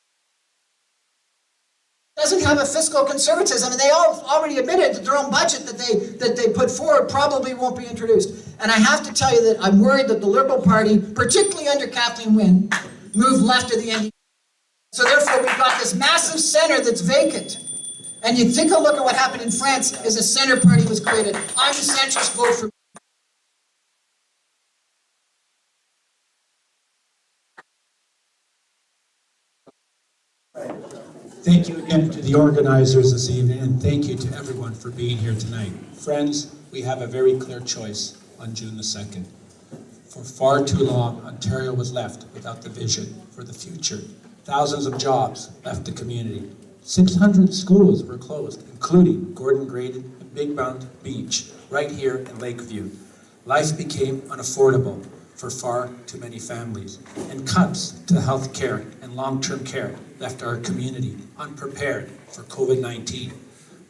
doesn't have a fiscal conservatism, and they all already admitted that their own budget that they put forward probably won't be introduced. And I have to tell you that I'm worried that the Liberal Party, particularly under Kathleen Wynne, moved left of the NDP. So therefore, we've got this massive center that's vacant. And you take a look at what happened in France as a center party was created. I'm a centrist, vote for. Thank you again to the organizers this evening, and thank you to everyone for being here tonight. Friends, we have a very clear choice on June the 2nd. For far too long, Ontario was left without the vision for the future. Thousands of jobs left the community. 600 schools were closed, including Gordon Graded and Big Mount Beach, right here in Lakeview. Life became unaffordable for far too many families, and cuts to health care and long-term care left our community unprepared for COVID-19.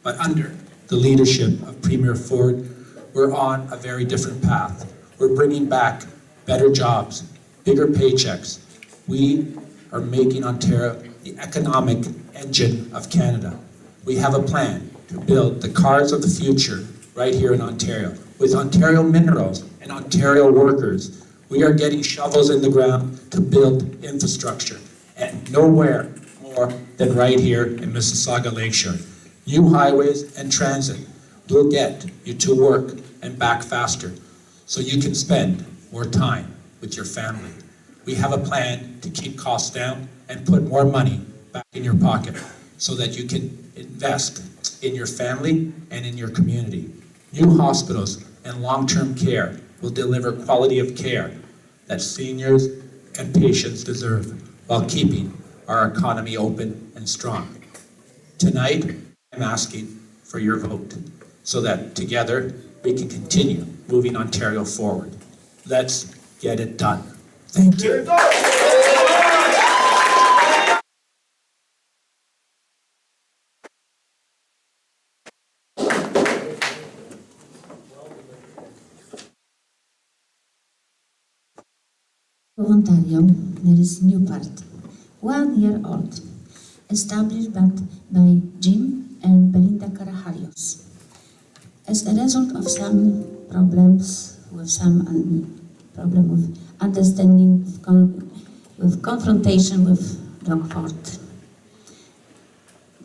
But under the leadership of Premier Ford, we're on a very different path. We're bringing back better jobs, bigger paychecks. We are making Ontario the economic engine of Canada. We have a plan to build the cars of the future right here in Ontario. With Ontario minerals and Ontario workers, we are getting shovels in the ground to build infrastructure, and nowhere more than right here in Mississauga Lakeshore. New highways and transit will get you to work and back faster, so you can spend more time with your family. We have a plan to keep costs down and put more money back in your pocket so that you can invest in your family and in your community. New hospitals and long-term care will deliver quality of care that seniors and patients deserve while keeping our economy open and strong. Tonight, I'm asking for your vote so that together we can continue moving Ontario forward. Let's get it done. Thank you. Of Ontario, there is a new party, 1 year old, established by Jim and Belinda Carajalios. As a result of some problems with problem with understanding, with confrontation with Rockford.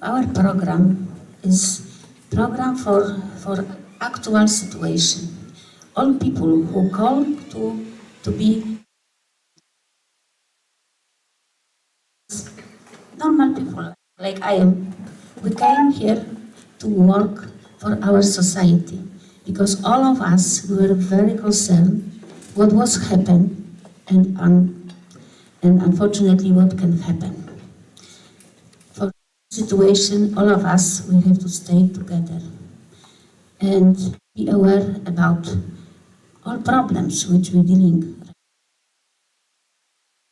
Our program is program for actual situation. All people who call to be normal people, like I am. We came here to work for our society because all of us were very concerned what was happened and unfortunately what can happen. For this situation, all of us, we have to stay together and be aware about all problems which we're dealing with.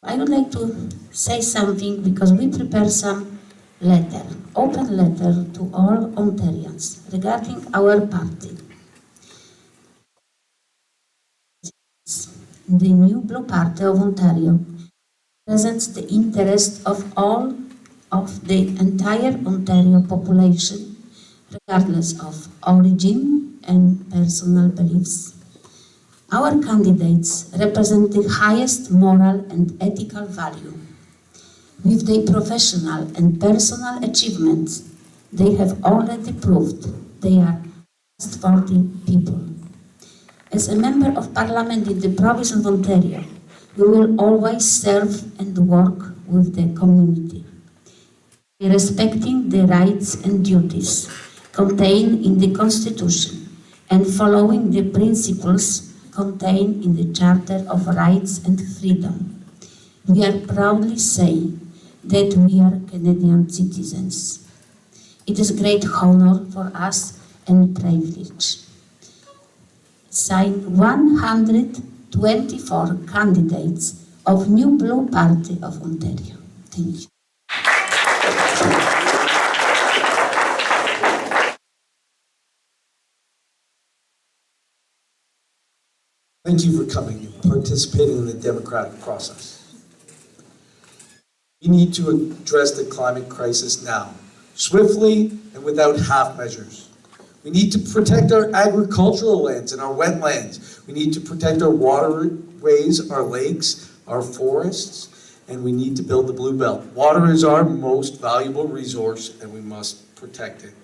I would like to say something because we prepare some letter, open letter to all Ontarians regarding our party. The new Blue Party of Ontario represents the interest of all of the entire Ontario population, regardless of origin and personal beliefs. Our candidates represent the highest moral and ethical value. With their professional and personal achievements, they have already proved they are trustworthy people. As a member of Parliament in the province of Ontario, we will always serve and work with the community, respecting the rights and duties contained in the Constitution and following the principles contained in the Charter of Rights and Freedom. We are proudly say that we are Canadian citizens. It is a great honor for us and privilege. Signed 124 candidates of New Blue Party of Ontario. Thank you. Thank you for coming and participating in the democratic process. We need to address the climate crisis now, swiftly and without half measures. We need to protect our agricultural lands and our wetlands. We need to protect our waterways, our lakes, our forests, and we need to build the Blue Belt. Water is our most valuable resource and we must protect it.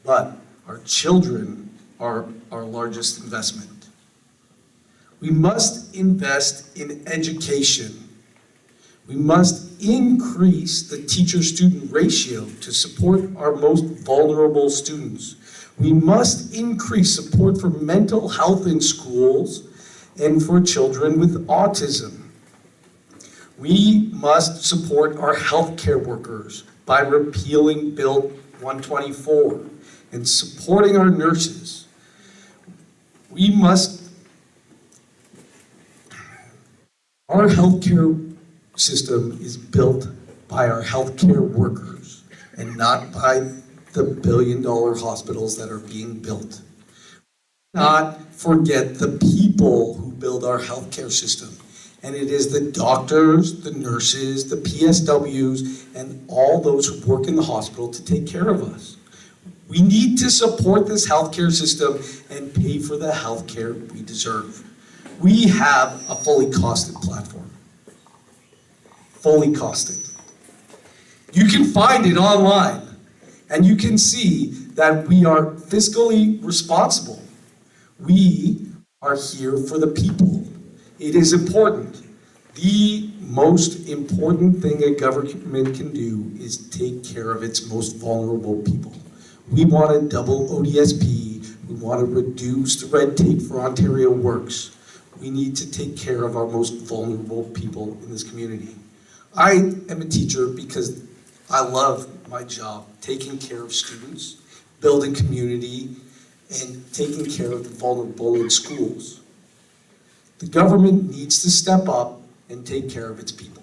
But our children are our largest investment. We must invest in education. We must increase the teacher-student ratio to support our most vulnerable students. We must increase support for mental health in schools and for children with autism. We must support our healthcare workers by repealing Bill 124 and supporting our nurses. Our healthcare system is built by our healthcare workers and not by the billion-dollar hospitals that are being built. Not forget the people who build our healthcare system. And it is the doctors, the nurses, the PSWs, and all those who work in the hospital to take care of us. We need to support this healthcare system and pay for the healthcare we deserve. We have a fully costed platform. Fully costed. You can find it online, and you can see that we are fiscally responsible. We are here for the people. It is important. The most important thing a government can do is take care of its most vulnerable people. We want to double ODSP. We want to reduce the red tape for Ontario Works. We need to take care of our most vulnerable people in this community. I am a teacher because I love my job, taking care of students, building community, and taking care of the vulnerable in schools. The government needs to step up and take care of its people.